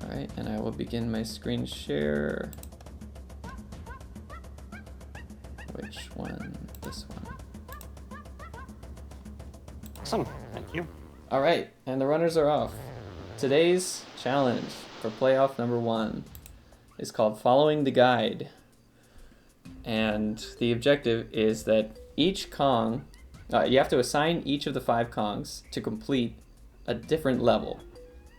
All right, and I will begin my screen share. Which one? This one. Awesome, thank you. All right, and the runners are off. Today's challenge for playoff number 1 is called Following the Guide. And the objective is that each Kong, you have to assign each of the 5 Kongs to complete a different level.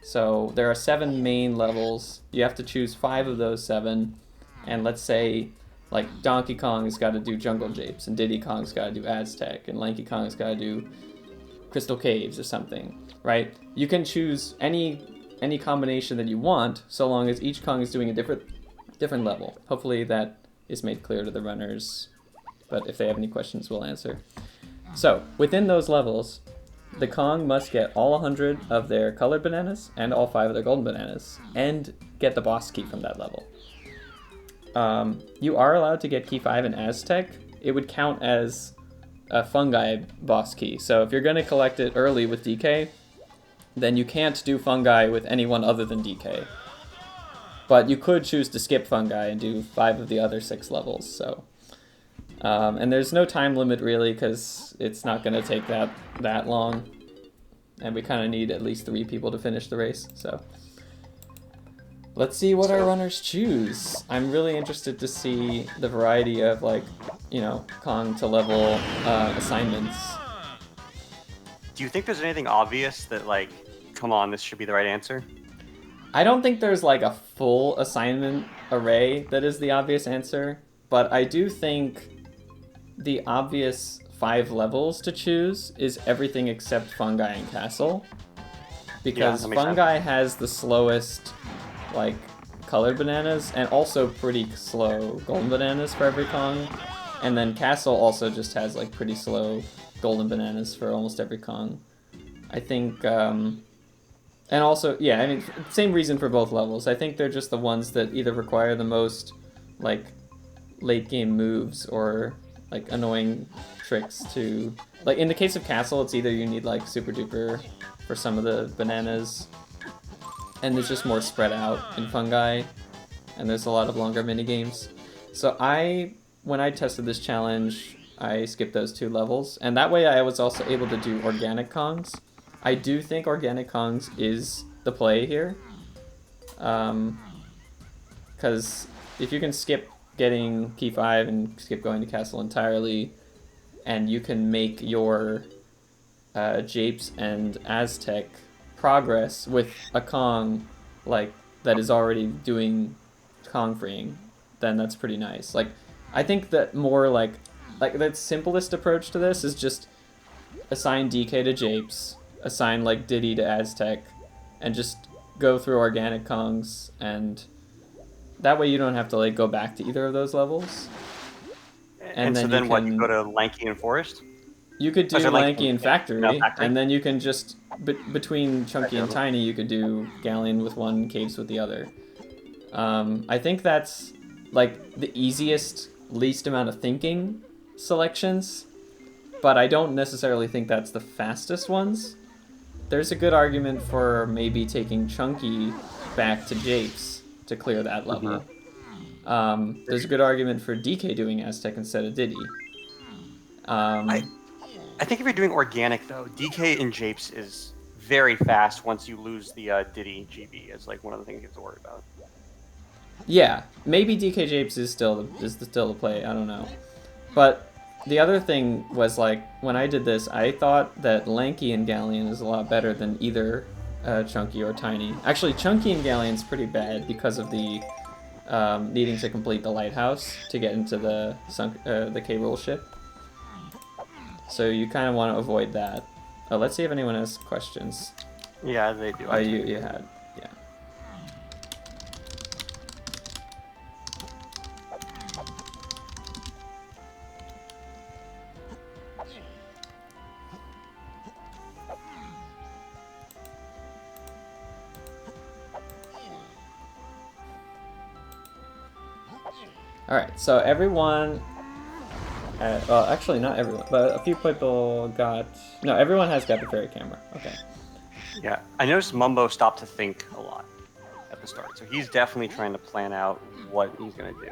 So there are 7 main levels. You have to choose 5 of those 7. And let's say, like, Donkey Kong's got to do Jungle Japes, and Diddy Kong's got to do Aztec, and Lanky Kong's got to do Crystal Caves or something, right? You can choose any combination that you want, so long as each Kong is doing a different level. Hopefully that is made clear to the runners, but if they have any questions, we'll answer. So, within those levels, the Kong must get all 100 of their colored bananas and all 5 of their golden bananas, and get the boss key from that level. You are allowed to get key 5 in Aztec. It would count as a Fungi boss key. So if you're going to collect it early with DK, then you can't do Fungi with anyone other than DK. But you could choose to skip Fungi and do 5 of the other 6 levels. So, and there's no time limit really, because it's not going to take that long. And we kind of need at least 3 people to finish the race. So let's see what our runners choose. I'm really interested to see the variety of, like, you know, Kong to level assignments. Do you think there's anything obvious that, like, come on, this should be the right answer? I don't think there's, like, a full assignment array that is the obvious answer, but I do think the obvious 5 levels to choose is everything except Fungi and Castle. Because Fungi has the slowest, like, colored bananas, and also pretty slow golden bananas for every Kong. And then Castle also just has, like, pretty slow golden bananas for almost every Kong. I think, and also, yeah, I mean, same reason for both levels. I think they're just the ones that either require the most, like, late game moves or, like, annoying tricks to, like, in the case of Castle, it's either you need, like, Super Duper for some of the bananas, and there's just more spread out in Fungi, and there's a lot of longer minigames. So when I tested this challenge, I skipped those 2 levels, and that way I was also able to do Organic Kongs. I do think Organic Kongs is the play here, because if you can skip getting key 5 and skip going to Castle entirely, and you can make your Japes and Aztec progress with a Kong, like, that is already doing Kong freeing, then that's pretty nice. Like, I think that more like the simplest approach to this is just assign DK to Japes, assign, like, Diddy to Aztec, and just go through Organic Kongs, and that way you don't have to, like, go back to either of those levels. And so then what, you go to Lanky and Forest? You could do Lanky and Factory, and then you can just, between Chunky and Tiny, you could do Galleon with one, Caves with the other. I think that's, like, the easiest, least amount of thinking selections, but I don't necessarily think that's the fastest ones. There's a good argument for maybe taking Chunky back to Japes to clear that level. There's a good argument for DK doing Aztec instead of Diddy. I think if you're doing Organic, though, DK in Japes is very fast once you lose the Diddy GB as, like, one of the things you have to worry about. Yeah, maybe DK Japes is still the play, I don't know. But the other thing was, like, when I did this, I thought that Lanky and Galleon is a lot better than either Chunky or Tiny. Actually, Chunky and Galleon's pretty bad because of the needing to complete the lighthouse to get into the K-roll ship. So you kind of want to avoid that. Let's see if anyone has questions. Yeah, they do. Oh, you had, yeah. Alright, so everyone... well, actually, not everyone, but a few people got... No, everyone has got the fairy camera. Okay. Yeah, I noticed Mumbo stopped to think a lot at the start. So he's definitely trying to plan out what he's going to do.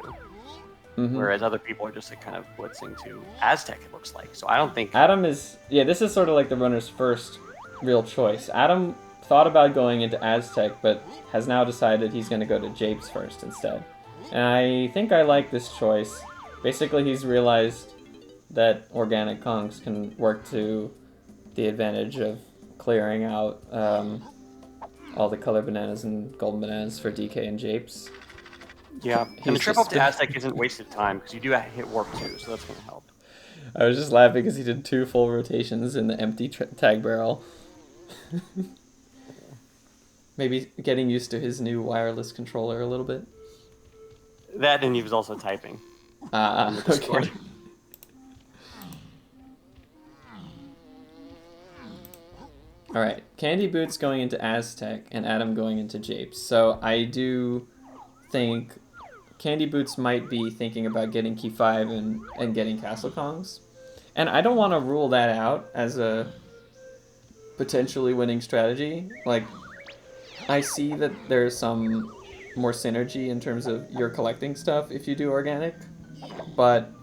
Whereas other people are just like kind of blitzing to Aztec, it looks like. So I don't think... Adam is... Yeah, this is sort of like the runner's first real choice. Adam thought about going into Aztec, but has now decided he's going to go to Japes first instead. And I think I like this choice. Basically, he's realized that organic Kongs can work to the advantage of clearing out all the colored bananas and golden bananas for DK and Japes. Yeah, and the trip up to Aztec isn't wasted time, because you do hit warp 2, so that's going to help. I was just laughing because he did 2 full rotations in the empty tag barrel. Maybe getting used to his new wireless controller a little bit. That, and he was also typing. Okay. Alright, Candyboots going into Aztec and Adam going into Japes. So I do think Candyboots might be thinking about getting Key 5 and getting Castle Kongs. And I don't want to rule that out as a potentially winning strategy. Like, I see that there's some more synergy in terms of you're collecting stuff if you do organic. But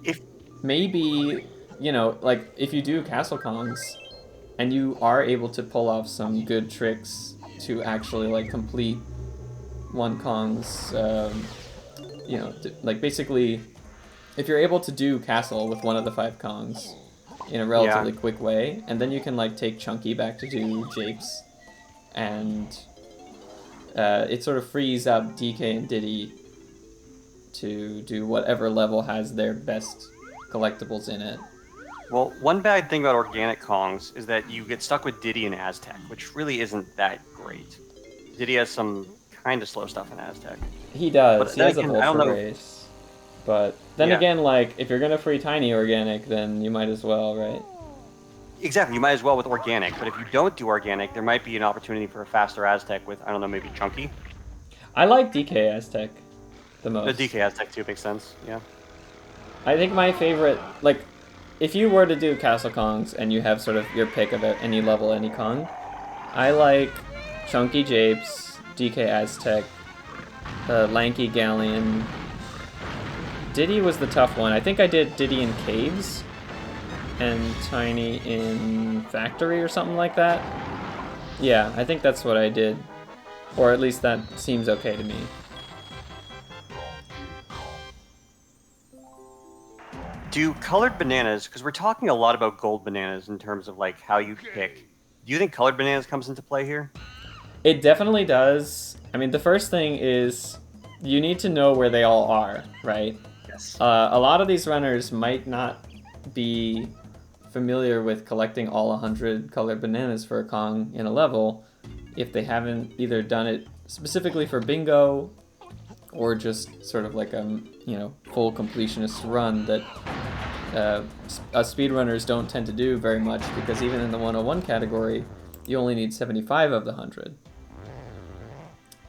maybe, you know, like, if you do Castle Kongs and you are able to pull off some good tricks to actually, like, complete one Kong's, you know, like, basically, if you're able to do Castle with one of the 5 Kongs in a relatively quick way, and then you can, like, take Chunky back to do Japes, and it sort of frees up DK and Diddy to do whatever level has their best collectibles in it. Well, one bad thing about organic Kongs is that you get stuck with Diddy and Aztec, which really isn't that great. Diddy has some kind of slow stuff in Aztec. He does. But he has again, a Vulture race. But then again, like, if you're going to free Tiny Organic, then you might as well, right? Exactly, you might as well with Organic. But if you don't do Organic, there might be an opportunity for a faster Aztec with, I don't know, maybe Chunky. I like DK Aztec the most. The DK Aztec too makes sense, yeah. I think my favorite, like, if you were to do Castle Kongs and you have sort of your pick of any level, any Kong, I like Chunky Japes, DK Aztec, Lanky Galleon. Diddy was the tough one. I think I did Diddy in Caves and Tiny in Factory or something like that. Yeah, I think that's what I did. Or at least that seems okay to me. Do colored bananas, because we're talking a lot about gold bananas in terms of like how you pick. Do you think colored bananas comes into play here? It definitely does. I mean, the first thing is you need to know where they all are, right? Yes. A lot of these runners might not be familiar with collecting all 100 colored bananas for a Kong in a level if they haven't either done it specifically for bingo or just sort of like a, you know, full completionist run that us speedrunners don't tend to do very much, because even in the 101 category, you only need 75 of the 100.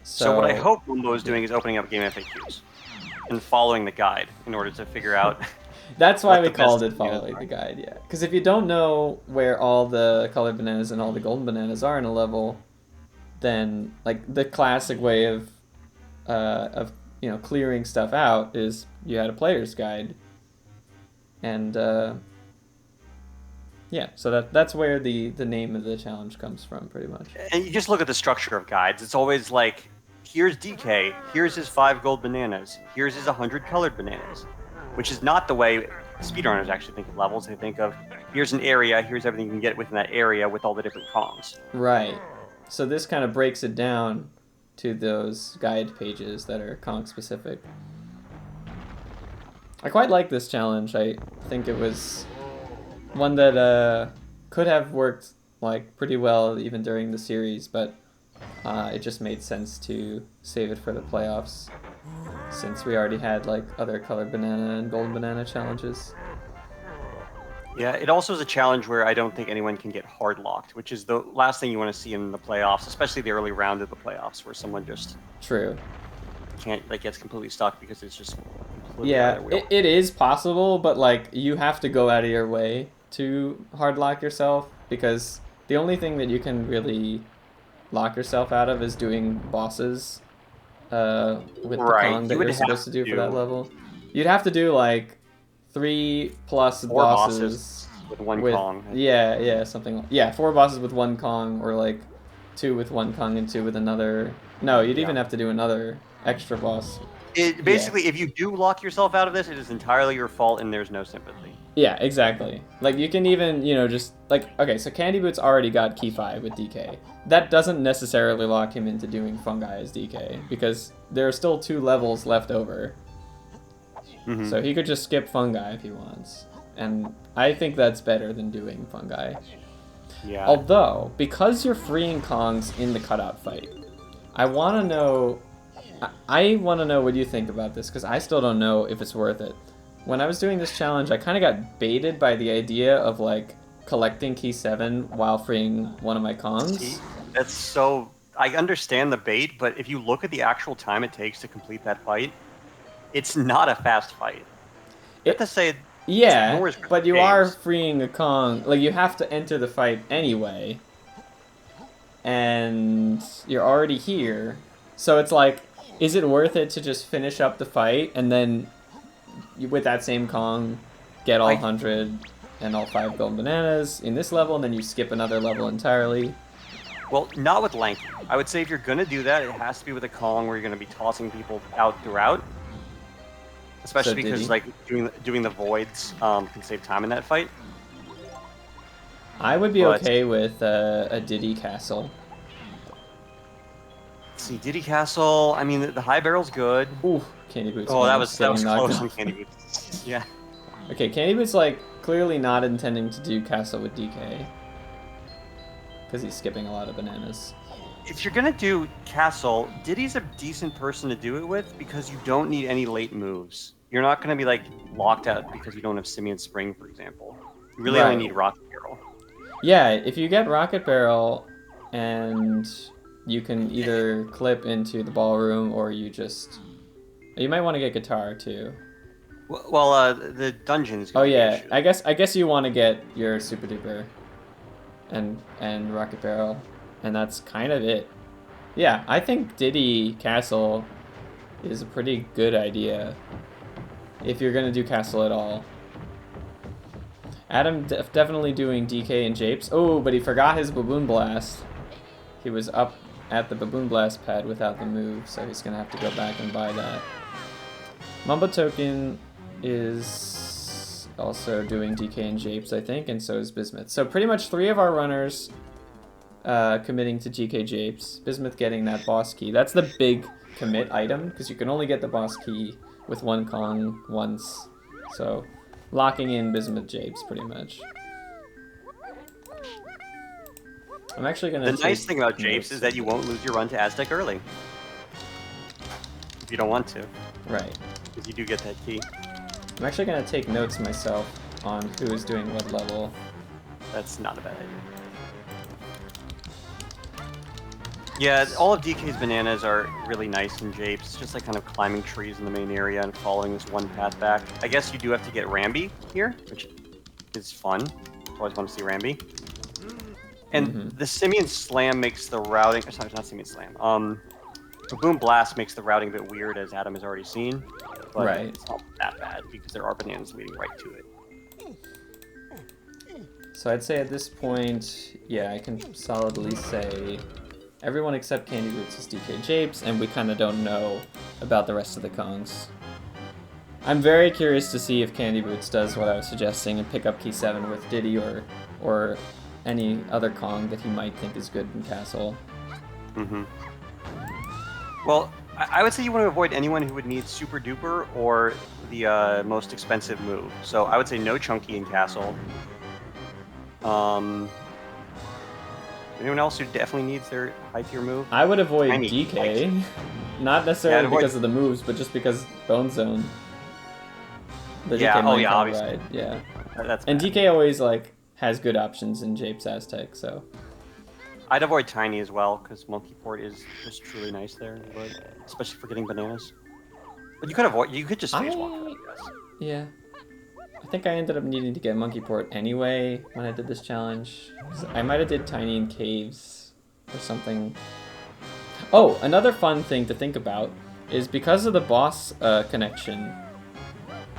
So what I hope Mumbo is doing is opening up game FAQs and following the guide in order to figure out... That's why we called it following the guide, yeah. Because if you don't know where all the colored bananas and all the golden bananas are in a level, then like the classic way of you know, clearing stuff out is you had a player's guide, and yeah, so that's where the name of the challenge comes from, pretty much. And you just look at the structure of guides. It's always like, here's DK, here's his 5 gold bananas, here's his 100 colored bananas, which is not the way speedrunners actually think of levels. They think of, here's an area, here's everything you can get within that area with all the different Kongs. Right. So this kind of breaks it down to those guide pages that are Kong specific. I quite like this challenge. I think it was one that could have worked like pretty well even during the series, but it just made sense to save it for the playoffs, since we already had like other colored banana and golden banana challenges. Yeah, it also is a challenge where I don't think anyone can get hard locked, which is the last thing you want to see in the playoffs, especially the early round of the playoffs, where someone just can't, like, gets completely stuck because it's just completely out of their wheel. It is possible, but like you have to go out of your way to hard lock yourself, because the only thing that you can really lock yourself out of is doing bosses with the Right, Kong that you would you're have supposed to do to for that level. You'd have to do like 3+ 4 bosses with one Kong. Yeah, something like, yeah, 4 bosses with 1 Kong, or like 2 with 1 Kong and 2 with another. No, you'd even have to do another extra boss. Basically, if you do lock yourself out of this, it is entirely your fault and there's no sympathy. Yeah, exactly. Like, you can even, you know, just, like, okay, so Candyboots already got Key 5 with DK. That doesn't necessarily lock him into doing Fungi as DK, because there are still 2 levels left over. Mm-hmm. So he could just skip Fungi if he wants. And I think that's better than doing Fungi. Yeah. Although, because you're freeing Kongs in the cutout fight, I want to know... I want to know what you think about this, because I still don't know if it's worth it. When I was doing this challenge, I kind of got baited by the idea of, like, collecting Key 7 while freeing one of my Kongs. See, that's so... I understand the bait, but if you look at the actual time it takes to complete that fight, it's not a fast fight. You have to say... Yeah, but you are freeing a Kong. Like, you have to enter the fight anyway. And you're already here. So it's like, is it worth it to just finish up the fight and then, with that same Kong, get all 100 and all 5 golden bananas in this level, and then you skip another level entirely? Well, not with Lanky. I would say if you're going to do that, it has to be with a Kong where you're going to be tossing people out throughout. Especially So because, like, doing the voids can save time in that fight. I would be okay with a Diddy Castle. Let's see, Diddy Castle, I mean, the high barrel's good. Ooh, Candyboots. Oh, that was close on Candyboots. Yeah. Okay, Candyboots, like, clearly not intending to do Castle with DK. Because he's skipping a lot of bananas. If you're going to do Castle, Diddy's a decent person to do it with because you don't need any late moves. You're not going to be, like, locked out because you don't have Simian Spring, for example. You really only need Rocket Barrel. Yeah, if you get Rocket Barrel and you can either clip into the ballroom or you just... You might want to get Guitar, too. Well, the dungeon's Oh, yeah. I guess you want to get your Super Duper and Rocket Barrel. And that's kind of it. Yeah, I think Diddy Castle is a pretty good idea if you're going to do Castle at all. Adam definitely doing DK and Japes. Oh, but he forgot his Baboon Blast. He was up at the Baboon Blast pad without the move, so he's going to have to go back and buy that. Mumbotoken is also doing DK and Japes, I think, and so is Bismuth. So pretty much 3 of our runners committing to GK Japes. Bismuth getting that boss key. That's the big commit item, because you can only get the boss key with 1 Kong once. So, locking in Bismuth Japes, pretty much. I'm actually going to... The nice thing about Japes is that you won't lose your run to Aztec early. If you don't want to. Right. Because you do get that key. I'm actually going to take notes myself on who is doing what level. That's not a bad idea. Yeah, all of DK's bananas are really nice in Japes. It's just like kind of climbing trees in the main area and following this one path back. I guess you do have to get Rambi here, which is fun. Always want to see Rambi. And the Simian Slam makes the routing... Sorry, not Simian Slam. Baboon Blast makes the routing a bit weird, as Adam has already seen. But it's not that bad, because there are bananas leading right to it. So I'd say at this point, yeah, I can solidly say... Everyone except Candyboots is DK Japes, and we kind of don't know about the rest of the Kongs. I'm very curious to see if Candyboots does what I was suggesting and pick up Key 7 with Diddy or any other Kong that he might think is good in Castle. Well, I would say you want to avoid anyone who would need Super Duper or the most expensive move. So I would say no Chunky in Castle. Anyone else who definitely needs their high-tier move? I would avoid DK. Not necessarily because of the moves, but just because Bone Zone. The DK obviously. Ride. Yeah. That's and bad. DK always, like, has good options in Japes Aztec, so... I'd avoid Tiny as well, because Monkey Port is just truly nice there, especially for getting bananas. But you could just phase walk it, I guess. Yeah. I think I ended up needing to get Monkey Port anyway when I did this challenge. I might have did Tiny in Caves or something. Oh, another fun thing to think about is because of the boss connection.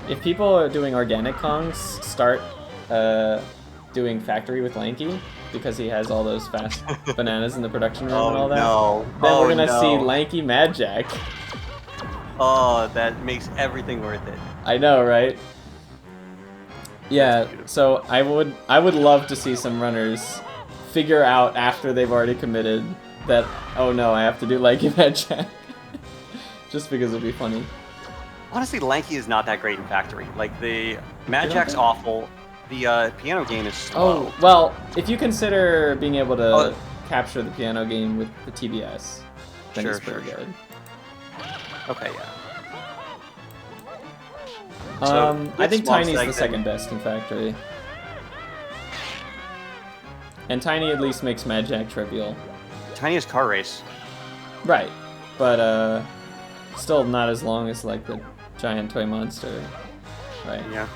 If people are doing organic Kongs, start doing factory with Lanky, because he has all those fast bananas in the production room and all that. No. Then we're gonna see Lanky Mad Jack. Oh, that makes everything worth it. I know, right? Yeah, so I would love to see some runners figure out after they've already committed that, oh no, I have to do Lanky Mad Jack. Just because it'd be funny. Honestly, Lanky is not that great in Factory. Like, the Mad Jack's awful. The piano game is slow. Oh, well, if you consider being able to capture the piano game with the TBS, then it's pretty good. Okay, yeah. I think Tiny's the second best in Factory. And Tiny at least makes Mad Jack trivial. Tiny is car race. Right, but still not as long as like the giant toy monster, right? Yeah.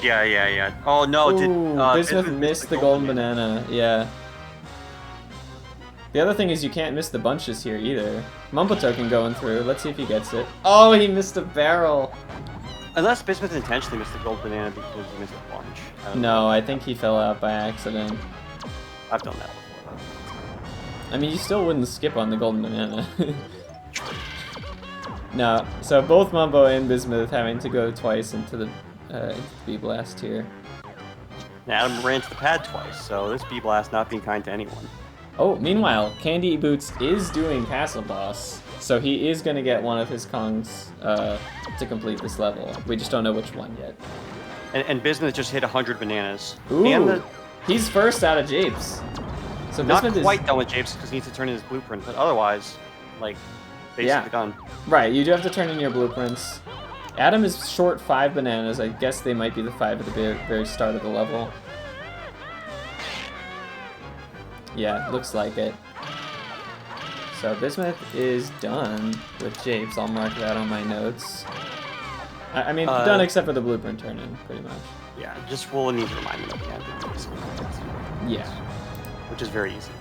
Yeah. Oh no, Bismuth missed the golden banana, yeah. The other thing is you can't miss the bunches here either. Mumbotoken going through, let's see if he gets it. Oh, he missed a barrel! Unless Bismuth intentionally missed the gold banana because he missed a bunch. No, I think he fell out by accident. I've done that before, though. I mean, you still wouldn't skip on the golden banana. No, so both Mumbo and Bismuth having to go twice into the B-Blast here. Adam ran to the pad twice, so this B-Blast not being kind to anyone. Oh, meanwhile, Candyboots is doing Castle Boss, so he is going to get one of his Kongs to complete this level. We just don't know which one yet. And Bismuth just hit 100 bananas. Ooh, and he's first out of Japes. So not Bismuth quite done with Japes because he needs to turn in his blueprint, but otherwise, like, basically done. Right, you do have to turn in your blueprints. Adam is short 5 bananas. I guess they might be the 5 at the very start of the level. Yeah, looks like it. So Bismuth is done with Japes. I'll mark that on my notes. I mean, done except for the blueprint turn-in, pretty much. Yeah, just we'll need to remind me at the end. Yeah. Which is very easy.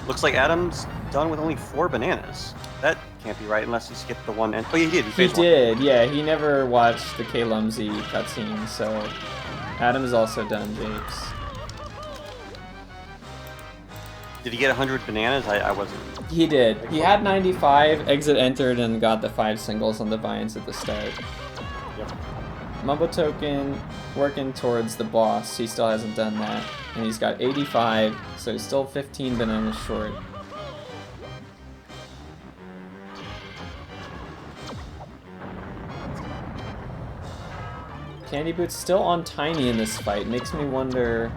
Looks like Adam's done with only 4 bananas. That can't be right unless he skipped the one end. Oh, he did. He did, yeah. He never watched the K-Lumsy cutscene, so Adam is also done Japes. Did he get 100 bananas? I wasn't. He did. He had 95, exit entered, and got the 5 singles on the vines at the start. Yep. Mumbotoken working towards the boss. He still hasn't done that. And he's got 85, so he's still 15 bananas short. Candyboots still on Tiny in this fight. Makes me wonder,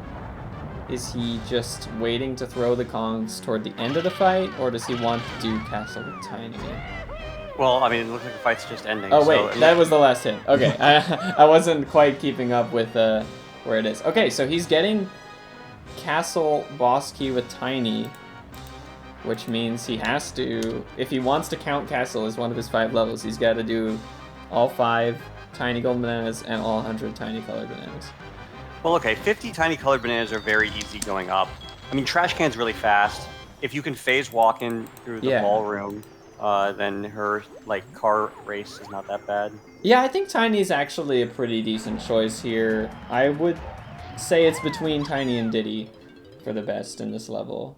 is he just waiting to throw the Kongs toward the end of the fight, or does he want to do Castle with Tiny? Well, I mean, it looks like the fight's just ending. Oh wait, that was the last hit. Okay, I wasn't quite keeping up with where it is. Okay, so he's getting Castle boss key with Tiny, which means he has to, if he wants to count Castle as one of his 5 levels, he's got to do all 5 tiny golden bananas and all 100 tiny colored bananas. Well, okay, 50 tiny colored bananas are very easy going up. I mean, Trash Can's really fast. If you can phase walk in through the ballroom, then her, like, car race is not that bad. Yeah, I think Tiny's actually a pretty decent choice here. I would say it's between Tiny and Diddy for the best in this level.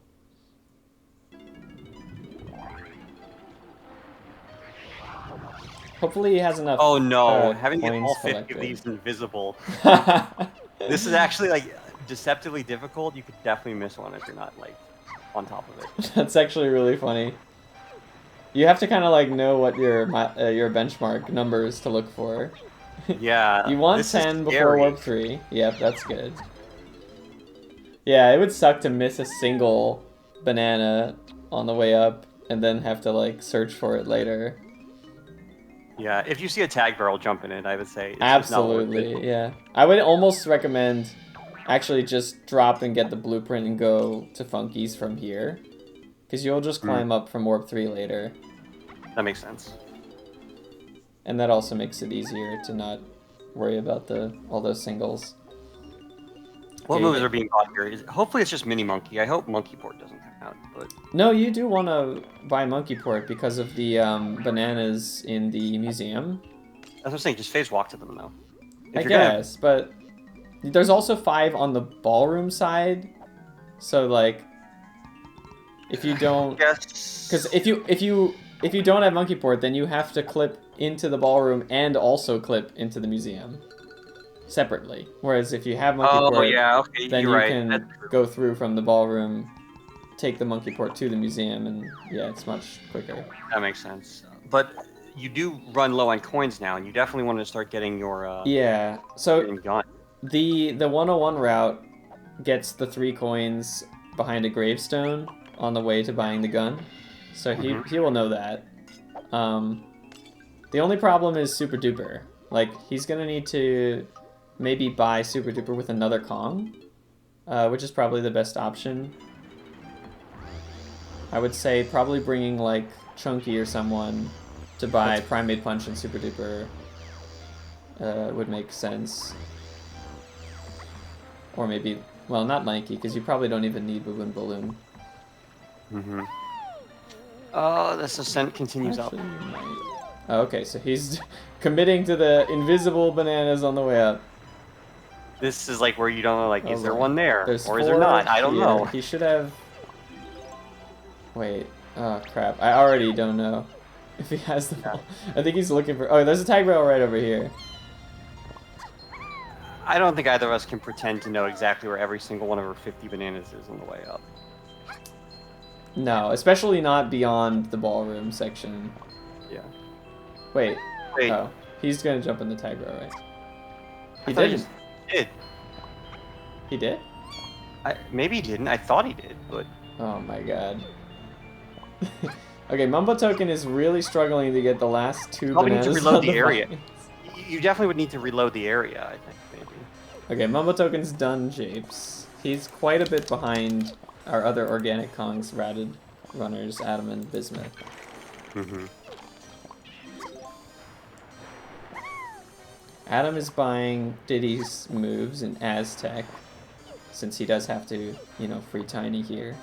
Hopefully he has enough. Oh no, having to get all 50 collected. of these invisible. This is actually, like, deceptively difficult. You could definitely miss one if you're not, like, on top of it. That's actually really funny. You have to kind of, like, know what your benchmark numbers to look for. Yeah. You want 10 before warp 3. Yep, that's good. Yeah, it would suck to miss a single banana on the way up and then have to, like, search for it later. Yeah, if you see a tag barrel jump in it, I would say it's absolutely, not worth it. Yeah. I would almost recommend actually just drop and get the blueprint and go to Fungi's from here, because you'll just climb up from warp 3 later. That makes sense. And that also makes it easier to not worry about all those singles. What moves are being bought here? Hopefully it's just Mini Monkey. I hope Monkey Port doesn't come out. But no, you do want to buy Monkey Port because of the bananas in the museum. That's what I'm saying. Just phase walk to them, though. I guess, but there's also 5 on the ballroom side. So, like, if you don't... Because if you don't have Monkey Port, then you have to clip into the ballroom and also clip into the museum separately. Whereas if you have Monkey Port, then you can go through from the ballroom, take the Monkey Port to the museum, and yeah, it's much quicker. That makes sense. But you do run low on coins now, and you definitely want to start getting your yeah. So gun. The 101 route gets the 3 coins behind a gravestone on the way to buying the gun, so he will know that. The only problem is Super Duper. Like, he's gonna need to maybe buy Super Duper with another Kong, which is probably the best option. I would say probably bringing like Chunky or someone to buy Primate Punch and Super Duper would make sense. Or maybe, well, not Lanky, because you probably don't even need Baboon Balloon. Oh, this ascent continues Actually, oh, okay, so he's committing to the invisible bananas on the way up. This is like where you don't know, like, is there one there? There's or is there not? I don't know. He should have... Wait. Oh, crap. I already don't know if he has them all. I think he's looking for... Oh, there's a tag rail right over here. I don't think either of us can pretend to know exactly where every single one of our 50 bananas is on the way up. No, especially not beyond the ballroom section. Yeah. Wait. Oh, he's gonna jump in the tag rail, right? He didn't. He did. He did? Maybe he didn't. I thought he did, but... Oh my god. Okay, Mumbotoken is really struggling to get the last 2 probably bananas. Need to reload the area. You definitely would need to reload the area, I think, maybe. Okay, Mumbotoken's done Japes. He's quite a bit behind our other organic Kongs, Ratted runners, Adam and Bismuth. Adam is buying Diddy's moves in Aztec, since he does have to, you know, free Tiny here.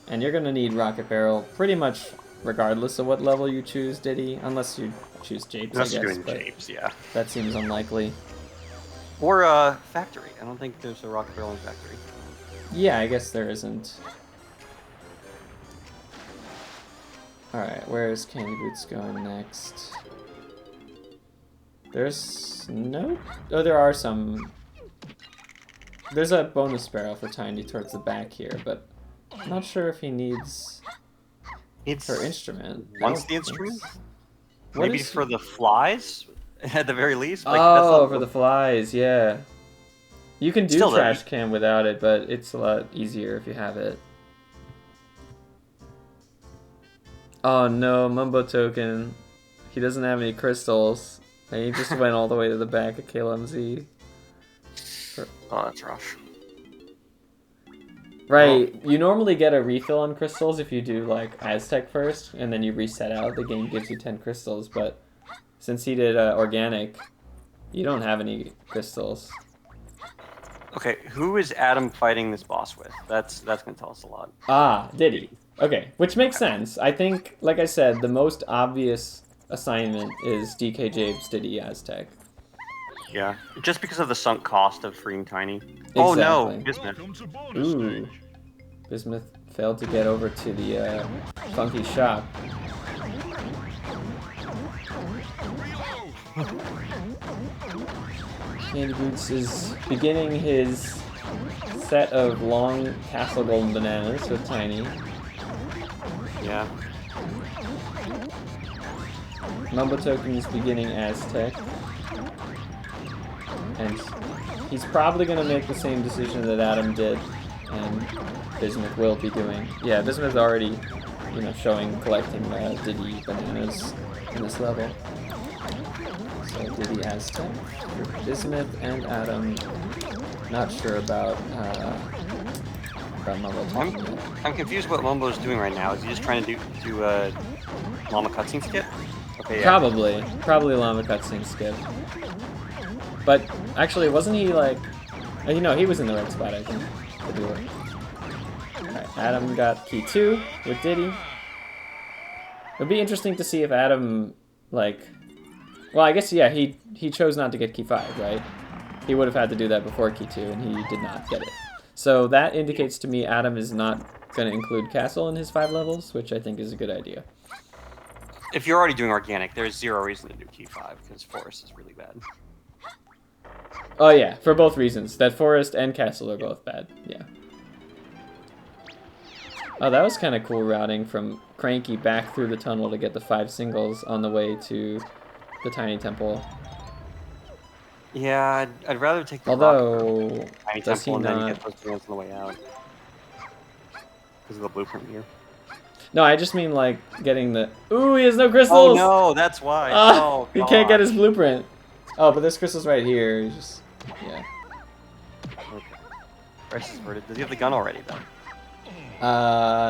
And you're gonna need Rocket Barrel pretty much regardless of what level you choose, Diddy, unless you choose Japes, I guess. Unless you're doing Japes, yeah. That seems unlikely. Or Factory. I don't think there's a Rocket Barrel in Factory. Yeah, I guess there isn't. Alright, where's Candyboots going next? There's no... Oh, there are some... There's a bonus barrel for Tiny towards the back here, but I'm not sure if he needs her instrument. Wants the instrument? Maybe for the flies, at the very least? Like, oh, for the flies, yeah. You can do Trash Can without it, but it's a lot easier if you have it. Oh no, Mumbotoken. He doesn't have any crystals. And he just went all the way to the back of KLMZ. Oh, that's rough. Right, you normally get a refill on crystals if you do, like, Aztec first, and then you reset out, the game gives you 10 crystals, but since he did organic, you don't have any crystals. Okay, who is Adam fighting this boss with? That's gonna tell us a lot. Ah, Diddy. Okay, which makes sense. I think, like I said, the most obvious assignment is DK Jabe's Diddy Aztec. Yeah, just because of the sunk cost of freeing Tiny. Exactly. Oh no, Bismuth. Ooh. Bismuth failed to get over to the Funky shop. Candyboots is beginning his set of long Castle Golden Bananas with Tiny. Yeah. Mumbotoken is beginning Aztec. And he's probably going to make the same decision that Adam did, and Bismuth will be doing. Yeah, Bismuth's already, you know, collecting Diddy bananas in this level. So Diddy Aztec, Bismuth and Adam. Not sure about Mumbotoken. I'm confused what Mumbo's doing right now. Is he just trying to do a llama cutscene skip? Okay, yeah. Probably llama cutscene skip. But actually, wasn't he like You know, he was in the right spot, I think, to do it. Alright, Adam got key 2 with Diddy. It'd be interesting to see if Adam, like... Well, I guess, yeah, he chose not to get key 5, right? He would have had to do that before key 2, and he did not get it. So that indicates to me Adam is not going to include Castle in his 5 levels, which I think is a good idea. If you're already doing organic, there's zero reason to do key 5, because Forest is really bad. Oh yeah, for both reasons. That Forest and Castle are both bad, yeah. Oh, that was kind of cool routing from Cranky back through the tunnel to get the 5 singles on the way to the Tiny Temple. Yeah, I'd rather take the Although, Tiny does Temple he and then not... get those things on the way out. Because of the blueprint here. No, I just mean like getting the... Ooh, he has no crystals! Oh no, that's why. Oh, he can't get his blueprint. Oh, but this crystal's right here. He's just... Yeah. Okay. Bryce is averted. Does he have the gun already, though?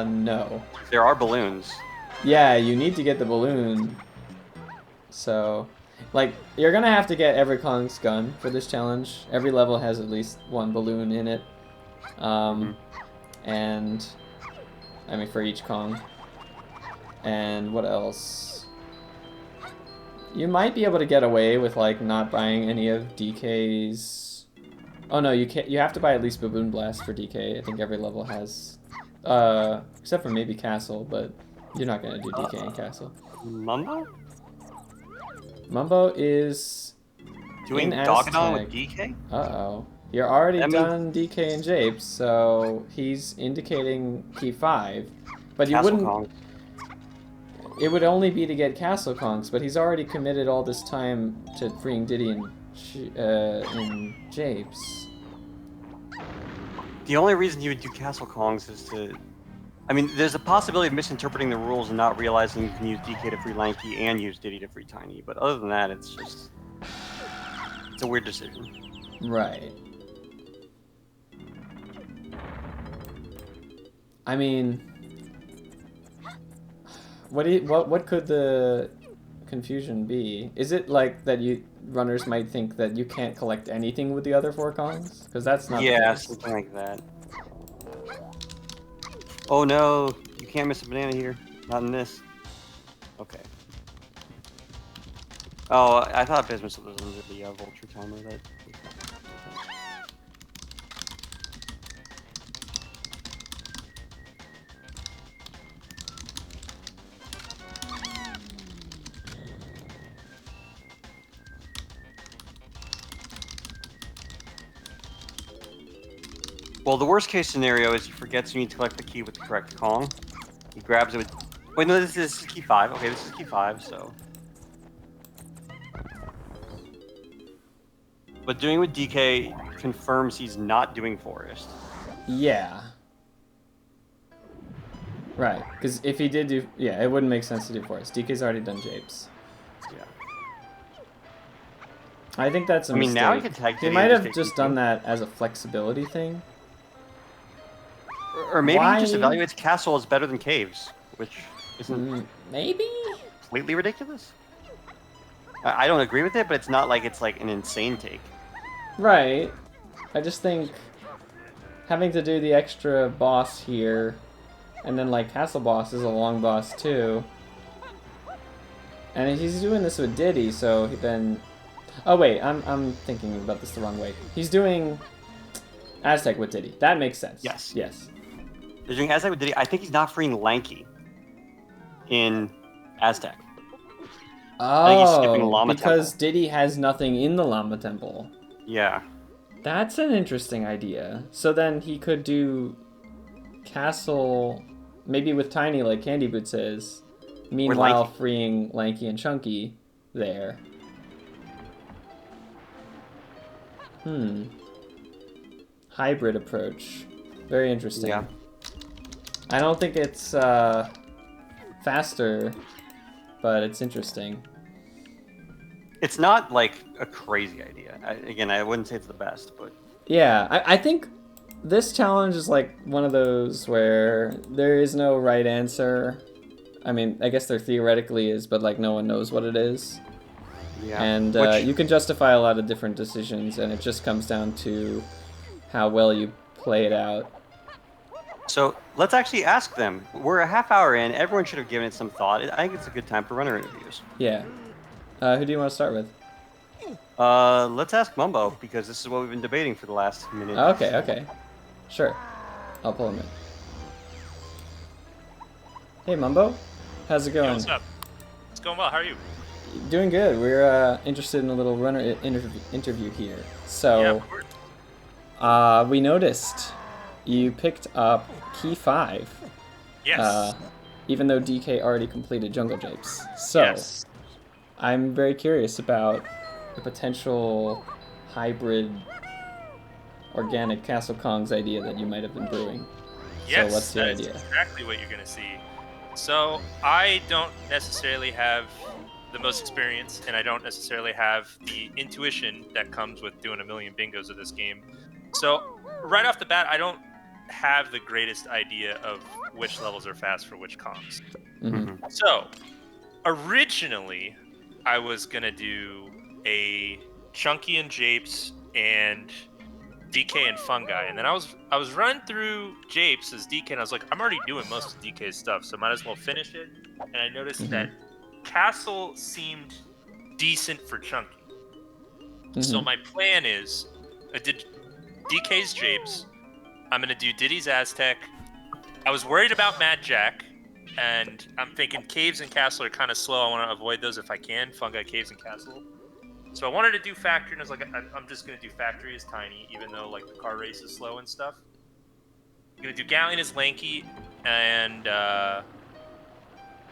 No. There are balloons. Yeah, you need to get the balloon. So, like, you're gonna have to get every Kong's gun for this challenge. Every level has at least one balloon in it. And... I mean, for each Kong. And what else? You might be able to get away with, like, not buying any of DK's... Oh, no, you can't. You have to buy at least Baboon Blast for DK. I think every level has... except for maybe Castle, but you're not going to do DK in Castle. Mumbo? Mumbo is... Doing Dogadon with DK? Uh-oh. You're already That done DK and Japes, so he's indicating key 5. But you Castle wouldn't... Kong. It would only be to get Castle Kongs, but he's already committed all this time to freeing Diddy and Japes. The only reason you would do Castle Kongs is to... I mean, there's a possibility of misinterpreting the rules and not realizing you can use DK to free Lanky and use Diddy to free Tiny, but other than that, it's just... It's a weird decision. Right. I mean... What could the confusion be? Is it like that runners might think that you can't collect anything with the other 4 Kongs? Because that's not the case. Something like that. Oh no, you can't miss a banana here. Not in this. Okay. Oh, I thought Bismuth was under the Vulture timer. Well, the worst case scenario is he forgets you need to collect the key with the correct Kong. He grabs it with... Wait, no, this is key 5. Okay, this is key 5, so... But doing with DK confirms he's not doing Forest. Yeah. Right, because if he did do... Yeah, it wouldn't make sense to do Forest. DK's already done Japes. Yeah. I think that's a mistake. Now he can tag He might have just done that as a flexibility thing. Or maybe he just evaluates Castle as better than Caves, which isn't... Maybe? Completely ridiculous. I don't agree with it, but it's not like it's like an insane take. Right. I just think having to do the extra boss here, and then like Castle Boss is a long boss too. And he's doing this with Diddy, so then... Oh wait, I'm thinking about this the wrong way. He's doing Aztec with Diddy. That makes sense. Yes. Yes. They're doing Aztec with Diddy. I think he's not freeing Lanky in Aztec. Oh, I think he's skipping Llama because Temple. Diddy has nothing in the Llama Temple. Yeah. That's an interesting idea. So then he could do Castle, maybe with Tiny like Candyboots is, meanwhile freeing Lanky and Chunky there. Hybrid approach. Very interesting. Yeah. I don't think it's faster, but it's interesting. It's not like a crazy idea. Again, I wouldn't say it's the best, but... Yeah, I think this challenge is like one of those where there is no right answer. I mean, I guess there theoretically is, but like no one knows what it is. Yeah. And you can justify a lot of different decisions, and it just comes down to how well you play it out. So let's actually ask them. We're a half hour in. Everyone should have given it some thought. I think it's a good time for runner interviews. Yeah. Who do you want to start with? Let's ask Mumbo, because this is what we've been debating for the last minute. Okay. Sure. I'll pull him in. Hey, Mumbo. How's it going? Yo, what's up? It's going well. How are you? Doing good. We're interested in a little runner interview here. So, we noticed you picked up Key 5. Yes. Even though DK already completed Jungle Japes. So, Yes. I'm very curious about a potential hybrid organic Castle Kongs idea that you might have been brewing. Yes, so what's your that's idea? exactly what you're going to see. So I don't necessarily have the most experience, and I don't necessarily have the intuition that comes with doing a million bingos of this game. So right off the bat, I don't have the greatest idea of which levels are fast for which Kongs. Mm-hmm. So originally, I was going to do a Chunky and Japes and DK and Fungi, and then I was running through Japes as DK, and I was like, I'm already doing most of DK's stuff, so might as well finish it. And I noticed that Castle seemed decent for Chunky. So my plan is, I did DK's Japes, I'm gonna do Diddy's Aztec. I was worried about Mad Jack, and I'm thinking Caves and Castle are kind of slow. I want to avoid those if I can. Fungi, Caves, and Castle. So I wanted to do Factory, and I was like, I'm just going to do Factory as Tiny, even though like the car race is slow and stuff. I'm going to do Galleon as Lanky, and yeah,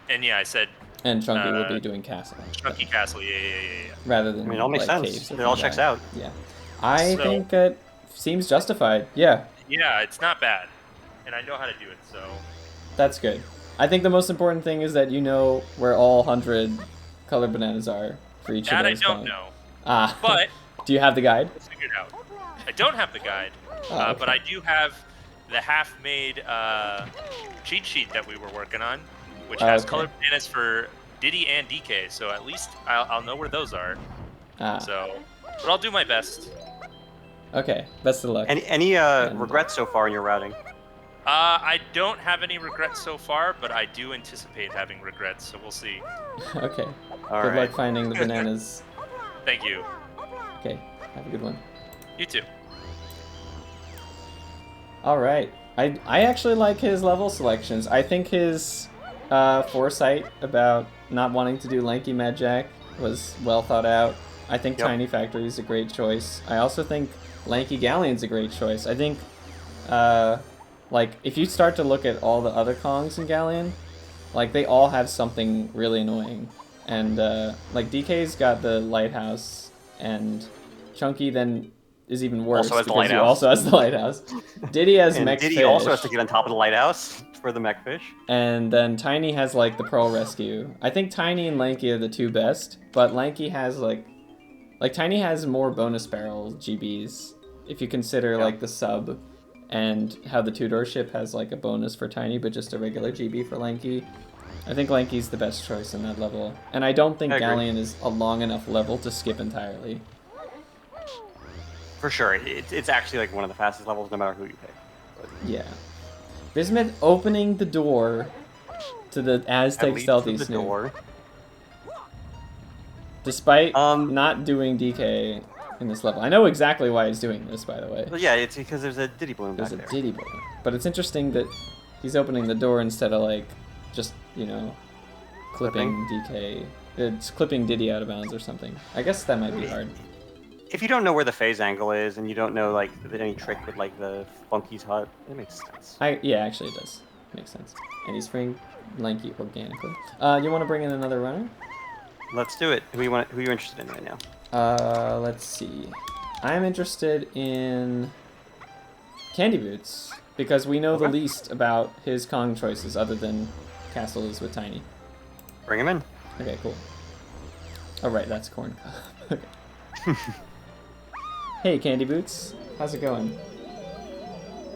I said... And Chunky will be doing Castle. Chunky Castle, yeah. Rather than it all makes sense. Caves It all checks out. Yeah. I think it seems justified. Yeah. Yeah, it's not bad. And I know how to do it, so... That's good. I think the most important thing is that you know where all 100 colored bananas are for each of those. That I don't know. But do you have the guide? Let's figure it out. I don't have the guide, okay. but I do have the half-made cheat sheet that we were working on, which has colored bananas for Diddy and DK, so at least I'll know where those are. So, but I'll do my best. Okay, best of luck. Any regrets so far in your routing? I don't have any regrets so far, but I do anticipate having regrets, so we'll see. Okay. All Good right. luck finding the bananas. Thank you. Okay, have a good one. You too. Alright. I actually like his level selections. I think his foresight about not wanting to do Lanky Mad Jack was well thought out. I think Tiny Factory is a great choice. I also think Lanky Galleon's a great choice. I think, like, if you start to look at all the other Kongs in Galleon, like, they all have something really annoying. And, like, DK's got the lighthouse, and Chunky then is even worse Also has the because he lighthouse. also has the lighthouse. Diddy has And mech Diddy fish, also has to get on top of the lighthouse for the mech fish. and then Tiny has, like, the Pearl Rescue. I think Tiny and Lanky are the two best, but Lanky has, like, Tiny has more bonus barrel GBs, if you consider, like, the sub, and how the two-door ship has, like, a bonus for Tiny, but just a regular GB for Lanky. I think Lanky's the best choice in that level. And I don't think Galleon is a long enough level to skip entirely. For sure. It's actually, like, one of the fastest levels, no matter who you pick. But Yeah. Bismuth opening the door to the Aztec Stealthy the Snoop. door. Despite not doing DK in this level. I know exactly why he's doing this, by the way. Well, yeah, it's because there's a Diddy balloon There's back a there. Diddy balloon. But it's interesting that he's opening the door instead of, like, just, you know, clipping DK. It's clipping Diddy out of bounds or something. I guess that might be hard. If you don't know where the phase angle is, and you don't know, like, any trick with, like, the Funky's hut, it makes sense. Yeah, actually it does. Makes sense. And he's freeing Lanky organically. You want to bring in another runner? Let's do it. Who are you interested in right now? Let's see. I'm interested in Candyboots, because we know the least about his Kong choices other than Castle is with Tiny. Bring him in. Okay, cool. Oh, right, that's Corn Cob. Okay. Hey, Candyboots. How's it going?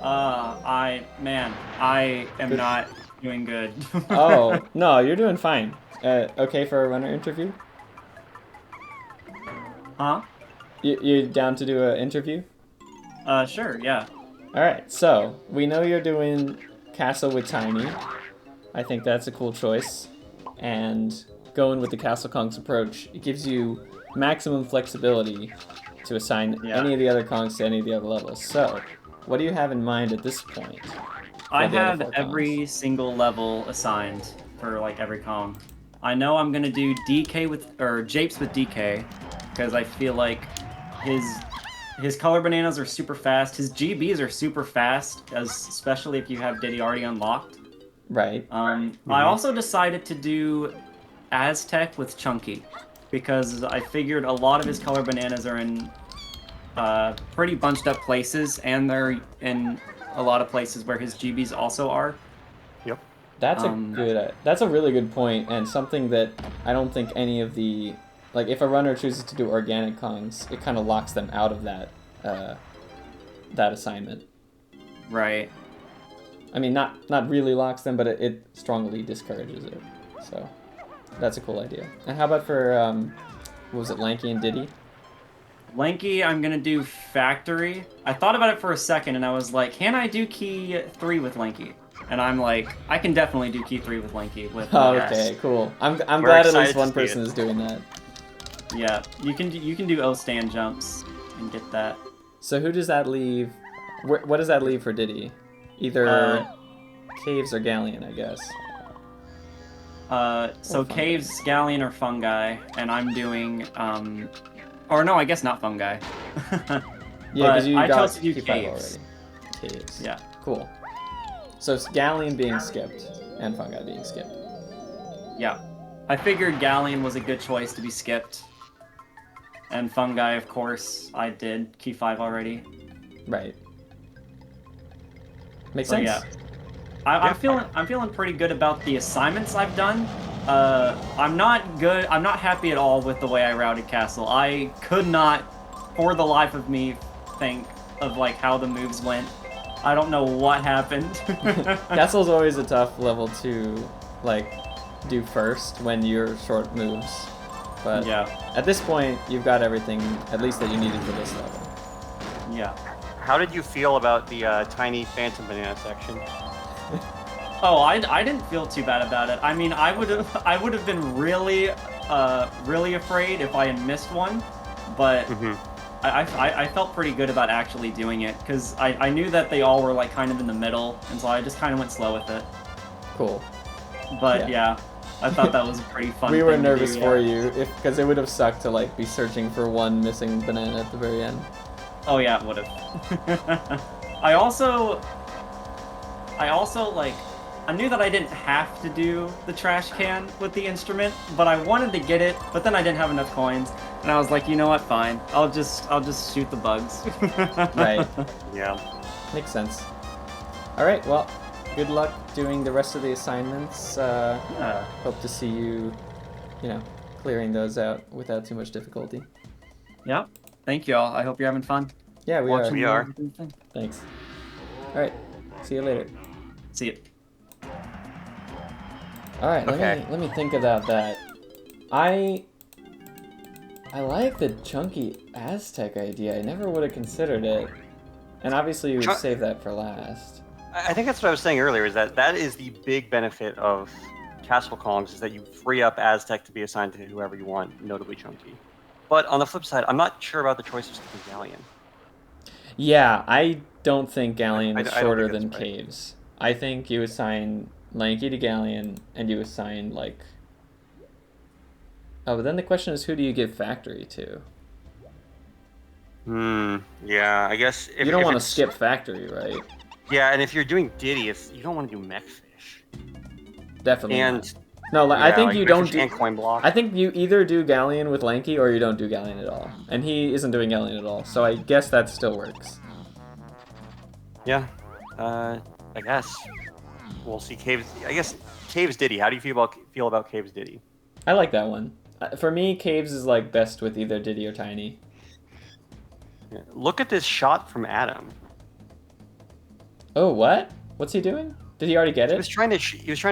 I am not doing good. Oh, no, you're doing fine. Okay for a runner interview? Huh? You down to do an interview? Sure, yeah. All right, so we know you're doing castle with tiny. I think that's a cool choice. And going with the Castle Kongs approach, it gives you maximum flexibility to assign any of the other Kongs to any of the other levels. So, what do you have in mind at this point? I the other have 4 every single level assigned for like every Kong. I know I'm gonna do DK or Japes with DK because I feel like his color bananas are super fast. His GBs are super fast, especially if you have Diddy already unlocked. Right. I also decided to do Aztec with Chunky because I figured a lot of his color bananas are in pretty bunched up places, and they're in a lot of places where his GBs also are. Yep. That's a really good point, and something that I don't think any of the, like, if a runner chooses to do organic Kongs, it kind of locks them out of that that assignment. Right. I mean, not really locks them, but it strongly discourages it. So that's a cool idea. And how about for what was it, Lanky and Diddy? Lanky, I'm gonna do Factory. I thought about it for a second, and I was like, can I do Key 3 with Lanky? And I'm like, I can definitely do Key 3 with Lanky. Oh, okay, cool. I'm glad at least one person is doing that. Yeah, you can do O-stand jumps and get that. So who does that leave? What does that leave for Diddy? Either Caves or Galleon, I guess. So Caves, Galleon, or Fungi, and I'm doing or no, I guess not Fungi. Yeah, because you I got chose to do Q5 Caves. already. Caves. Yeah. Cool. So it's Galleon being skipped and Fungi being skipped. Yeah. I figured Galleon was a good choice to be skipped. And Fungi, of course, I did Key 5 already. Right. Makes So, sense. yeah. I'm feeling pretty good about the assignments I've done. I'm not happy at all with the way I routed Castle. I could not, for the life of me, think of like how the moves went. I don't know what happened. Castle's always a tough level to like do first when you're short moves. But yeah. At this point, you've got everything at least that you needed for this level. Yeah. How did you feel about the tiny phantom banana section? Oh, I didn't feel too bad about it. I mean, I would have been really afraid if I had missed one, but I felt pretty good about actually doing it because I knew that they all were like kind of in the middle, and so I just kind of went slow with it. Cool. But yeah, I thought that was a pretty fun. We were thing nervous to do, for you because it would have sucked to like be searching for one missing banana at the very end. Oh yeah, it would have. I also like, I knew that I didn't have to do the trash can with the instrument, but I wanted to get it, but then I didn't have enough coins, and I was like, you know what, fine. I'll just shoot the bugs. Right. Yeah. Makes sense. All right, well, good luck doing the rest of the assignments. Hope to see you, clearing those out without too much difficulty. Yep. Thank you all. I hope you're having fun. Yeah, we are. We are. Thanks. All right. See you later. See you. All right. Okay. Let me think about that. I like the chunky Aztec idea. I never would have considered it. And obviously you would save that for last. I think that's what I was saying earlier, is that is the big benefit of Castle Kongs, is that you free up Aztec to be assigned to whoever you want, notably Chunky. But on the flip side, I'm not sure about the choice of skipping Galleon. Yeah, I don't think Galleon is I don't shorter think than that's right. Caves. I think you assign Lanky to Galleon, and you assign, like... Oh, but then the question is, who do you give Factory to? Yeah, I guess... You don't want to skip Factory, right? Yeah, and if you're doing Diddy, you don't want to do Mechfish. Definitely And... not. No, I think you don't do... And coin block. I think you either do Galleon with Lanky, or you don't do Galleon at all. And he isn't doing Galleon at all, so I guess that still works. Yeah, I guess. We'll see Caves... I guess Caves Diddy. How do you feel about Caves Diddy? I like that one. For me, Caves is like best with either Diddy or Tiny. Yeah. Look at this shot from Adam. Oh, what? What's he doing? Did he already get it? He was trying to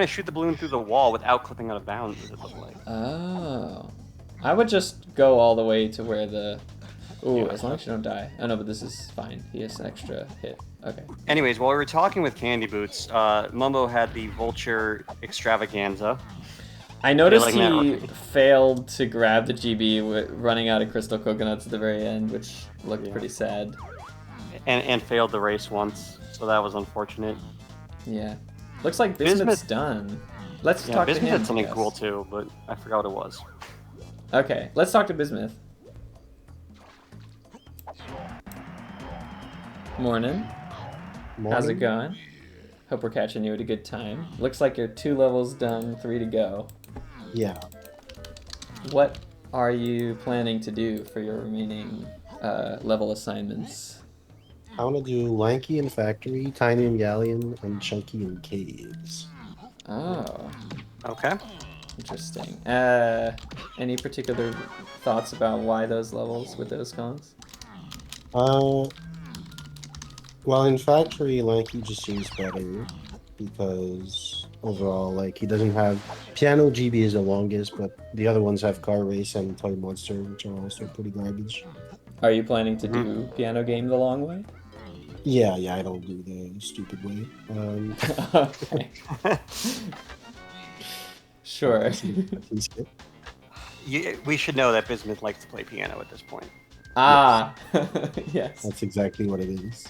shoot the balloon through the wall without clipping out of bounds, as it looked like. Oh. I would just go all the way to where the Ooh, Yeah. as long as you don't die. Oh no, but this is fine. He has an extra hit. Okay. Anyways, while we were talking with Candyboots, Mumbo had the Vulture Extravaganza. I noticed Failing he that failed to grab the GB running out of crystal coconuts at the very end, which looked Yeah. pretty sad. And failed the race once, so that was unfortunate. Yeah. Looks like Bismuth's done. Let's talk to Bismuth him. had something I guess. cool too, but I forgot what it was. Okay, let's talk to Bismuth. Morning. How's it going? Hope we're catching you at a good time. Looks like you're 2 levels done, 3 to go. Yeah. What are you planning to do for your remaining level assignments? I want to do Lanky in Factory, Tiny in Galleon, and Chunky in Caves. Oh, Okay. interesting. Any particular thoughts about why those levels with those cons? Well, in Factory, Lanky just seems better because overall, like, he doesn't have... Piano GB is the longest, but the other ones have Car Race and Toy Monster, which are also pretty garbage. Are you planning to do piano game the long way? Yeah, I don't do the stupid way. Okay. Sure. He's good. We should know that Bismuth likes to play piano at this point. Ah, yes. That's exactly what it is.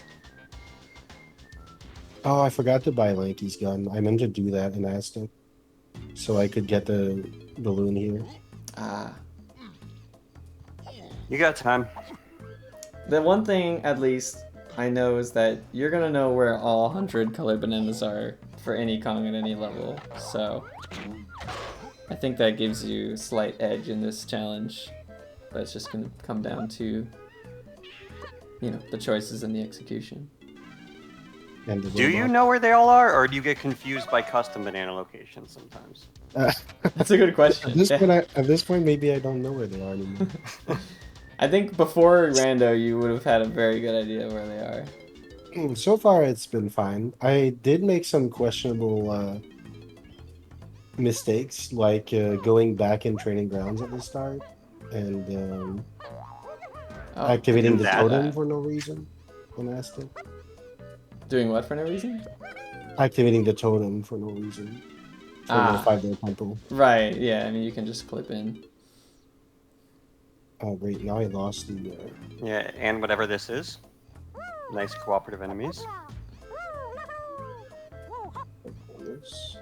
Oh, I forgot to buy Lanky's gun. I meant to do that in Aztec, so I could get the balloon here. Ah. You got time. The one thing, at least, I know is that you're gonna know where all 100 colored bananas are for any Kong at any level, so I think that gives you a slight edge in this challenge, but it's just gonna come down to, you know, the choices and the execution. And the Do you robot. know where they all are, or do you get confused by custom banana locations sometimes? That's a good question. At this point, maybe I don't know where they are anymore. I think before Rando, you would have had a very good idea where they are. So far, it's been fine. I did make some questionable mistakes, like going back in training grounds at the start and Oh, activating the that. totem for no reason on Aztec. doing what for no reason? Activating the totem for no reason. For the 5-day temple. Right, yeah, I mean, you can just clip in. Oh, great. Now I lost the... Yeah, and whatever this is. Nice cooperative enemies. this.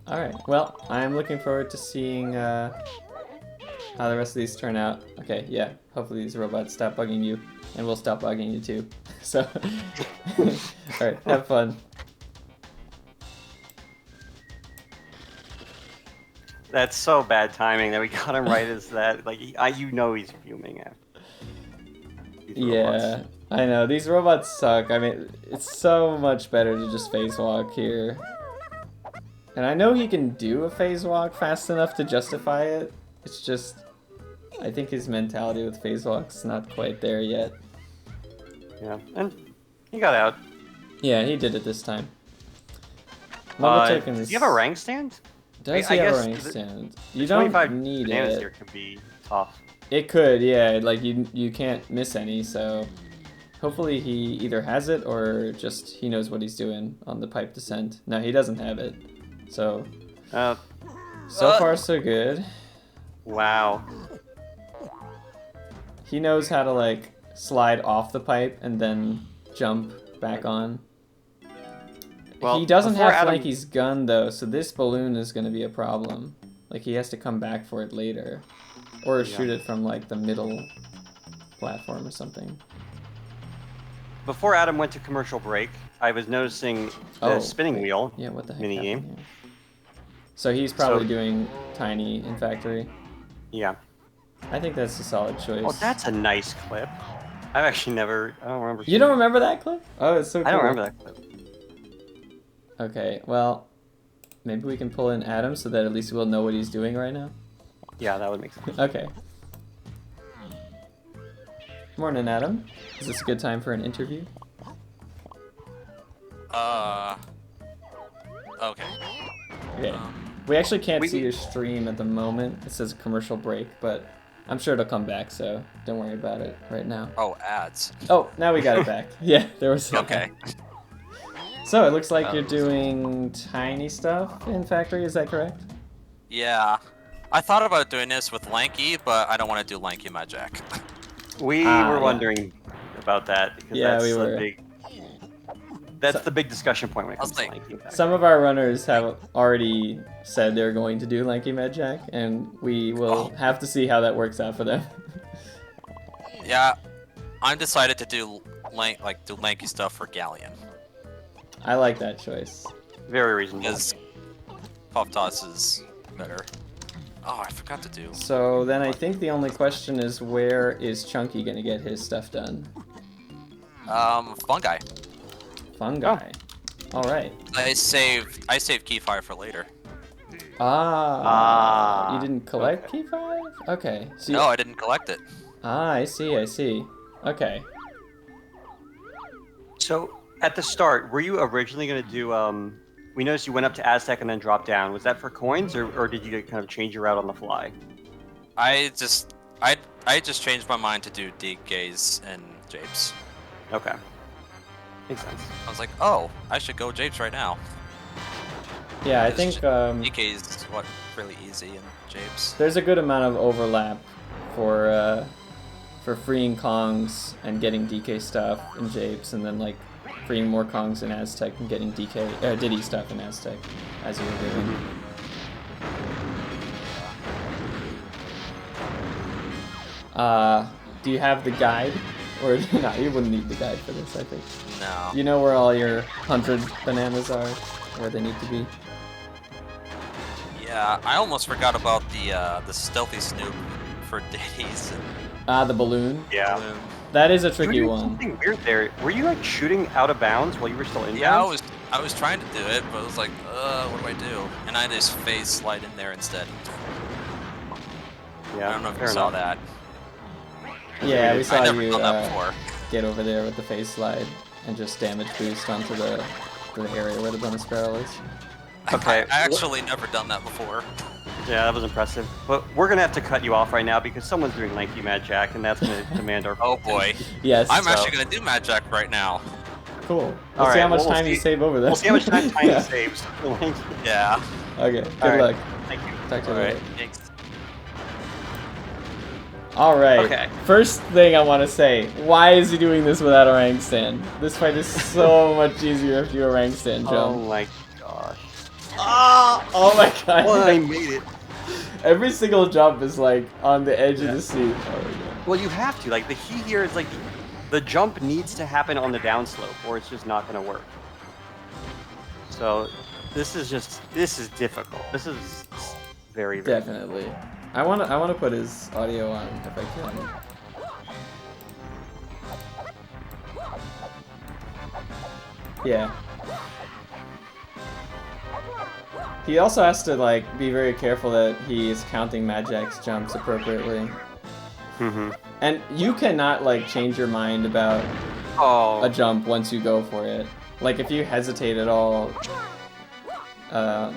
Alright, well, I'm looking forward to seeing how the rest of these turn out. Okay, yeah, hopefully these robots stop bugging you, and we'll stop bugging you too. So, alright, have fun. That's so bad timing that we got him right as that. Like, you know he's fuming after. these robots. Yeah, I know, these robots suck. I mean, it's so much better to just phase walk here. And I know he can do a phase walk fast enough to justify it. It's just, I think his mentality with phase walk's not quite there yet. Yeah, and he got out. Yeah, he did it this time. Do Mumbotoken is... you have a rank stand? Does I he have a guess rank the- stand? You don't 25 need bananas it. here could be tough. It could, yeah. Like you can't miss any. So hopefully he either has it or just he knows what he's doing on the pipe descent. No, he doesn't have it. So far so good. Wow. He knows how to like slide off the pipe and then jump back on. Well, He doesn't before have Adam- Flanky's gun though, so this balloon is going to be a problem. Like he has to come back for it later, or shoot it from like the middle platform or something. Before Adam went to commercial break, I was noticing the spinning wheel. Yeah, what the heck mini happened game. here? So he's probably So- doing Tiny in Factory. Yeah. I think that's a solid choice. Oh, that's a nice clip. I've actually never. I don't remember. You don't remember that clip? Oh, it's so cool. I don't remember that clip. Okay, well, maybe we can pull in Adam so that at least we'll know what he's doing right now. Yeah, that would make sense. Okay. Morning, Adam. Is this a good time for an interview? Okay. Okay. We actually can't We- see your stream at the moment. It says commercial break, but I'm sure it'll come back, so don't worry about it right now. Oh, ads. Oh, now we got it back. Yeah, there was Okay. So it looks like you're doing tiny stuff in factory, is that correct? Yeah. I thought about doing this with Lanky, but I don't want to do Lanky Magic. We were yeah. wondering about that because Yeah, that's we were. the big discussion point when it comes to Lanky. Some of our runners have already said they're going to do Lanky Magic, and we will have to see how that works out for them. Yeah, I'm decided to do Lanky stuff for Galleon. I like that choice. Very reasonable. Because Puff Toss is better. Oh, I forgot to do. So then I think the only question is, where is Chunky gonna get his stuff done? Fungi. Fungi. All right. I saved Key 5 for later. You didn't collect Key 5? Okay. So No, I didn't collect it. I see. Okay. So at the start, were you originally going to do? We noticed you went up to Aztec and then dropped down. Was that for coins, or did you kind of change your route on the fly? I just changed my mind to do DKs and Japes. Okay, makes sense. I was like, oh, I should go Japes right now. Yeah, I think DK's what really easy in Japes. there's a good amount of overlap for freeing Kongs and getting DK stuff in Japes, and then like freeing more Kongs in Aztec and getting Diddy stuff in Aztec as you were doing. Do you have the guide? Or no, you wouldn't need the guide for this, I think. No. You know where all your 100 bananas are? Where they need to be? Yeah, I almost forgot about the stealthy snoop for Diddy's. The balloon? Yeah. That is a You were tricky doing one. something weird there. Were you like shooting out of bounds while you were still in Yeah, bounds? I was trying to do it, but I was like, what do I do? And I just phase slide in there instead. Yeah, I don't know if you fair saw enough. that. Yeah, we saw I never you done that before. get over there with the face slide and just damage boost onto the area where the bonus barrel is. Okay. I actually never done that before. Yeah, that was impressive. But we're gonna have to cut you off right now because someone's doing Lanky Mad Jack, and that's gonna demand our. Oh boy. Yes. I'm So- actually gonna do Mad Jack right now. Cool. All Let's see right, how much well, we'll time you see- save over there. We'll see how much time Tiny Yeah. saves. for Lanky. Yeah. Okay, good All right. luck. Thank you. Talk to you All right. later. Thanks. Alright, Okay. first thing I want to say, why is he doing this without a rank stand? This fight is so much easier if you do a rank stand Oh jump. my gosh. Oh my god. Well, I made it. Every single jump is like on the edge of the seat. Oh my god. Well, you have to. Like, the key here is like the jump needs to happen on the downslope, or it's just not going to work. So, this is difficult. This is very, very Definitely. I wanna put his audio on if I can. Yeah. He also has to like be very careful that he is counting Magic's jumps appropriately. Mm-hmm. And you cannot like change your mind about Oh. a jump once you go for it. Like if you hesitate at all,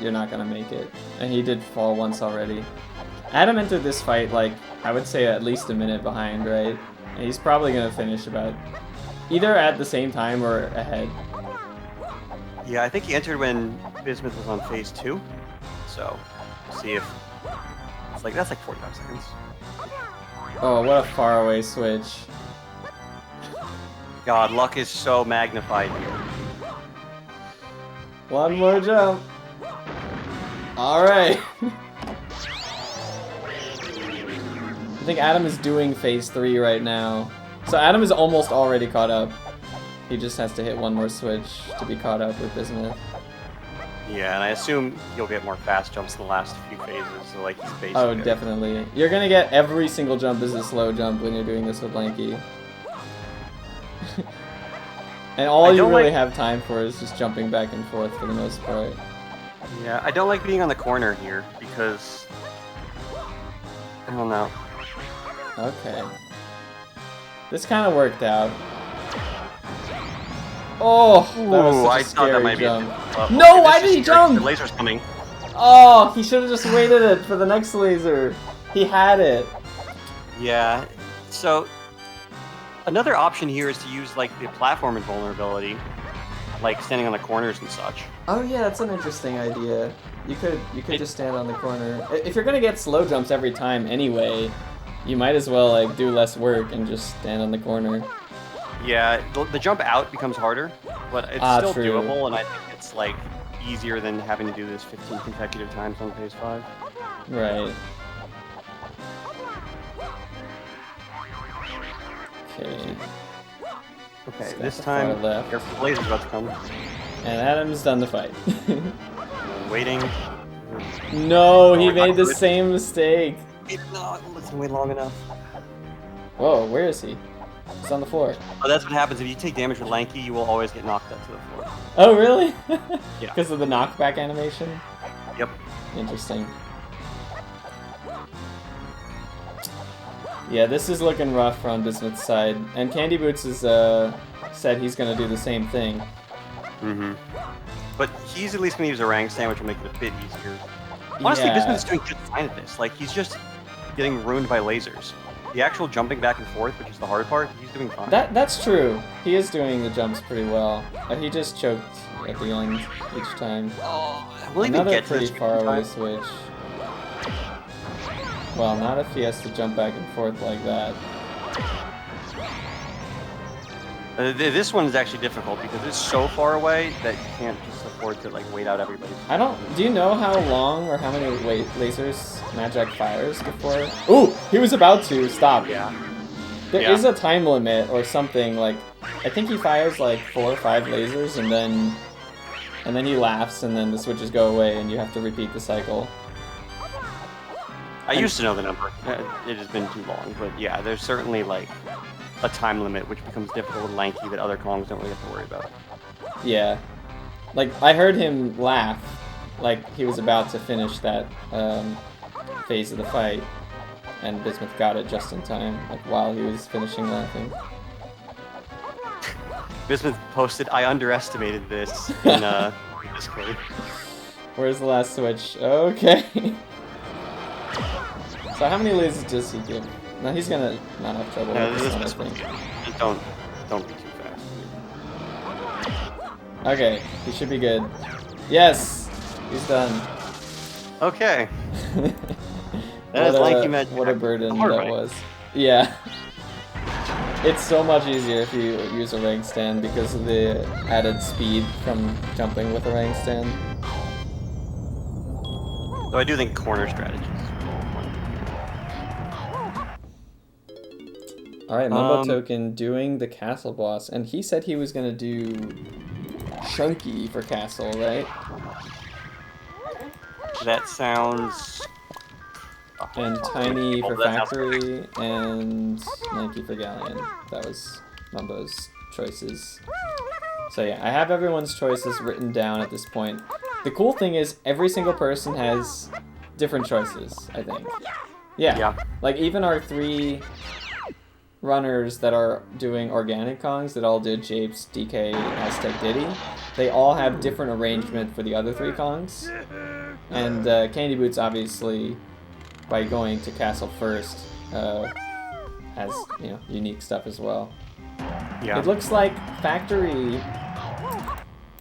you're not gonna make it. And he did fall once already. Adam entered this fight like I would say at least a minute behind, right? And he's probably gonna finish about either at the same time or ahead. Yeah, I think he entered when Bismuth was on phase 2. So, we'll see if it's like that's like 45 seconds. Oh, what a faraway switch. God, luck is so magnified here. One more jump. Alright. I think Adam is doing phase 3 right now. So Adam is almost already caught up. He just has to hit one more switch to be caught up with Bismuth. Yeah, and I assume you'll get more fast jumps in the last few phases. So like he's basically. Oh, definitely. You're gonna get every single jump is a slow jump when you're doing this with Lanky. And all I you don't really like- have time for is just jumping back and forth for the most part. Yeah, I don't like being on the corner here because I don't know. Okay. This kind of worked out. Oh, that was Ooh, such I a thought that scary might be. jump. No, No, why did he jump? The laser's coming. Oh, he should have just waited it for the next laser. He had it. Yeah. So another option here is to use like the platform invulnerability, like standing on the corners and such. Oh yeah, that's an interesting idea. You could just stand on the corner. If you're gonna get slow jumps every time anyway, you might as well like do less work and just stand on the corner. Yeah, the jump out becomes harder, but it's still true. doable, and I think it's like easier than having to do this 15 consecutive times on phase 5. Right. Okay. Okay, got this the far time, left. your Blaze is about to come. And Adam's done the fight. Waiting. No, he we're not made the good. same mistake. It's not listen wait long enough. Whoa, where is he? He's on the floor. Oh, that's what happens. If you take damage with Lanky, you will always get knocked up to the floor. Oh, really? Yeah. Because of the knockback animation? Yep. Interesting. Yeah, this is looking rough on Bismuth's side. And Candyboots is, said he's going to do the same thing. Mm-hmm. But he's at least going to use a rank stand, which will make it a bit easier. Honestly, Yeah. Bismuth's doing just fine at this. Like, he's just getting ruined by lasers. The actual jumping back and forth, which is the hard part, he's doing fine. That's true. He is doing the jumps pretty well. He just choked at the end each time. Will he even Another get to pretty this far away time? switch. Well, not if he has to jump back and forth like that. This one is actually difficult because it's so far away that you can't just afford to like wait out everybody. Do you know how long or how many lasers Magic fires before? Ooh, he was about to stop. Yeah. There Yeah. is a time limit or something, like, I think he fires like 4 or 5 lasers and then he laughs and then the switches go away and you have to repeat the cycle. I used to know the number. It has been too long, but yeah, there's certainly like a time limit which becomes difficult with Lanky that other Kongs don't really have to worry about. Yeah. Like, I heard him laugh, like he was about to finish that phase of the fight, and Bismuth got it just in time, like while he was finishing laughing. Bismuth posted, "I underestimated this" in Discord. Where's the last switch? Okay. So how many lasers does he give? No, he's gonna not have trouble Yeah, with this one, I one's think. good. Just don't be too fast. Okay, he should be good. Yes! He's done. Okay. That is Lanky Magic. What a burden Hard that way. was. Yeah. It's so much easier if you use a rank stand because of the added speed from jumping with a rank stand. Though I do think corner strategies. Alright, Mumbotoken doing the castle boss, and he said he was gonna do Chunky for castle, right? That sounds. And Tiny for that sounds factory, and Lanky for galleon. That was Mumbo's choices. So yeah, I have everyone's choices written down at this point. The cool thing is every single person has different choices, I think. Yeah. Like even our 3 runners that are doing organic Kongs that all did Japes, DK, Aztec, Diddy, they all have different arrangement for the other 3 Kongs. And Candyboots obviously, by going to castle first, has, you know, unique stuff as well. Yeah. It looks like factory.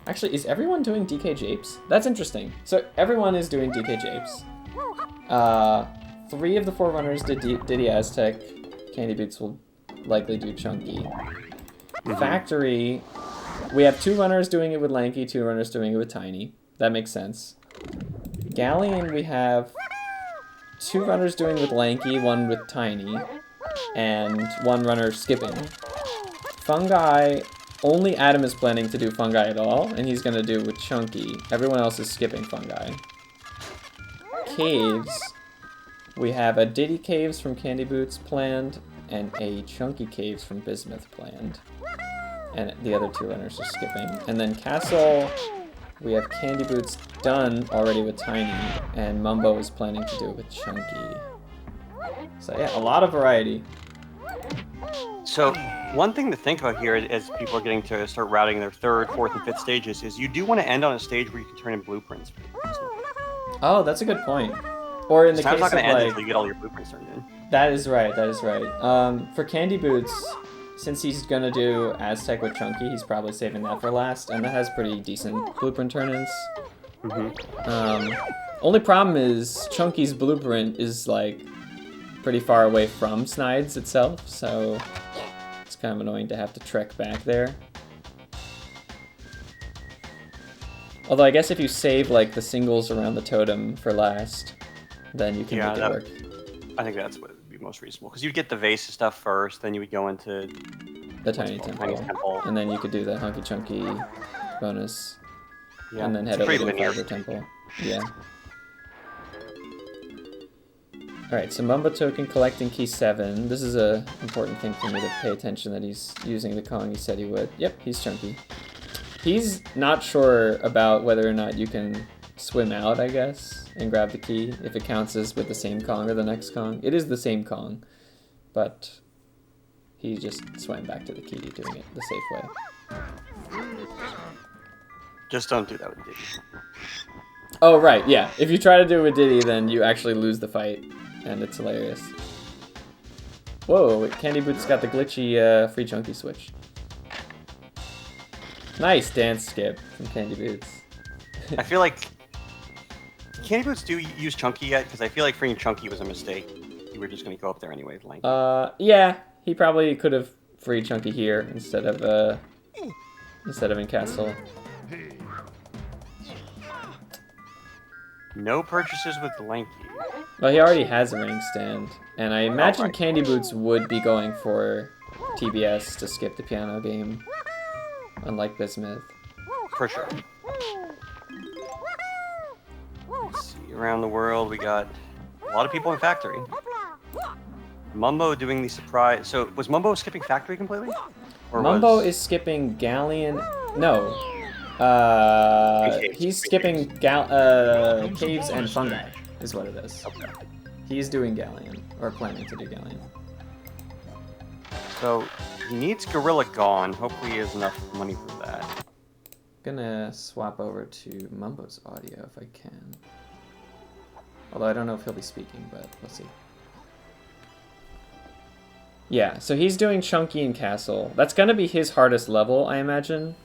Actually, is everyone doing DK Japes? That's interesting. So everyone is doing DK Japes. 3 of the 4 runners did Diddy Aztec. Candyboots will likely do Chunky. Factory, we have 2 runners doing it with Lanky, 2 runners doing it with Tiny. That makes sense. Galleon, we have 2 runners doing with Lanky, 1 with Tiny, and 1 runner skipping. Fungi, only Adam is planning to do Fungi at all, and he's gonna do it with Chunky. Everyone else is skipping Fungi. Caves, we have a Diddy Caves from Candyboots planned, and a Chunky Caves from Bismuth planned. And the other 2 runners are skipping. And then Castle, we have Candyboots done already with Tiny, and Mumbo is planning to do it with Chunky. So yeah, a lot of variety. So one thing to think about here as people are getting to start routing their 3rd, 4th, and 5th stages is you do want to end on a stage where you can turn in blueprints. Oh, that's a good point. Or in the Time's case not of gonna end like, until you get all your blueprints turned in. that is right. That is right. For Candyboots, since he's gonna do Aztec with Chunky, he's probably saving that for last, and that has pretty decent blueprint turn-ins. Only problem is Chunky's blueprint is like pretty far away from Snides itself, so it's kind of annoying to have to trek back there. Although I guess if you save like the singles around the totem for last, then you can make it work. I think that's what would be most reasonable. Because you'd get the vase stuff first, then you would go into The Tiny Temple. And then you could do the Hunky Chunky bonus. Yeah, And then it's head over pretty to the linear. Fiber Temple. Yeah. Alright, so Mumbotoken collecting key 7. This is a important thing for me to pay attention that he's using the Kong he said he would. Yep, he's Chunky. He's not sure about whether or not you can swim out, I guess, and grab the key, if it counts as with the same Kong or the next Kong. It is the same Kong, but he just swam back to the key, doing it the safe way. Just don't do that with Diddy. Oh, right, yeah. If you try to do it with Diddy, then you actually lose the fight, and it's hilarious. Whoa, Candyboots got the glitchy free Chunky switch. Nice dance skip from Candyboots. I feel like Candyboots do use Chunky yet, because I feel like freeing Chunky was a mistake. You were just going to go up there anyway with Lanky. Yeah, he probably could have freed Chunky here instead of in Castle. No purchases with Lanky. Well, he already has a ring stand, and I imagine Candyboots would be going for TBS to skip the piano game, unlike Bismuth. For sure. Let's see, around the world we got a lot of people in Factory. Mumbo doing the surprise. So was Mumbo skipping Factory completely? Or Mumbo is skipping Galleon. No. He's skipping Caves and Fungi, is what it is. Okay. He's doing Galleon, or planning to do Galleon. So he needs Gorilla Gone. Hopefully he has enough money for that. Gonna swap over to Mumbo's audio if I can. Although I don't know if he'll be speaking, but we'll see. Yeah, so he's doing Chunky and Castle. That's gonna be his hardest level, I imagine,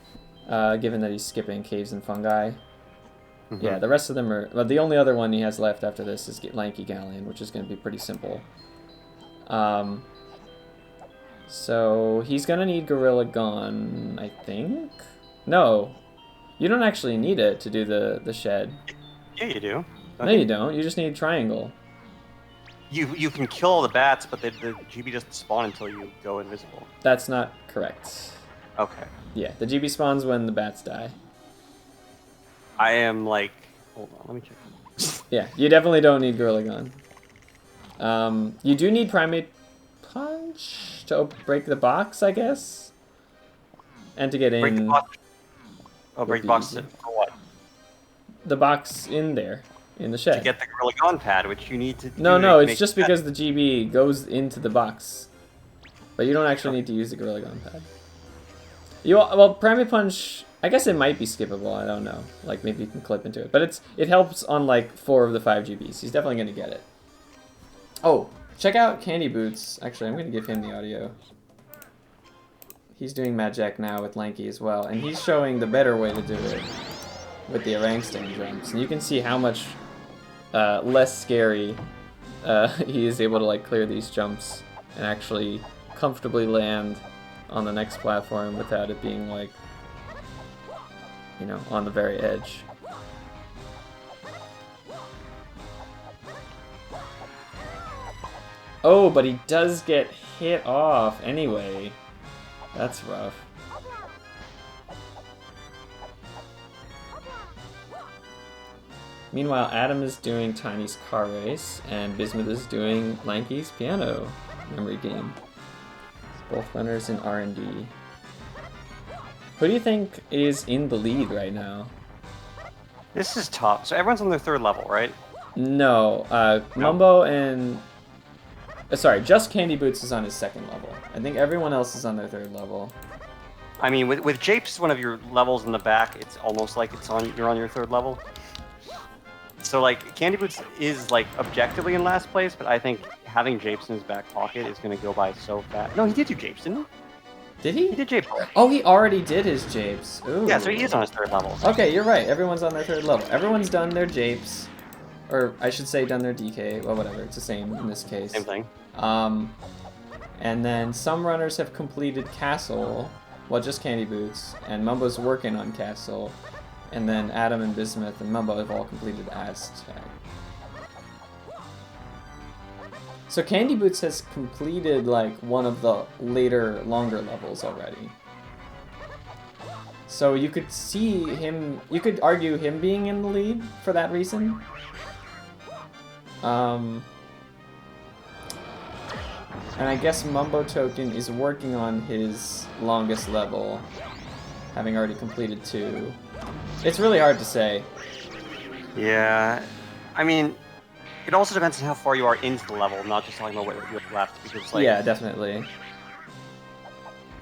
given that he's skipping Caves and Fungi. Yeah, the rest of them are... Well, the only other one he has left after this is Lanky Galleon, which is gonna be pretty simple. So he's gonna need Gorilla Gone, I think? No. You don't actually need it to do the shed. Yeah, you do. No, you don't. You just need Triangle. You can kill all the bats, but the GB doesn't spawn until you go invisible. That's not correct. Okay. Yeah, the GB spawns when the bats die. I am like... Hold on, let me check. Yeah, you definitely don't need Gorilla Gun. You do need Primate Punch to break the box, I guess? And to get in... Break the box. Oh, break the box for what? The box in there, in the shed. To get the Gorilla Gone pad, which you need to do No, to it's just because the GB goes into the box. But you don't actually need to use the Gorilla Gun pad. Well, Primate Punch, I guess it might be skippable, I don't know. Like, maybe you can clip into it. But it helps on, like, 4 of the 5 GBs. He's definitely going to get it. Oh, check out Candyboots. Actually, I'm going to give him the audio. He's doing Magic now with Lanky as well. And he's showing the better way to do it with the Orangutan jumps. And you can see how much less scary he is able to, like, clear these jumps and actually comfortably land on the next platform without it being, like, you know, on the very edge. Oh, but he does get hit off anyway. That's rough. Meanwhile, Adam is doing Tiny's car race, and Bismuth is doing Lanky's piano memory game. Both runners in R&D. Who do you think is in the lead right now? This is tough. So everyone's on their 3rd level, right? No, Mumbo and... sorry, just Candyboots is on his 2nd level. I think everyone else is on their 3rd level. I mean, with Japes, one of your levels in the back, it's almost like you're on your 3rd level. So like Candyboots is like objectively in last place, but I think having Japes in his back pocket is going to go by so fast. No, he did do Japes, didn't he? Did He he? did Japes. Oh, he already did his japes. Ooh. Yeah, so he is on his 3rd level. Okay, you're right. Everyone's on their 3rd level. Everyone's done their japes, or I should say done their DK. Well, whatever. It's the same in this case. Same thing. And then some runners have completed Castle, well, just Candyboots, and Mumbo's working on Castle. And then Adam and Bismuth and Mumbo have all completed Aztec. So Candyboots has completed like one of the later, longer levels already. So you could see him, you could argue him being in the lead for that reason. And I guess Mumbotoken is working on his longest level, having already completed 2. It's really hard to say. Yeah, I mean, it also depends on how far you are into the level, not just talking about what you have left. Because like, Yeah, definitely.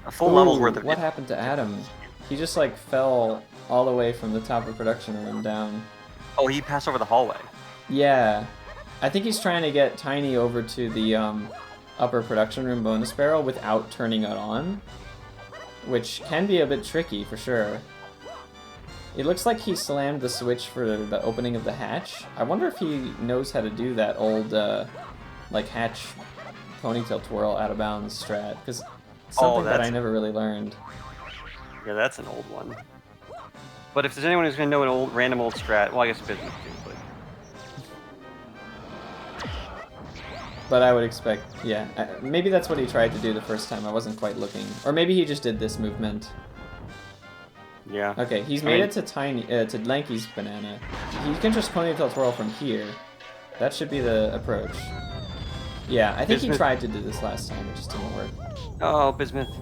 a full level's worth of. What happened to Adam? He just like fell all the way from the top of production room down. Oh, he passed over the hallway. Yeah, I think he's trying to get Tiny over to the upper production room bonus barrel without turning it on, which can be a bit tricky for sure. It looks like he slammed the switch for the opening of the hatch. I wonder if he knows how to do that old, like, hatch ponytail twirl out of bounds strat, because something that I never really learned. Yeah, that's an old one. But if there's anyone who's going to know an random old strat, well, I guess Bismuth too, But I would expect, yeah, maybe that's what he tried to do the first time. I wasn't quite looking. Or maybe he just did this movement. Yeah. Okay, he's made it to to Lanky's banana. He can just ponytail twirl from here. That should be the approach. Yeah, I think he tried to do this last time, it just didn't work. Oh, Bismuth.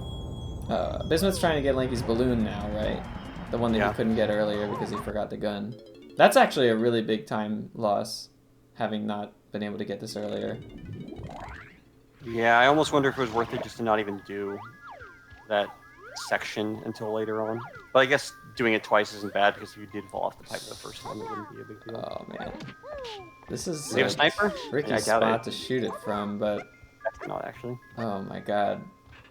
Bismuth's trying to get Lanky's balloon now, right? The one that he couldn't get earlier because he forgot the gun. That's actually a really big time loss, having not been able to get this earlier. Yeah, I almost wonder if it was worth it just to not even do that section until later on. But I guess doing it twice isn't bad, because if you did fall off the pipe the first time, it wouldn't be a big deal. Oh man, this is Do you have a sniper? tricky I doubt spot it. to shoot it from, but That's not actually. oh my god,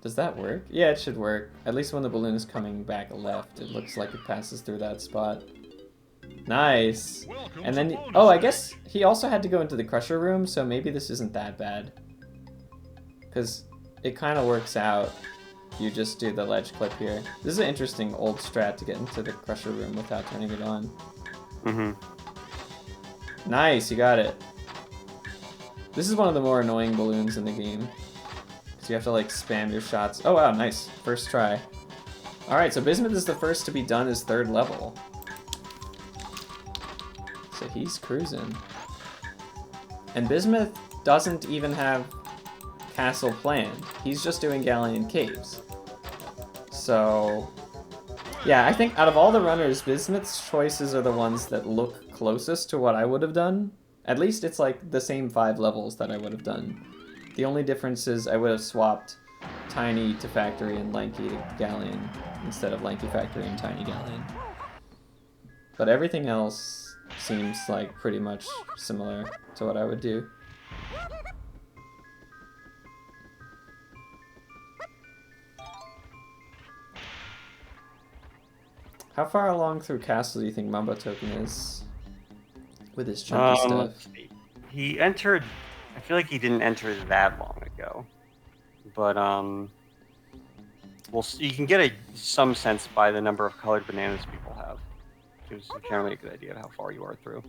does that work? Yeah, it should work. At least when the balloon is coming back left, it looks like it passes through that spot. Nice. And then, oh, I guess he also had to go into the crusher room, so maybe this isn't that bad. Because it kind of works out. You just do the ledge clip here. This is an interesting old strat to get into the crusher room without turning it on. Mm-hmm. Nice, you got it. This is one of the more annoying balloons in the game. Because you have to like spam your shots. Oh wow, nice. First try. Alright, so Bismuth is the first to be done his 3rd level. So he's cruising. And Bismuth doesn't even have Castle planned. He's just doing Galleon Caves. So, yeah, I think out of all the runners, Bismuth's choices are the ones that look closest to what I would have done. At least it's like the same 5 levels that I would have done. The only difference is I would have swapped Tiny to Factory and Lanky to Galleon instead of Lanky Factory and Tiny Galleon. But everything else seems like pretty much similar to what I would do. How far along through Castle do you think Mumbotoken is with his chunky stuff? Let's see. He entered. I feel like he didn't enter that long ago, but well, you can get some sense by the number of colored bananas people have, which is generally a good idea of how far you are through.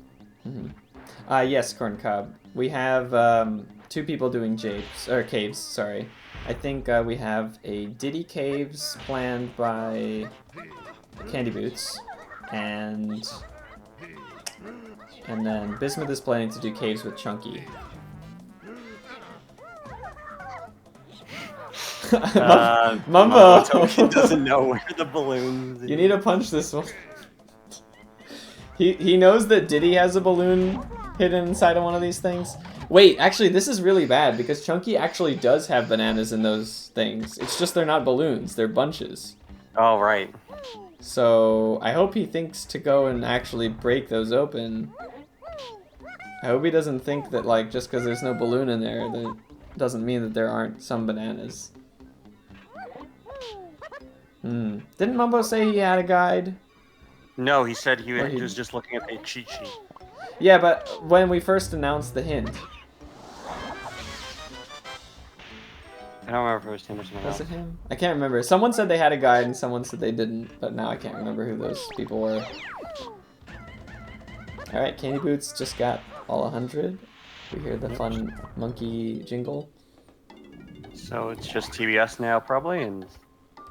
Mm-hmm. Yes, Corn Cob. We have 2 people doing caves. Sorry, I think we have a Diddy Caves planned by Candyboots, and then Bismuth is planning to do caves with Chunky. Mumbo doesn't know where the balloons. You need to punch this one. He knows that Diddy has a balloon hidden inside of one of these things. Wait, actually, this is really bad because Chunky actually does have bananas in those things. It's just they're not balloons; they're bunches. Oh right. So I hope he thinks to go and actually break those open. I hope he doesn't think that, like, just because there's no balloon in there, that doesn't mean that there aren't some bananas. Didn't Mumbo say he had a guide? No, he said he Or was just looking at the cheat sheet. Yeah, but when we first announced the hint. I don't remember if it was him or someone else. Was it him? I can't remember. Someone said they had a guide and someone said they didn't, but now I can't remember who those people were. Alright, Candyboots just got all 100. We hear the fun monkey jingle. So it's just TBS now, probably,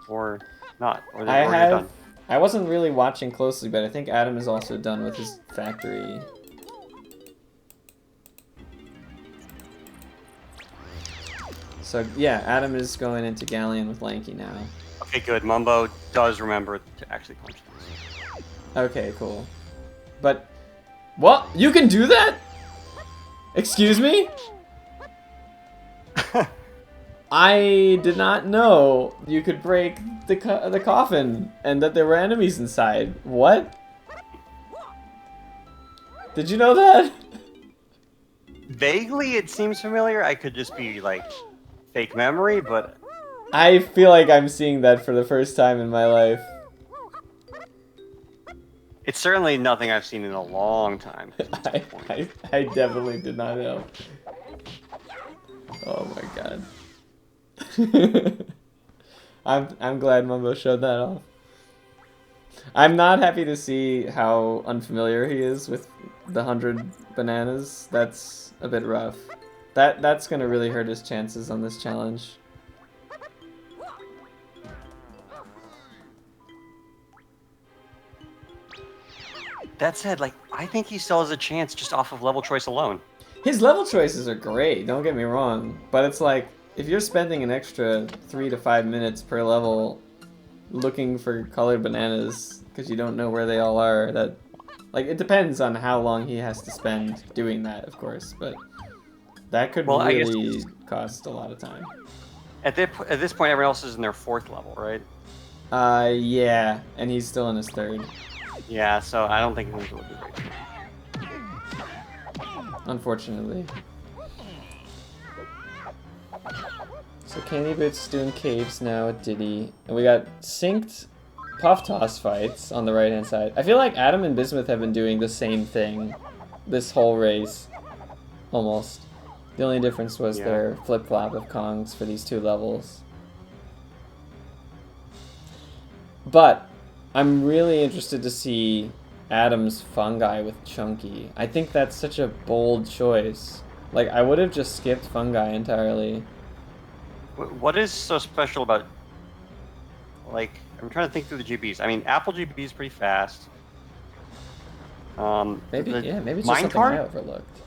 or not. Or they're already done. I wasn't really watching closely, but I think Adam is also done with his factory. So yeah, Adam is going into Galleon with Lanky now. Okay, good. Mumbo does remember to actually punch this. Okay, cool. But what? You can do that? Excuse me? I did not know you could break the coffin and that there were enemies inside. What? Did you know that? Vaguely, it seems familiar. I could just be like fake memory, but I feel like I'm seeing that for the first time in my life. it's certainly nothing I've seen in a long time. I definitely did not know. Oh my god. I'm glad Mumbo showed that off. I'm not happy to see how unfamiliar he is with the 100 bananas. That's a bit rough. That's gonna really hurt his chances on this challenge. That said, like, I think he still has a chance just off of level choice alone. His level choices are great, don't get me wrong, but it's like, if you're spending an extra 3 to 5 minutes per level looking for colored bananas because you don't know where they all are, that, like, it depends on how long he has to spend doing that, of course, but that could really cost a lot of time. At this point, everyone else is in their 4th level, right? Yeah, and he's still in his 3rd. Yeah, so I don't think he's will be great. Unfortunately. So Candyboots doing caves now with Diddy. And we got synced Puff Toss fights on the right hand side. I feel like Adam and Bismuth have been doing the same thing this whole race. Almost. The only difference was their flip-flop of Kongs for these 2 levels. But I'm really interested to see Adam's Fungi with Chunky. I think that's such a bold choice. Like, I would have just skipped Fungi entirely. What is so special about, like, I'm trying to think through the GBs. I mean, Apple GB is pretty fast. Maybe it's just something I overlooked.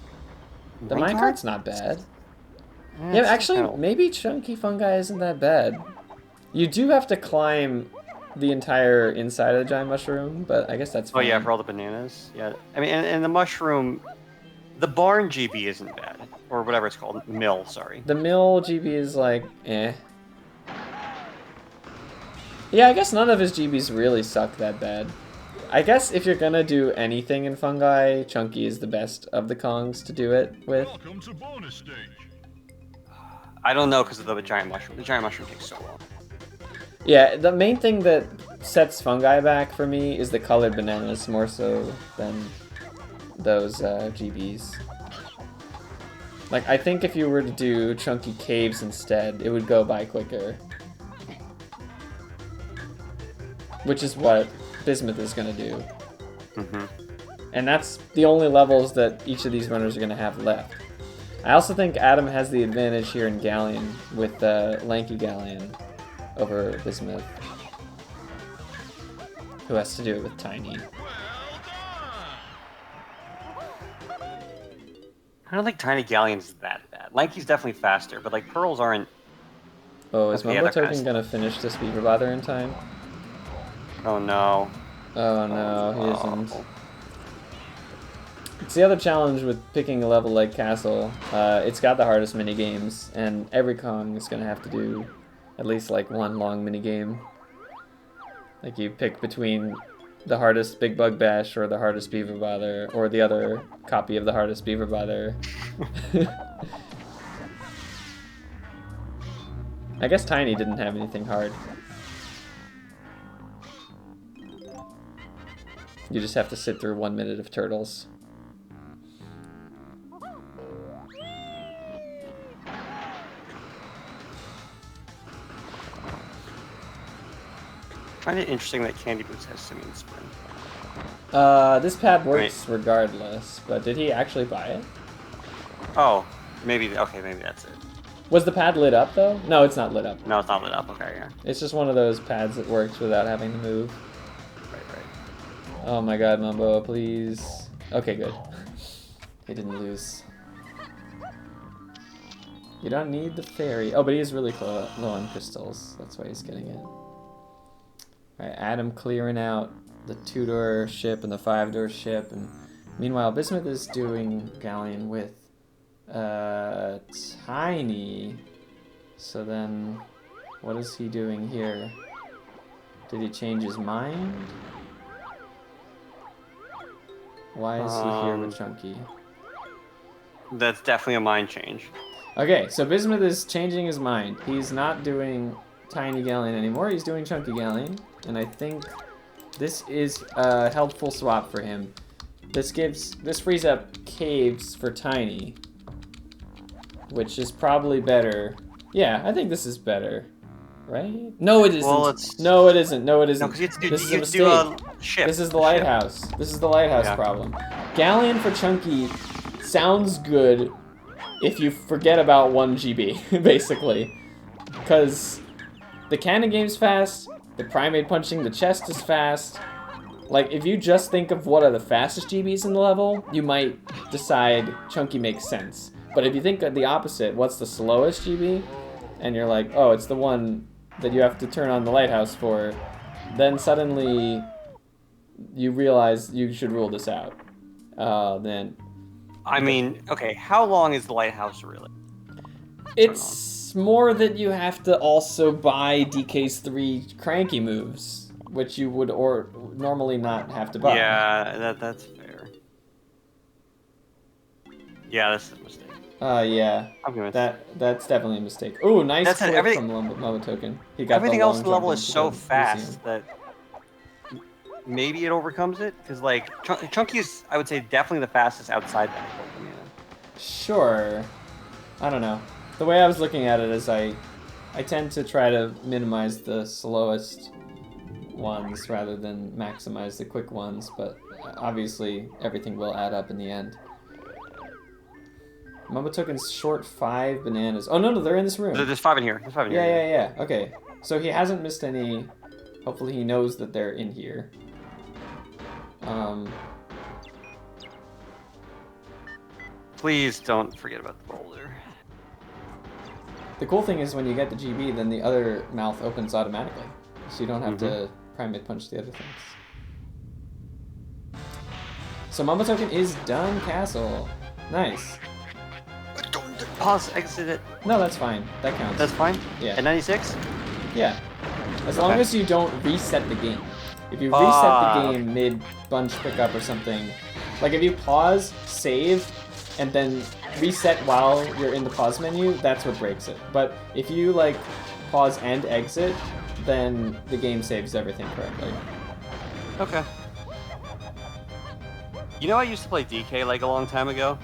The minecart's not bad. Yeah, actually, maybe Chunky Fungi isn't that bad. You do have to climb the entire inside of the giant mushroom, but I guess that's fine. Oh yeah, for all the bananas. Yeah, I mean, and the mushroom, the barn GB isn't bad, or whatever it's called, mill. Sorry. The mill GB is like, eh. Yeah, I guess none of his GBs really suck that bad. I guess if you're gonna do anything in Fungi, Chunky is the best of the Kongs to do it with. Welcome to bonus stage. I don't know because of the giant mushroom. The giant mushroom takes so long. Yeah, the main thing that sets Fungi back for me is the colored bananas more so than those GBs. Like, I think if you were to do Chunky Caves instead, it would go by quicker. Which is what Bismuth is going to do. And that's the only levels that each of these runners are going to have left. I also think Adam has the advantage here in Galleon with Lanky Galleon over Bismuth, who has to do it with Tiny. I don't think Tiny Galleon's that bad. Lanky's definitely faster, but like pearls aren't. Oh, is Okay, yeah, they're Mumbotoken gonna finish this Beaver Bother in time? Oh no. Oh no, he isn't. It's the other challenge with picking a level like Castle. It's got the hardest mini games, and every Kong is gonna have to do at least like one long mini game. Like you pick between the hardest Big Bug Bash or the hardest Beaver Bother or the other copy of the hardest Beaver Bother. I guess Tiny didn't have anything hard. You just have to sit through 1 minute of turtles. I find it interesting that Candyboots has Simian Spring. This pad works regardless, but did he actually buy it? Oh, maybe. Okay, maybe that's it. Was the pad lit up though? No, it's not lit up. No, it's not lit up. Okay, yeah. It's just one of those pads that works without having to move. Right. Oh my god, Mumbo, please. Okay, good. He didn't lose. You don't need the fairy. Oh, but he is really low on crystals. That's why he's getting it. Alright, Adam clearing out the 2-door ship and the 5-door ship. And meanwhile, Bismuth is doing Galleon with Tiny. So then, what is he doing here? Did he change his mind? Why is he here with Chunky? That's definitely a mind change. Okay, so Bismuth is changing his mind. He's not doing Tiny Galleon anymore, he's doing Chunky Galleon. And I think this is a helpful swap for him. This frees up caves for Tiny, which is probably better. Yeah, I think this is better, right? No, it isn't. Well, No, it isn't. No, it isn't. No, because you have to do, this is you a have to do a mistake. ship. This is the lighthouse. This is the lighthouse Yeah. problem. Galleon for Chunky sounds good if you forget about 1 GB, basically. Because the cannon game's fast, the primate punching the chest is fast. Like, if you just think of what are the fastest GBs in the level, you might decide Chunky makes sense. But if you think of the opposite, what's the slowest GB? And you're like, oh, it's the one that you have to turn on the lighthouse for, then suddenly you realize you should rule this out. Then I mean, okay, how long is the lighthouse really? it's more that you have to also buy DK's 3 cranky moves, which you would normally not have to buy. Yeah, that's fair. Yeah, this is a mistake. Yeah. I'm good. That's definitely a mistake. Ooh, nice That's it, clip everything- from Mumbotoken. He got Everything the else long in the level jump is into so the fast museum. that maybe it overcomes it. Because, like, Chunky is, I would say, definitely the fastest outside that. Sure. I don't know. The way I was looking at it is I tend to try to minimize the slowest ones rather than maximize the quick ones, but obviously everything will add up in the end. Mumbotoken's short 5 bananas. Oh, no, they're in this room. There's 5 in here. There's 5 in here. Yeah. Okay. So he hasn't missed any. Hopefully he knows that they're in here. Please don't forget about the boulder. The cool thing is when you get the GB, then the other mouth opens automatically. So you don't have to primate punch the other things. So Mumbotoken is done castle. Nice. Pause, exit it. No, that's fine. That counts. That's fine? Yeah. At 96? Yeah. As long Okay. as you don't reset the game. If you reset the game mid-bunch pickup or something, like if you pause, save, and then reset while you're in the pause menu, that's what breaks it. But if you like pause and exit, then the game saves everything correctly. Okay. You know I used to play DK like a long time ago?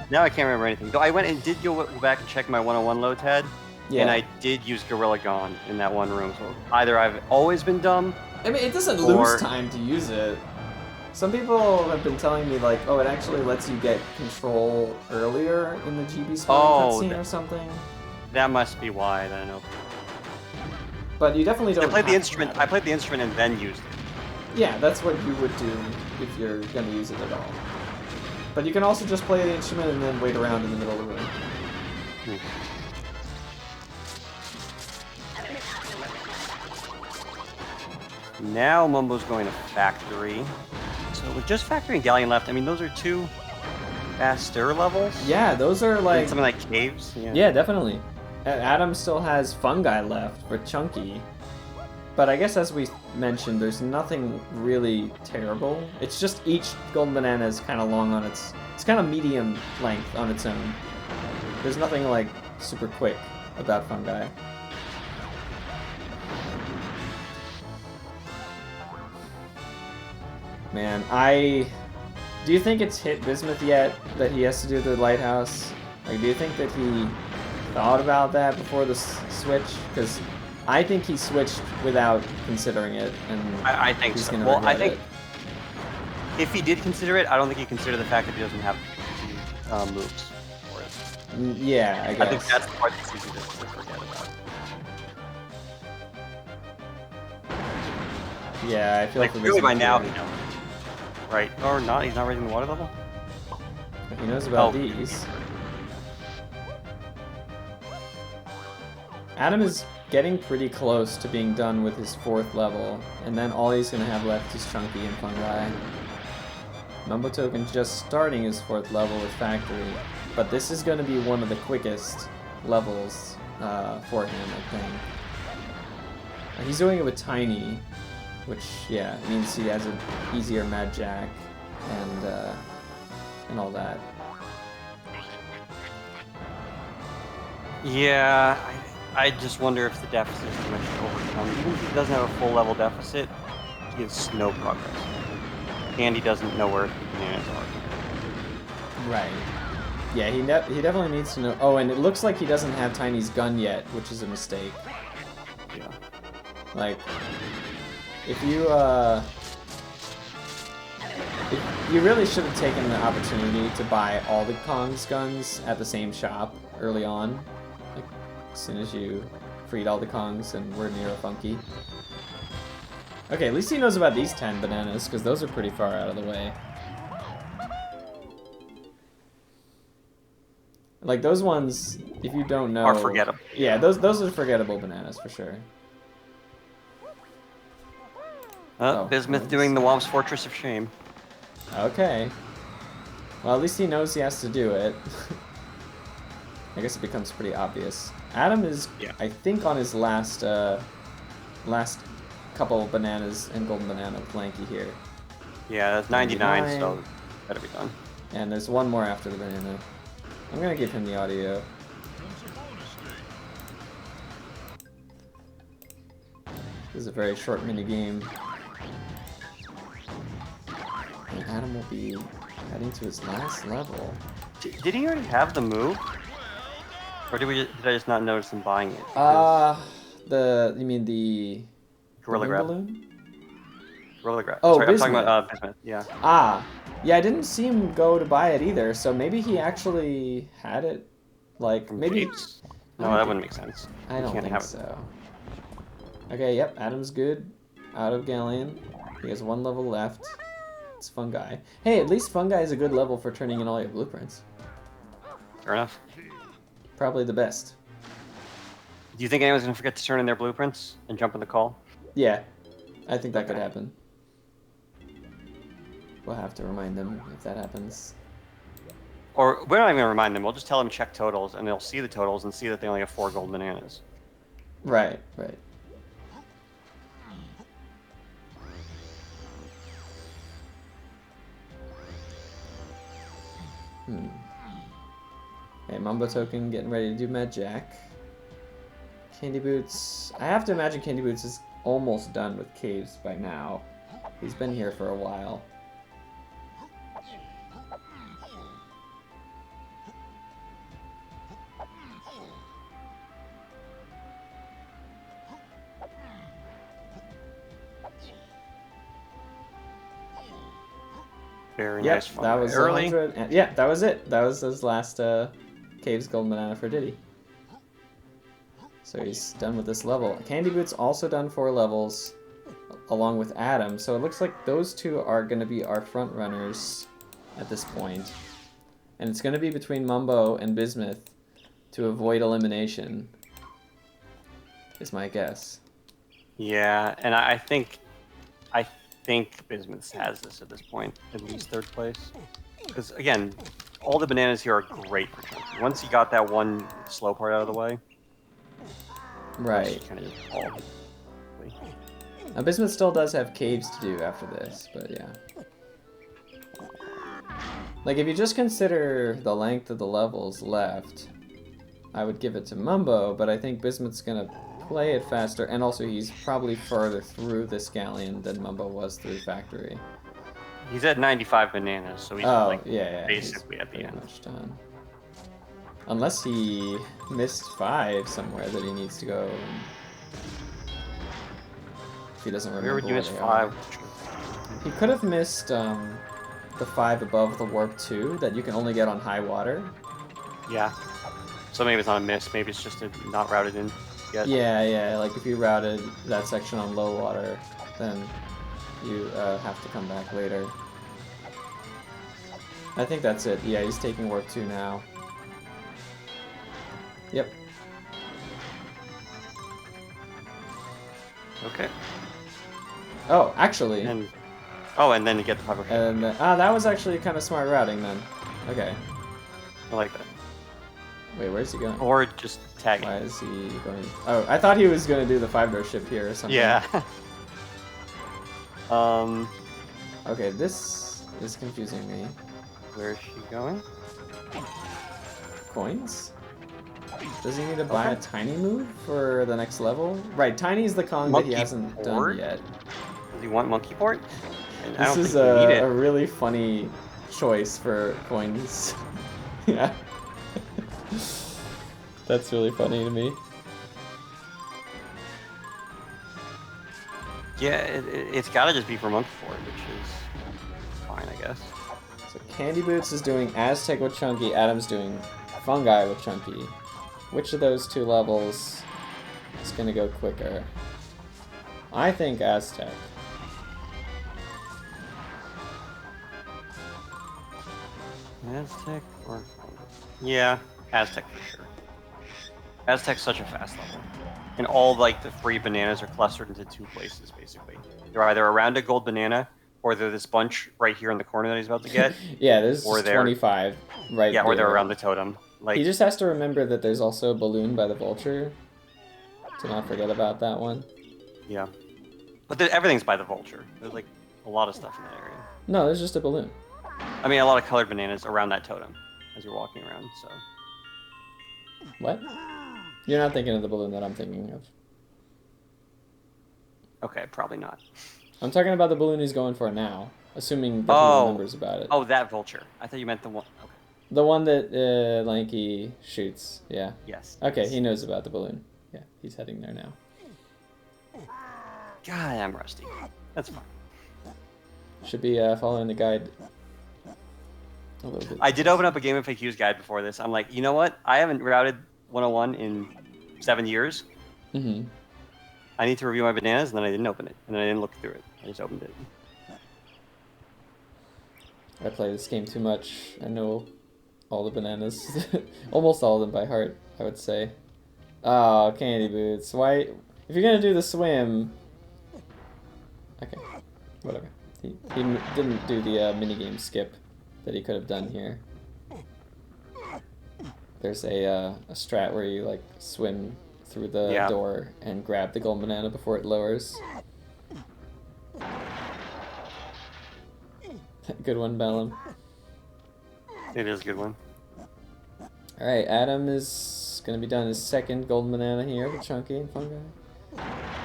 Now I can't remember anything. Though I went and did go back and check my 101 low TAD, Yeah. and I did use Gorilla Gone in that one room. So either I've always been dumb. I mean, it doesn't Or- lose time to use it. Some people have been telling me, like, oh, it actually lets you get control earlier in the GB spelling cutscene or something. That must be why. Then okay. But you definitely don't I played the have instrument. to. I played the instrument and then used it. Yeah, that's what you would do if you're going to use it at all. But you can also just play the instrument and then wait around in the middle of the room. Now Mumbo's going to Factory. So with just Factory and Galleon left, I mean, those are 2 faster levels. Yeah, those are like... And something like caves. Yeah, definitely. Adam still has Fungi left for Chunky. But I guess as we mentioned, there's nothing really terrible. It's just each golden banana is kind of long on its... It's kind of medium length on its own. There's nothing, like, super quick about Fungi. Man, do you think it's hit Bismuth yet that he has to do the lighthouse? Like, do you think that he thought about that before the switch? Because I think he switched without considering it, and I think he's so. gonna Well, I regret think it. if he did consider it, I don't think he considered the fact that he doesn't have moves for it. Yeah, I guess. I think that's the part that's easy to forget about. Yeah, I feel Like, for really by Bismuth now, here. he knows. Right? Or not, he's not raising the water level? He knows about Oh. these. Adam is getting pretty close to being done with his 4th level, and then all he's going to have left is Chunky and Fungi. Mumbotoken just starting his 4th level with Factory, but this is going to be one of the quickest levels for him, I think. He's doing it with Tiny, which, yeah, means he has an easier Mad Jack and all that. Yeah, I just wonder if the deficit is going to overcome. Even if he doesn't have a full level deficit, he has no progress. And he doesn't know where the bananas are. Right. Yeah, he definitely needs to know. Oh, and it looks like he doesn't have Tiny's gun yet, which is a mistake. Yeah. Like, if you really should have taken the opportunity to buy all the Kong's guns at the same shop early on. Like, as soon as you freed all the Kongs and were near a Funky. Okay, at least he knows about these 10 bananas, because those are pretty far out of the way. Like, those ones, if you don't know... Are forgettable. Yeah, those are forgettable bananas, for sure. Oh, Bismuth nice. doing the Womp's Fortress of Shame. Okay. Well, at least he knows he has to do it. I guess it becomes pretty obvious. Adam is, Yeah. I think, on his last couple of bananas and golden banana with Lanky here. Yeah, that's 99, 99. so better be done. And there's one more after the banana. I'm gonna give him the audio. This is a very short mini game. And Adam will be heading to his last level. Did he already have the move? Or did I just not notice him buying it? You mean the Gorilla the Grab. balloon? Gorilla Grab. Oh, Sorry, I'm talking Bismuth. about Bismuth, yeah. Ah, yeah, I didn't see him go to buy it either, so maybe he actually had it. Like, From maybe... Gates? No, that wouldn't make sense. I You don't can't think have it. so. Okay, yep, Adam's good. Out of Galleon. He has 1 level left. It's Fungi. Hey, at least Fungi is a good level for turning in all your blueprints. Fair enough. Probably the best. Do you think anyone's going to forget to turn in their blueprints and jump in the call? Yeah, I think that could Okay. happen. We'll have to remind them if that happens. Or we're not even going to remind them. We'll just tell them check totals, and they'll see the totals and see that they only have 4 gold bananas. Right, right. Okay, Mumbotoken getting ready to do Mad Jack. Candyboots. I have to imagine Candyboots is almost done with caves by now. He's been here for a while. Very Yep, nice fun. that was early. 100. And yeah, that was it. That was his last Caves Golden Banana for Diddy. So he's done with this level. Candyboots also done 4 levels, along with Adam. So it looks like those two are going to be our front runners at this point. And it's going to be between Mumbo and Bismuth to avoid elimination, is my guess. Yeah, and I think Bismuth has this at this point, at least 3rd place. Because again, all the bananas here are great for Chunky. Once he got that one slow part out of the way, Right. kind of all. Now, Bismuth still does have caves to do after this, but yeah. Like, if you just consider the length of the levels left, I would give it to Mumbo, but I think Bismuth's gonna play it faster, and also he's probably further through this galleon than Mumbo was through Factory. He's at 95 bananas, so he's like basically at the pretty end. much done. Unless he missed 5 somewhere that he needs to go. If he doesn't remember Where would you where miss they 5? are. He could have missed the 5 above the warp 2 that you can only get on high water. Yeah. So maybe it's not a miss. Maybe it's just not routed in yet. Yeah. Like if you routed that section on low water, then you have to come back later. I think that's it. Yeah, he's taking warp 2 now. Yep. Okay. Oh, actually. And then you get the 5. And that was actually kind of smart routing then. Okay. I like that. Wait, where's he going? Or just tagging. Why is he going? Oh, I thought he was going to do the 5-door ship here or something. Yeah. Okay, this is confusing me. Where is she going? Coins? Does he need to buy a tiny move for the next level? Right, tiny is the con that he hasn't done port? yet. Does he want monkey port? And I This don't is think we need a it. really funny choice for coins. Yeah. That's really funny to me. Yeah, it's gotta just be for monkey port, which is fine, I guess. So Candyboots is doing Aztec with Chunky, Adam's doing Fungi with Chunky. Which of those 2 levels is going to go quicker? I think Aztec. Aztec or yeah, Aztec for sure. Aztec's such a fast level, and all like the free bananas are clustered into 2 places basically. They're either around a gold banana, or they're this bunch right here in the corner that he's about to get. Yeah, there's or 25 right Yeah, or they're there. around the totem. Like He just has to remember that there's also a balloon by the vulture. To not forget about that one. yeah, but everything's by the vulture. There's like a lot of stuff in that area. No, there's just a balloon. I mean, a lot of colored bananas around that totem as you're walking around. So What? You're not thinking of the balloon that I'm thinking of. okay, probably not. I'm talking about the balloon he's going for now. Assuming that he remembers about it. Oh, that vulture. I thought you meant the one. Okay. The one that Lanky shoots, yeah. Yes. Okay, he knows about the balloon. Yeah, he's heading there now. God, I'm rusty. That's fine. Should be following the guide a little bit. I did open up a Game of FAQs guide before this. I'm like, you know what? I haven't routed 101 in 7 years. Mm-hmm. I need to review my bananas, and then I didn't open it. And then I didn't look through it. I just opened it. I play this game too much. I know all the bananas. Almost all of them by heart, I would say. Oh, Candyboots. Why? If you're gonna do the swim... Okay, whatever. He didn't do the minigame skip that he could have done here. There's a strat where you like swim through the door and grab the gold banana before it lowers. Good one, Bellum. It is a good one. Alright, Adam is gonna be done his 2nd gold banana here with Chunky and Fungi.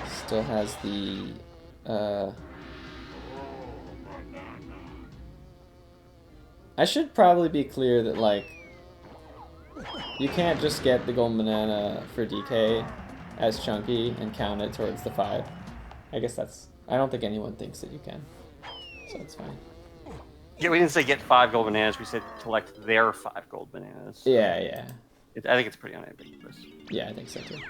Still has the I should probably be clear that like you can't just get the gold banana for DK as Chunky and count it towards the 5. I guess that's I don't think anyone thinks that you can. So it's fine. Yeah, we didn't say get 5 gold bananas. We said collect their 5 gold bananas. So Yeah. I think it's pretty unambiguous. Yeah, I think so too.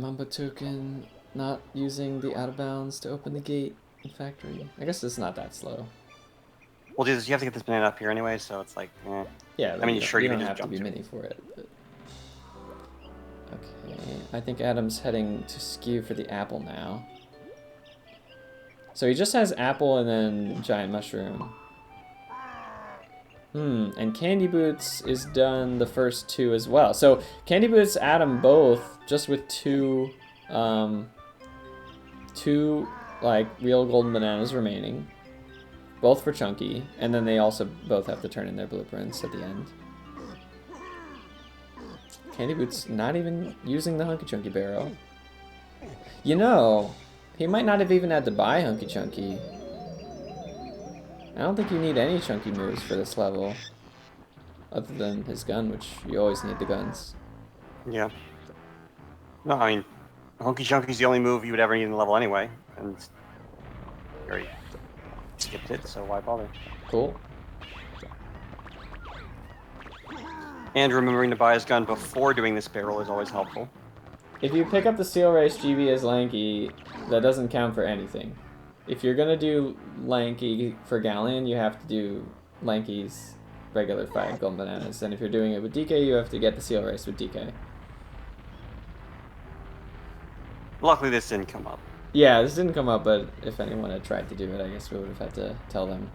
Mumbotoken not using the out of bounds to open the gate in factory. I guess it's not that slow. Well, Jesus, you have to get this banana up here anyway, so it's like, eh. Yeah, I mean, sure, you don't can have just to be jump mini for it. But... Okay, I think Adam's heading to skew for the apple now. So he just has apple and then giant mushroom. And Candyboots is done the first 2 as well. So Candyboots add them both just with 2 like real golden bananas remaining, both for Chunky, and then they also both have to turn in their blueprints at the end. Candyboots not even using the Hunky Chunky barrel. You know, he might not have even had to buy Hunky Chunky. I don't think you need any chunky moves for this level, other than his gun, which you always need the guns. Yeah. No, I mean, Hunky Chunky's the only move you would ever need in the level anyway, and you already skipped it, so why bother? Cool. And remembering to buy his gun before doing this barrel is always helpful. If you pick up the Steel Race GB as Lanky, that doesn't count for anything. If you're gonna do Lanky for Galleon, you have to do Lanky's regular 5 golden bananas. And if you're doing it with DK, you have to get the Seal Race with DK. Luckily, this didn't come up. Yeah, this didn't come up, but if anyone had tried to do it, I guess we would have had to tell them.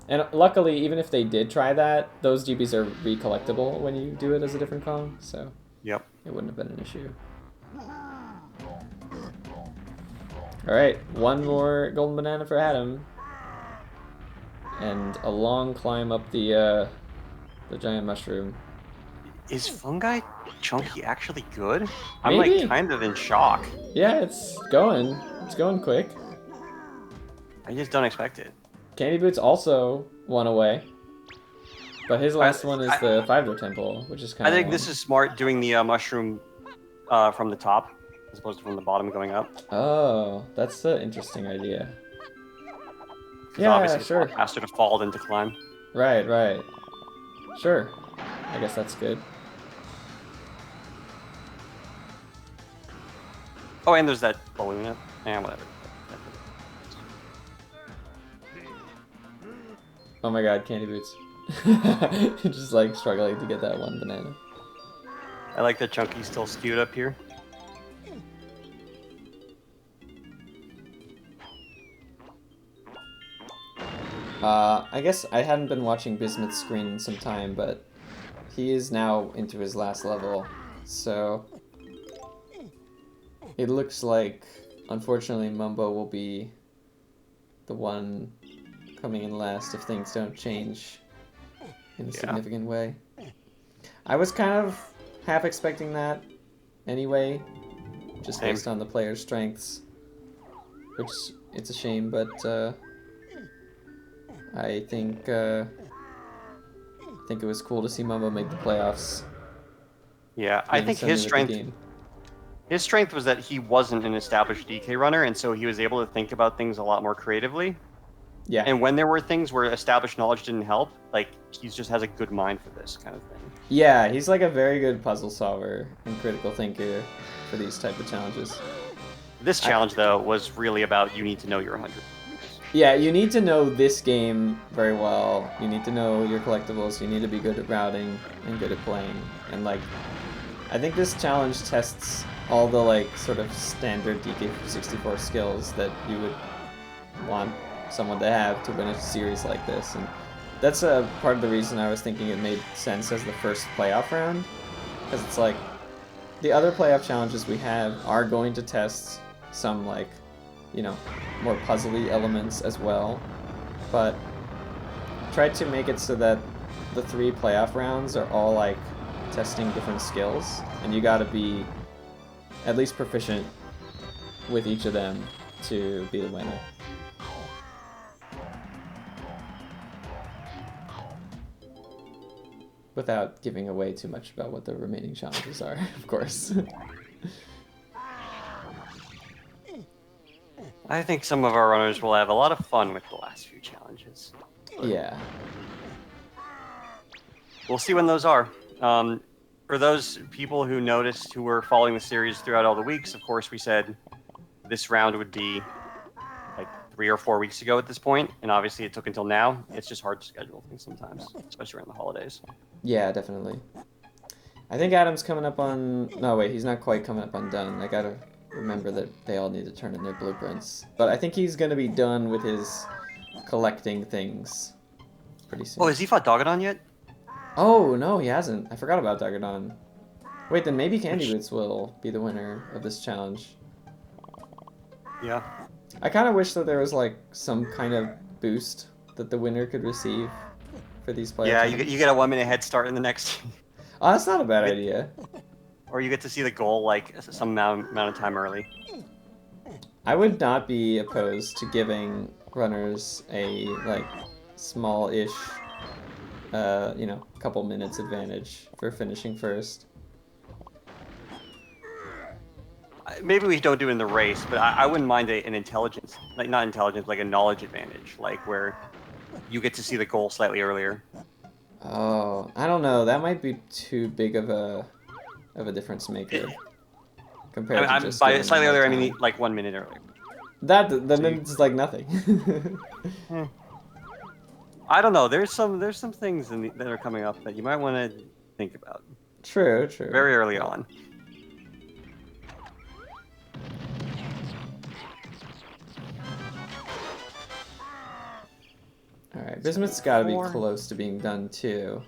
And luckily, even if they did try that, those GBs are recollectible when you do it as a different Kong, so Yep. it wouldn't have been an issue. Alright, 1 more golden banana for Adam. And a long climb up the giant mushroom. Is Fungi Chunky actually good? I'm Maybe. like kind of in shock. Yeah, it's going. It's going quick. I just don't expect it. Candyboots also 1 away. But his last one is the 5-door temple, which is kind I of think this is smart doing the mushroom from the top as opposed to from the bottom going up. Oh, that's an interesting idea. 'Cause Yeah, obviously it's a sure. lot faster to fall than to climb. Right, right. Sure. I guess that's good. Oh, and there's that balloon up. Whatever. Oh my god, Candyboots. Just like struggling to get that 1 banana. I like that Chunky's still skewed up here. I guess I hadn't been watching Bismuth's screen in some time, but he is now into his last level, so it looks like, unfortunately, Mumbo will be the one coming in last if things don't change in a significant way. I was kind of half expecting that anyway, just Same. based on the player's strengths, which it's a shame, but I think it was cool to see Mumbo make the playoffs. Yeah, I Maybe think send his him with the strength game. his strength was that he wasn't an established DK runner, and so he was able to think about things a lot more creatively. Yeah. And when there were things where established knowledge didn't help, like he just has a good mind for this kind of thing. Yeah, he's like a very good puzzle solver and critical thinker for these type of challenges. This challenge, though, was really about you need to know your 100. Yeah, you need to know this game very well. You need to know your collectibles. You need to be good at routing and good at playing. And like, I think this challenge tests all the like sort of standard DK64 skills that you would want someone to have to win a series like this. And that's a part of the reason I was thinking it made sense as the first playoff round, because it's like the other playoff challenges we have are going to test some like, you know, more puzzly elements as well, but tried to make it so that the 3 playoff rounds are all like testing different skills, and you got to be at least proficient with each of them to be the winner. Without giving away too much about what the remaining challenges are, of course. I think some of our runners will have a lot of fun with the last few challenges. Yeah. We'll see when those are. For those people who noticed, who were following the series throughout all the weeks, of course, we said this round would be like 3 or 4 weeks ago at this point, and obviously it took until now. It's just hard to schedule things sometimes, especially around the holidays. Yeah, definitely. I think Adam's coming up on... No, wait, he's not quite coming up on done. I gotta remember that they all need to turn in their blueprints. But I think he's gonna be done with his collecting things pretty soon. Oh, has he fought Dogadon yet? Oh, no, he hasn't. I forgot about Dagadon. Wait, then maybe Candyboots will be the winner of this challenge. Yeah. I kind of wish that there was like some kind of boost that the winner could receive for these players. Yeah, you get a 1 minute head start in the next. Oh, that's not a bad idea. Or you get to see the goal like some amount of time early. I would not be opposed to giving runners a like small-ish, you know, couple minutes advantage for finishing first. Maybe we don't do it in the race, but I wouldn't mind an intelligence, like not intelligence, like a knowledge advantage, like where you get to see the goal slightly earlier. Oh, I don't know. That might be too big of a difference maker compared to just by giving slightly them more earlier, I mean time. like 1 minute earlier. Then it's like nothing. I don't know. There's some things that are coming up that you might want to think about. True. Very early on. Alright, Bismuth's gotta be close to being done too.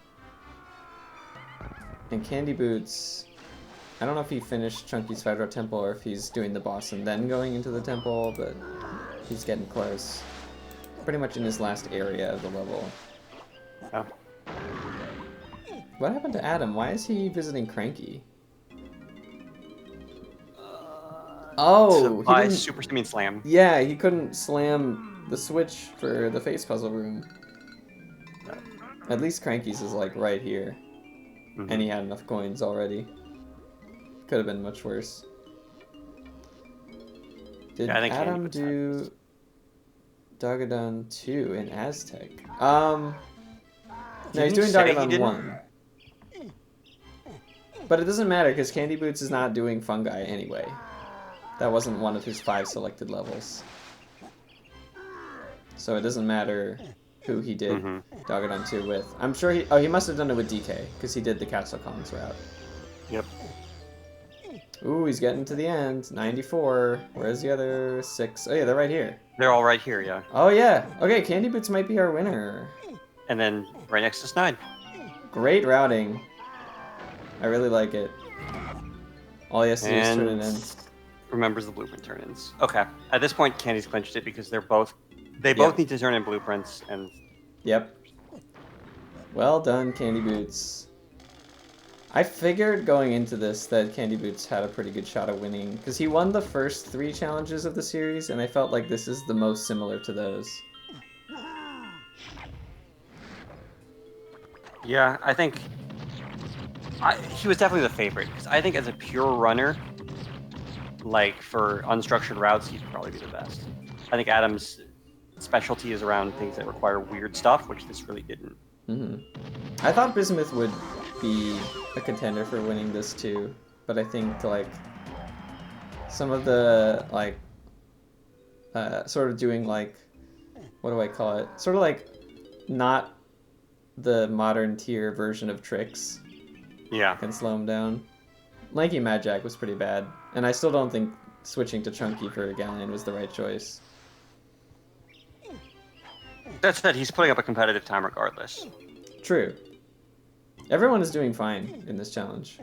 And Candyboots, I don't know if he finished Chunky's Fedra Temple or if he's doing the boss and then going into the temple, but he's getting close. Pretty much in his last area of the level. Oh. What happened to Adam? Why is he visiting Cranky? Oh, he didn't... Super Simian Slam. Yeah, he couldn't slam the switch for the face puzzle room. At least Cranky's is like right here. Mm-hmm. And he had enough coins already. Could have been much worse. Did Yeah, I think Adam do Dagadon 2 in Aztec? No, he's doing Dagadon 1. But it doesn't matter because Candyboots is not doing Fungi anyway. That wasn't one of his 5 selected levels. So it doesn't matter who he did Dagadon 2 with. I'm sure he... Oh, he must have done it with DK, because he did the Castle Cons route. Yep. Ooh, he's getting to the end. 94. Where's the other 6? Oh yeah, they're right here. They're all right here, yeah. Oh yeah. Okay, Candyboots might be our winner. And then right next to Snide. Great routing. I really like it. All he has to do is turn it in. Remembers the blueprint turn-ins. Okay. At this point, Candy's clinched it because they both need to turn in blueprints and... Yep. Well done, Candyboots. I figured going into this that Candyboots had a pretty good shot at winning, because he won the first 3 challenges of the series, and I felt like this is the most similar to those. Yeah, I think... he was definitely the favorite, because I think as a pure runner, like for unstructured routes, he'd probably be the best. I think Adam's specialty is around things that require weird stuff, which this really didn't. I thought Bismuth would be a contender for winning this too, but I think like some of the like sort of doing like, what do I call it? Sort of like not the modern tier version of tricks. Yeah. Can slow him down. Lanky Mad Jack was pretty bad, and I still don't think switching to Chunky for Galleon was the right choice. That said, he's putting up a competitive time regardless. True. Everyone is doing fine in this challenge.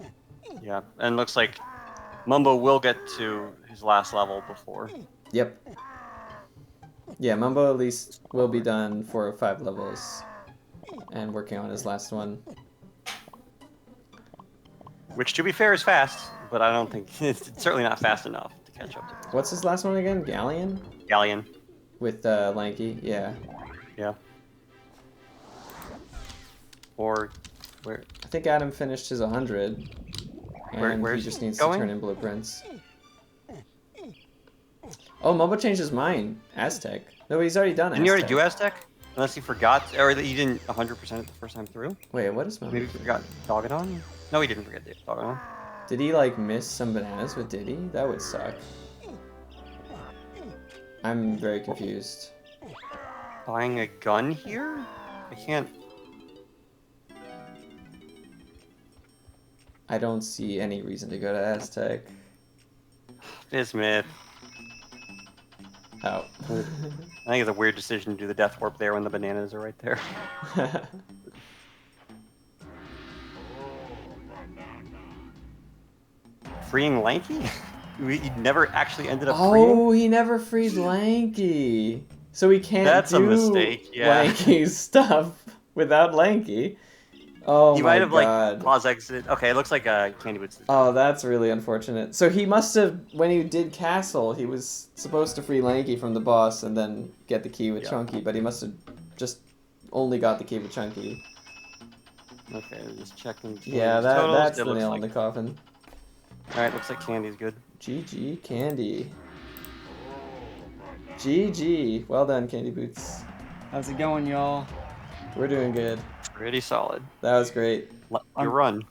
Yeah, and looks like Mumbo will get to his last level before. Yep. Yeah, Mumbo at least will be done for 5 levels and working on his last one. Which, to be fair, is fast, but I don't think it's certainly not fast enough to catch up to this. What's his last one again? Galleon? Galleon. With Lanky, yeah. Yeah. Or where? I think Adam finished his 100, and where's he just needs going? to turn in blueprints. Oh, Mumbo changed his mind. Aztec. No, he's already done Didn't Aztec. you already do Aztec? Unless he forgot, or that you didn't 100% it the first time through? Wait, what is Mumbo? Maybe he forgot Dogadon? No, he didn't forget Dogadon. Did he, like, miss some bananas with Diddy? That would suck. I'm very confused. Buying a gun here? I can't... I don't see any reason to go to Aztec. Bismuth. Oh. I think it's a weird decision to do the Death Warp there when the bananas are right there. Freeing Lanky? He never actually ended up freeing? Oh, he never freed Lanky. So he can't That's a do mistake, yeah. Lanky's stuff without Lanky. Oh He my might have, god. like, pause exit. Okay, it looks like Candyboots. Oh, that's really unfortunate. So he must have, when he did Castle, he was supposed to free Lanky from the boss and then get the key with Yeah. Chunky, but he must have just only got the key with Chunky. Okay, just checking. Yeah, Candy's totals. that's It the looks nail like... in the coffin. Alright, looks like Candy's good. GG Candy. GG. Well done, Candyboots. How's it going, y'all? We're doing good. Pretty solid. That was great. Your run.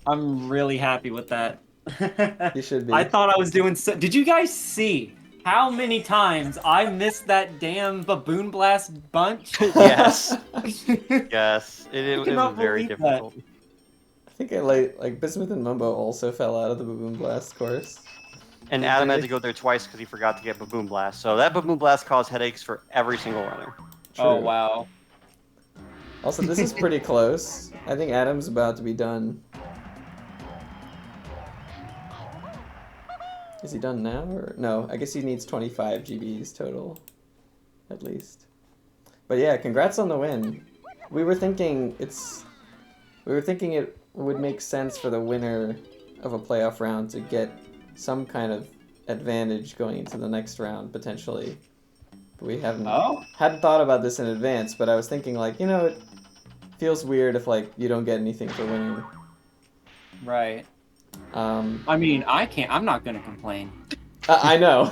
I'm really happy with that. You should be. I thought I was doing so. Did you guys see how many times I missed that damn baboon blast bunch? Yes. Yes. It was cannot very believe difficult. I think I like Bismuth and Mumbo also fell out of the Baboon Blast course. And Adam had to go there twice because he forgot to get Baboon Blast. So that Baboon Blast caused headaches for every single runner. Oh True. wow. Also, this is pretty close. I think Adam's about to be done. Is he done now or no? I guess he needs 25 GBs total, at least. But yeah, congrats on the win. We were thinking it would make sense for the winner of a playoff round to get some kind of advantage going into the next round potentially. But we hadn't thought about this in advance. But I was thinking like, you know, it feels weird if like you don't get anything for winning. Right. I mean, I'm not gonna complain. I know.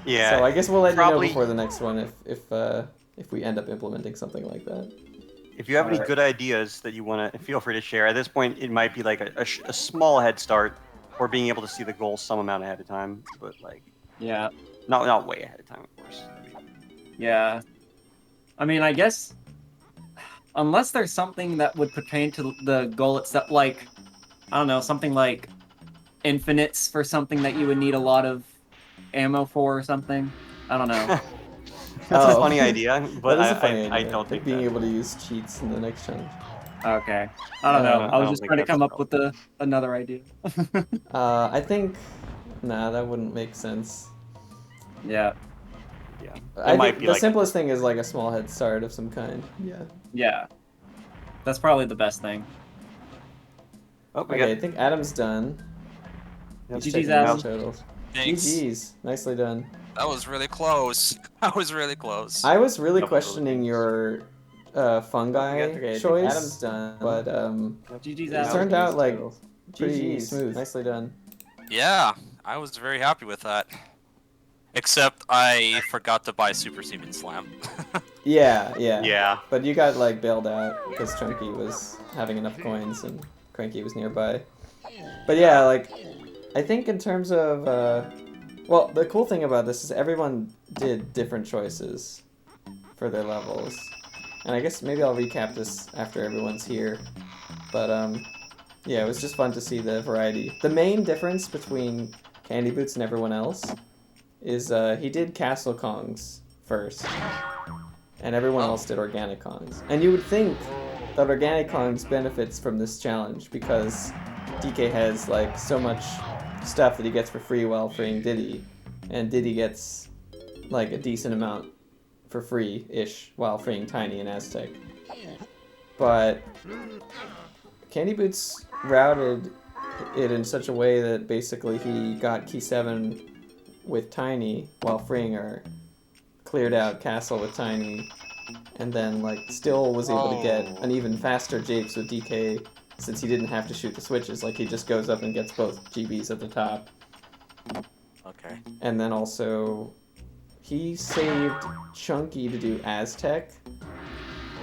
Yeah. So I guess we'll let you know probably- before the next one if we end up implementing something like that. If you have any Alright. good ideas that you want to, feel free to share. At this point, it might be like a small head start, or being able to see the goal some amount ahead of time, but like Yeah. not way ahead of time, of course. Yeah. I mean, I guess unless there's something that would pertain to the goal itself, like I don't know, something like infinites for something that you would need a lot of ammo for or something. I don't know. That's Oh. a funny idea, but That is a funny I idea. don't think being that. able to use cheats in the next challenge. Okay. I don't know. I I was don't just think trying to that's come a up with another idea. I think, nah, that wouldn't make sense. Yeah. Yeah. I might think be the like- simplest thing is like a small head start of some kind. Yeah. Yeah. That's probably the best thing. Oh, we Okay, I got think Adam's done. Yep. He's GG's, checking out Adam. totals. Thanks. GG's, nicely done. That was really close. That was really close. I was really Couple questioning your fungi Okay, I think choice, Adam's done. but GG's, it Adam. turned out like pretty GG's. smooth. Nicely done. Yeah, I was very happy with that. Except I forgot to buy Super Seaman Slam. Yeah. Yeah. But you got like bailed out because Chunky was having enough coins and Cranky was nearby. But yeah, like I think in terms of well, the cool thing about this is everyone did different choices for their levels. And I guess maybe I'll recap this after everyone's here. But yeah, it was just fun to see the variety. The main difference between Candyboots and everyone else is he did Castle Kongs first. And everyone else did Organic Kongs. And you would think that Organic Kongs benefits from this challenge because DK has like so much stuff that he gets for free while freeing Diddy. And Diddy gets like a decent amount for free-ish while freeing Tiny and Aztec. But Candyboots routed it in such a way that basically he got Key 7 with Tiny while freeing her, cleared out Castle with Tiny, and then like still was able to get an even faster Japes with DK since he didn't have to shoot the switches. Like he just goes up and gets both GBs at the top. Okay. And then also he saved Chunky to do Aztec,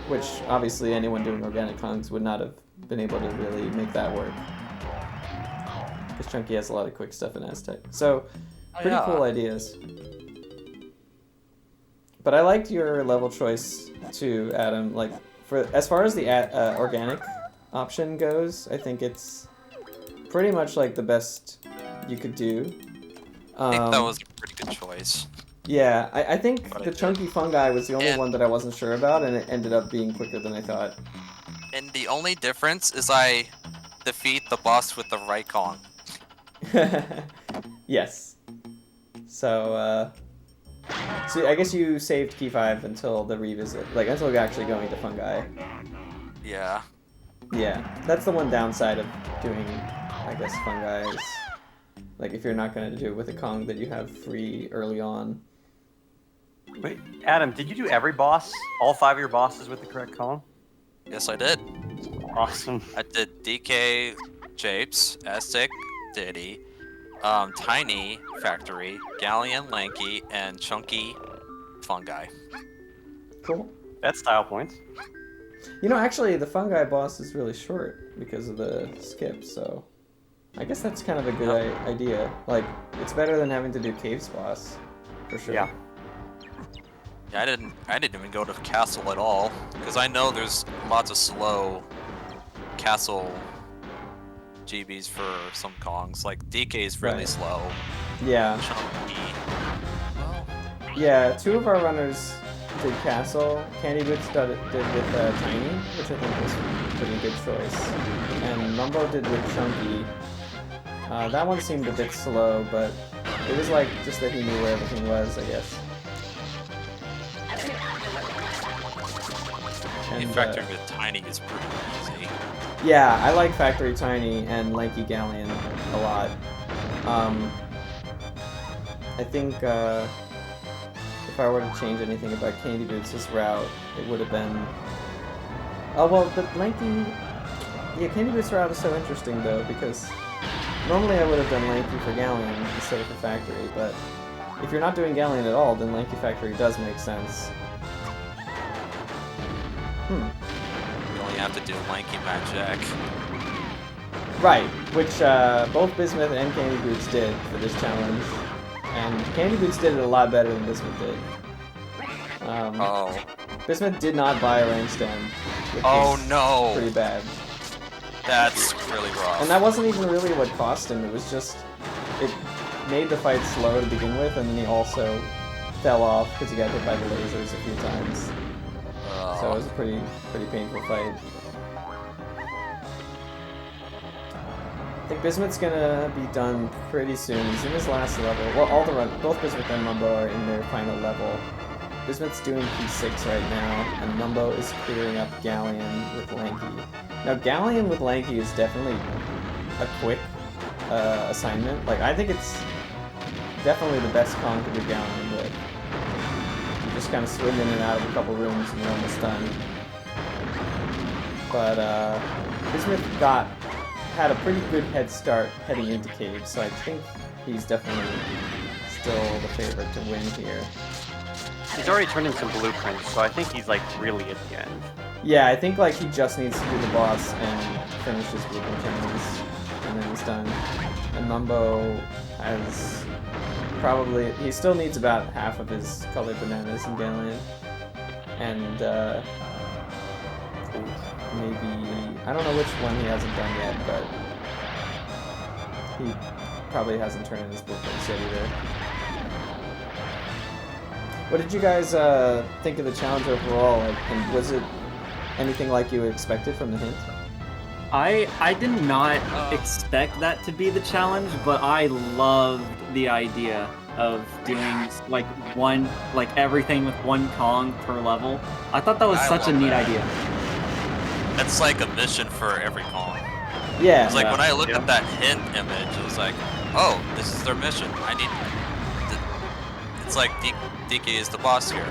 which obviously anyone doing Organic Kongs would not have been able to really make that work. Because Chunky has a lot of quick stuff in Aztec. So, pretty cool ideas. But I liked your level choice too, Adam. Like, for as far as the organic option goes, I think it's pretty much like the best you could do. I think that was a pretty good choice. Yeah, I think But I the did. chunky fungi was the only And- one that I wasn't sure about, and it ended up being quicker than I thought. And the only difference is I defeat the boss with the right Kong. Yes. So, so I guess you saved key 5 until the revisit, like until you're actually going to fungi. Yeah. Yeah, that's the one downside of doing, I guess, fungi is, like, if you're not going to do it with a Kong that you have free early on. Wait, Adam, did you do every boss, all 5 of your bosses with the correct Kong? Yes, I did. Awesome. I did DK, Japes, Aztec, Diddy, Tiny, Factory, Galleon, Lanky, and Chunky, Fungi. Cool. That's style points. You know, actually, the fungi boss is really short because of the skip, so I guess that's kind of a good idea. Like, it's better than having to do Caves boss, for sure. Yeah. Yeah, I didn't even go to Castle at all, because I know there's lots of slow Castle GBs for some Kongs. Like, DK is really Right. slow. Yeah. Chunky. Well, Yeah, 2 of our runners did Castle. Candyboots did with Tiny, which I think was a pretty good choice. And Mumbo did with Chunky. That one seemed a bit slow, but it was like just that he knew where everything was, I guess. in Factory with Tiny is pretty easy. Yeah, I like Factory Tiny and Lanky Galleon a lot. I think if I were to change anything about Candyboots' route, it would have been... Oh, well, the Lanky... Yeah, Candyboots' route is so interesting, though, because normally I would have done Lanky for Galleon instead of for Factory, but if you're not doing Galleon at all, then Lanky Factory does make sense. You only have to do Lanky Magic. Right, which both Bismuth and Candyboots did for this challenge. And Candyboots did it a lot better than Bismuth did. Oh. Bismuth did not buy a range stem, which Oh is no! pretty bad. That's really rough. And that wasn't even really what cost him, it was just... It made the fight slow to begin with, and then he also fell off because he got hit by the lasers a few times. So it was a pretty painful fight. I think Bismuth's gonna be done pretty soon. He's in his last level. Well, both Bismuth and Mumbo are in their final level. Bismuth's doing P6 right now, and Mumbo is clearing up Galleon with Lanky. Now, Galleon with Lanky is definitely a quick assignment. Like, I think it's definitely the best Kong to do Galleon with. You just kind of swim in and out of a couple rooms and you're almost done. But Bismuth had a pretty good head start heading into Cave, so I think he's definitely still the favorite to win here. He's already turned in some blueprints, so I think he's like really at the end. Yeah, I think like he just needs to do the boss and finish his blueprint challenges, and then he's done. And Mumbo has probably... He still needs about half of his colored bananas in Galleon. And maybe... I don't know which one he hasn't done yet, but he probably hasn't turned in his blueprints yet either. What did you guys think of the challenge overall? Like, and was it anything like you expected from the hint? I did not expect that to be the challenge, but I loved the idea of doing like everything with one Kong per level. I thought that was such a neat idea. It's like a mission for every Kong. Yeah. It's like when I looked at that hint image, it was like, oh, this is their mission. It's like DK is the boss here.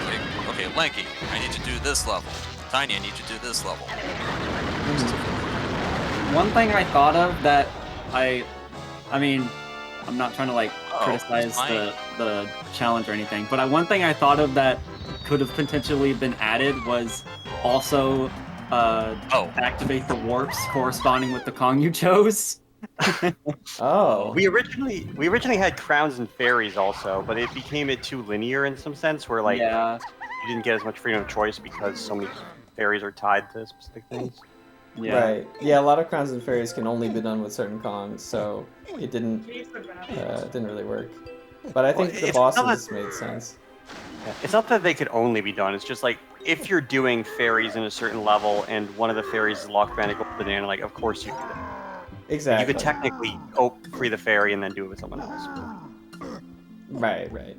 Like, okay, Lanky, I need to do this level. Tiny, I need to do this level. One thing I thought of that I mean, I'm not trying to like criticize the challenge or anything, but one thing I thought of that could have potentially been added was also activate the warps corresponding with the Kong you chose. Oh. We originally had crowns and fairies also, but it became too linear in some sense, where like you didn't get as much freedom of choice because so many fairies are tied to specific things. Yeah. Right. Yeah, a lot of crowns and fairies can only be done with certain Kongs, so it didn't really work. But I think Well, the it's not bosses that- made sense. It's not that they could only be done. It's just like if you're doing fairies in a certain level and one of the fairies is locked behind a gold banana, like of course you do that. Exactly. You could technically free the fairy and then do it with someone else. Right, right.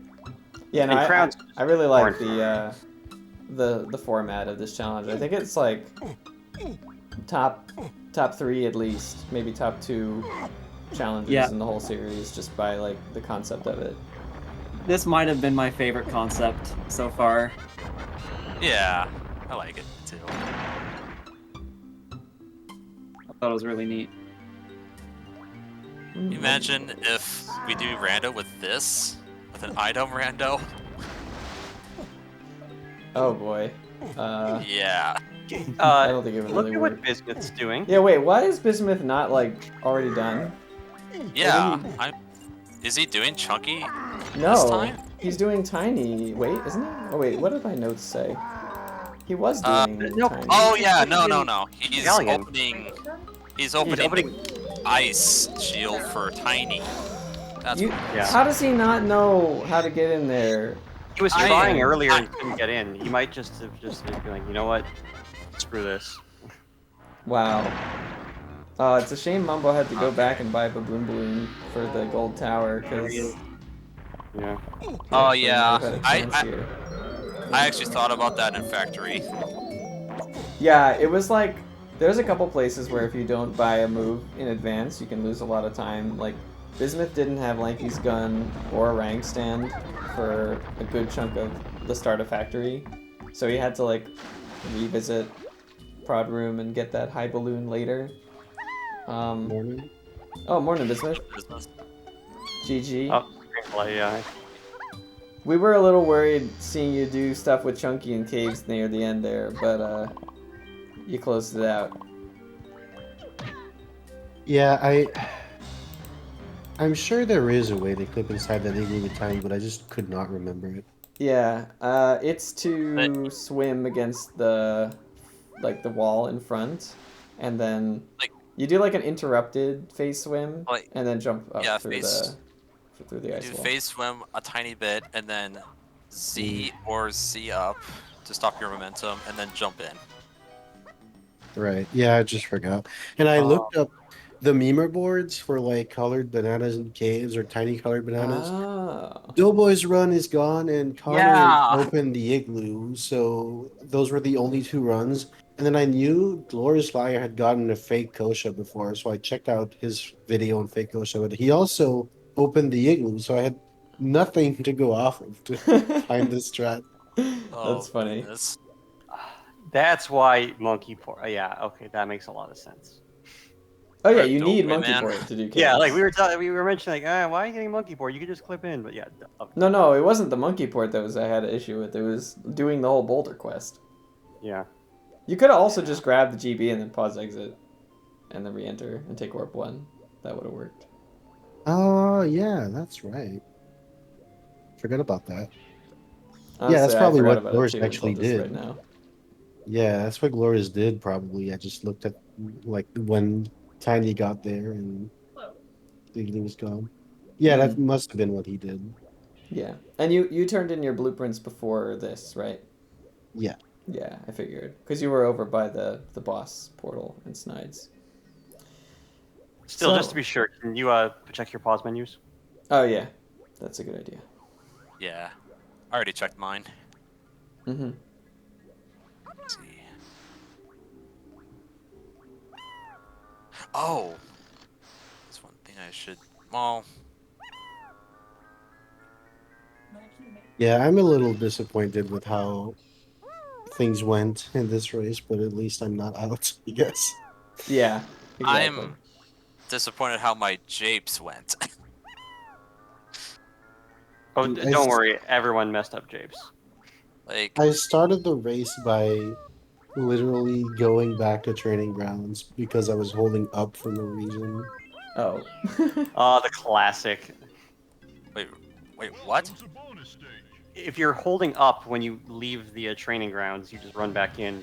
Yeah, no, And I crowns really like aren't the format of this challenge. I think it's like top 3 at least, maybe top 2 challenges Yeah. in the whole series just by like the concept of it. This might have been my favorite concept so far. Yeah, I like it too. I thought it was really neat. Can you imagine if we do rando with this, with an item rando? Oh boy. Yeah. I don't think it would Look really at work. what Bismuth's doing. Yeah, wait, why is Bismuth not like already done? Yeah. Is he doing chunky? No, time? he's doing tiny. Wait, isn't he? Oh wait, what did my notes say? He was doing no. tiny. Oh yeah, no. He's Galleon. opening. He's He's opening- opening ice shield for tiny. That's Yeah. How does he not know how to get in there? He was I- trying earlier I- and couldn't get in. He might just have been like, you know what? Screw this. Wow. It's a shame Mumbo had to go back and buy Baboon Balloon for the gold tower, because... Yeah. Oh yeah, I actually thought about that in factory. Yeah, it was like... There's a couple places where if you don't buy a move in advance, you can lose a lot of time. Like, Bismuth didn't have Lanky's gun or a rank stand for a good chunk of the start of factory. So he had to, like, revisit Prod Room and get that high balloon later. Morning. Oh, morning, Bismuth. Business. GG. Oh, screenplay, yeah. We were a little worried seeing you do stuff with Chunky in caves near the end there, but you closed it out. Yeah, I'm sure there is a way to clip inside that igloo with Tiny, but I just could not remember it. Yeah, it's to swim against the wall in front, and then Like- you do like an interrupted phase swim, Like- and then jump up yeah, through the You ice do wall. phase swim a tiny bit, and then Z or Z up to stop your momentum, and then jump in. Right. Yeah, I just forgot. And I looked up the memer boards for like colored bananas in caves or tiny colored bananas. Oh. Doughboy's Run is gone, and Connor Yeah. opened the igloo, so those were the only 2 runs. And then I knew Glorious Liar had gotten a fake Kosha before, so I checked out his video on fake Kosha. But he also opened the igloo, so I had nothing to go off of to find this strat. That's funny. Goodness. That's why monkey port. Yeah, okay, that makes a lot of sense. Oh yeah, Alright, you don't need worry, monkey man. port to do caves. Yeah, like we were mentioning, like, why are you getting monkey port? You could just clip in, but yeah. No, it wasn't the monkey port that I had an issue with. It was doing the whole boulder quest. Yeah. You could have also just grabbed the GB and then pause exit, and then re-enter and take warp 1. That would have worked. Oh, yeah, that's right. Forgot about that. Honestly, that's I probably forgot what about it Glorious too until actually just did. Right now. Yeah, that's what Glorious did, probably. I just looked at, like, when Tiny got there and the igloo was gone. Yeah, that must have been what he did. Yeah, and you turned in your blueprints before this, right? Yeah. Yeah, I figured because you were over by the boss portal in Snides. Still, So- just to be sure, can you check your pause menus? Oh yeah, that's a good idea. Yeah, I already checked mine. Mm-hmm. Let's see. Oh, that's one thing I should. Well, Yeah, I'm a little disappointed with how things went in this race, but at least I'm not out, I guess. Yeah, exactly. I'm disappointed how my japes went. Oh, I don't worry, everyone messed up Japes. Like, I started the race by literally going back to training grounds because I was holding up for no reason. Oh. Oh, the classic. wait, what? If you're holding up when you leave the training grounds, you just run back in.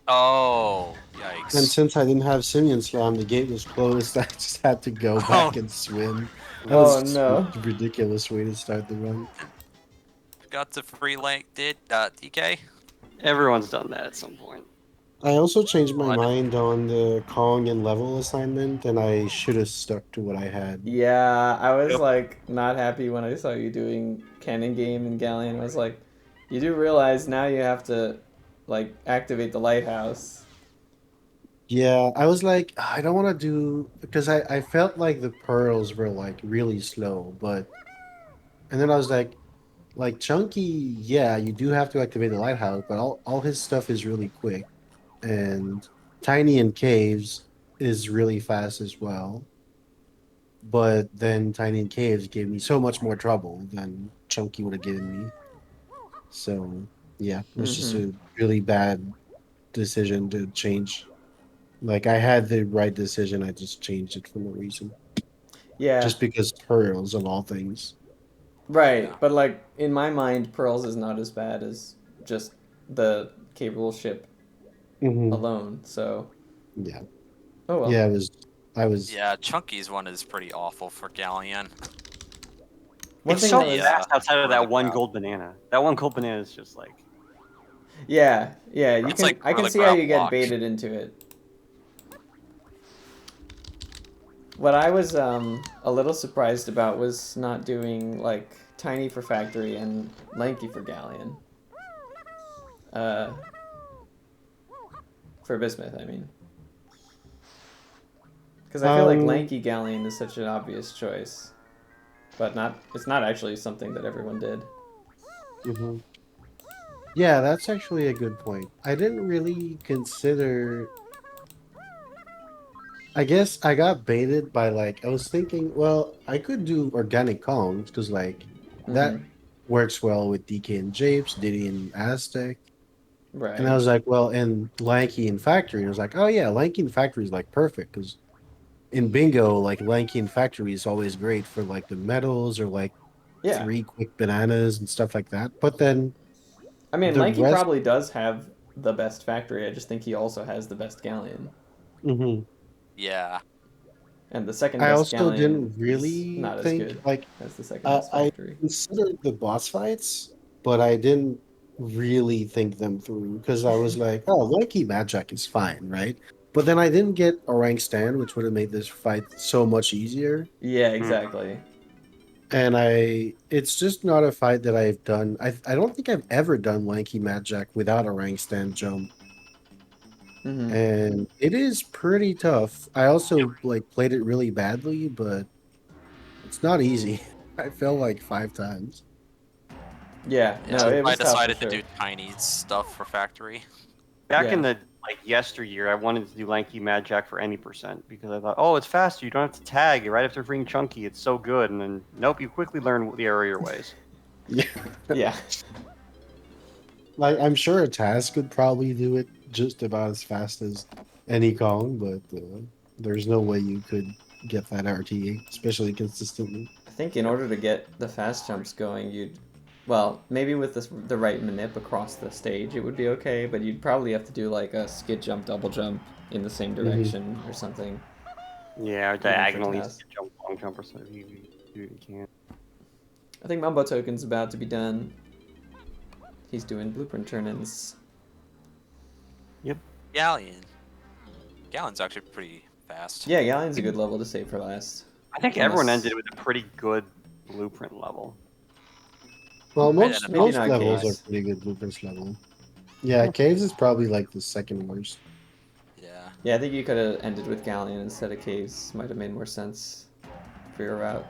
Oh, And yikes. since I didn't have Simeon Slam, the gate was closed. I just had to go back and swim. Oh, was no. a ridiculous way to start the run. Got the free link, DK? Everyone's done that at some point. I also changed my What? mind on the Kong and level assignment, and I should have stuck to what I had. Yeah, I was Yep. like not happy when I saw you doing Cannon Game and Galleon. I was like, you do realize now you have to like activate the lighthouse. Yeah, I was like, I don't want to do because I felt like the pearls were like really slow, but and then I was like Chunky, yeah, you do have to activate the lighthouse, but all his stuff is really quick, and Tiny in Caves is really fast as well. But then Tiny in Caves gave me so much more trouble than Chunky would have given me. So yeah, it was just Mm-hmm. a really bad decision to change. Like I had the right decision, I just changed it for no reason. Yeah, Just because pearls of all things. right. Yeah. But like in my mind, Pearls is not as bad as just the capable ship Hmm. alone. So, Yeah. oh well. Yeah, I was Yeah, Chunky's one is pretty awful for Galleon. One It's thing so that was fast outside of really that one crap. gold banana. That one gold banana is just like yeah, yeah. You It's can like I can really see how crap you get block. baited into it. What I was a little surprised about was not doing like Tiny for Factory and Lanky for Galleon. Uh, for Bismuth, I mean. Because I feel like um Lanky Galleon is such an obvious choice, but not. It's not actually something that everyone did. mhm. Yeah, that's actually a good point. I didn't really consider. I guess I got baited by like I was thinking, well, I could do organic Kongs because like that Mm-hmm. works well with DK and Japes, Diddy and Aztec. And I Right. was like, well, in Lanky and Factory, I was like, oh yeah, Lanky and Factory is like perfect because in Bingo, like Lanky and Factory is always great for like the medals or like Yeah. 3 quick bananas and stuff like that. But then I mean, the Lanky rest, probably does have the best Factory. I just think he also has the best Galleon, mhm. Yeah. and the second I best also Galleon didn't is really not as think good like as the second best I Factory. considered the boss fights, but I didn't really think them through because I was like, oh, Lanky Magic is fine, right? But then I didn't get a rank stand, which would have made this fight so much easier. Yeah, hmm. exactly. And it's just not a fight that I've done. I don't think I've ever done Lanky Magic without a rank stand jump, Mm-hmm. and it is pretty tough. I also like played it really badly, but it's not easy. I fell like 5 times. Yeah, Yeah, no, So it I was tough for decided to sure. do Tiny stuff for Factory. Back in Yeah. the like yesteryear, I wanted to do Lanky Mad Jack for any percent because I thought, oh, it's faster. You don't have to tag it right after freeing Chunky. It's so good. And then nope, you quickly learn the error your ways. yeah, Yeah. like I'm sure a task could probably do it just about as fast as any Kong, but there's no way you could get that RTA, especially consistently. I think in order to get the fast jumps going, you'd, well, maybe with the right manip across the stage, it would be okay, but you'd probably have to do like a skid jump, double jump in the same Hmm. direction or something, Yeah, or even for diagonally tasks. jump, long jump, or something. You can. I think Mumbotoken's about to be done. He's doing blueprint turn-ins. Yep. Galleon. Galleon's actually pretty fast. Yeah, Galleon's a good level to save for last. I think everyone Unless- ended with a pretty good blueprint level. Well, I ended most up Maybe most not levels are Caves. pretty good blueprints level. Yeah, Caves is probably like the second worst. Yeah. Yeah, I think you could have ended with Galleon instead of Caves. Might have made more sense for your route.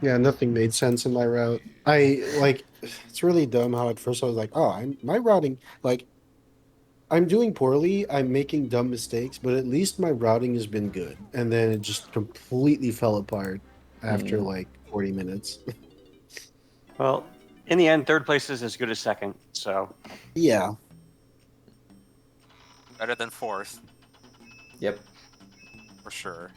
Yeah, nothing made sense in my route. I like it's really dumb how at first I was like, oh, my routing like I'm doing poorly, I'm making dumb mistakes, but at least my routing has been good. And then it just completely fell apart after Mm. like 40 minutes. Well, in the end, third place is as good as second. So Yeah. Better than fourth, Yep. for sure.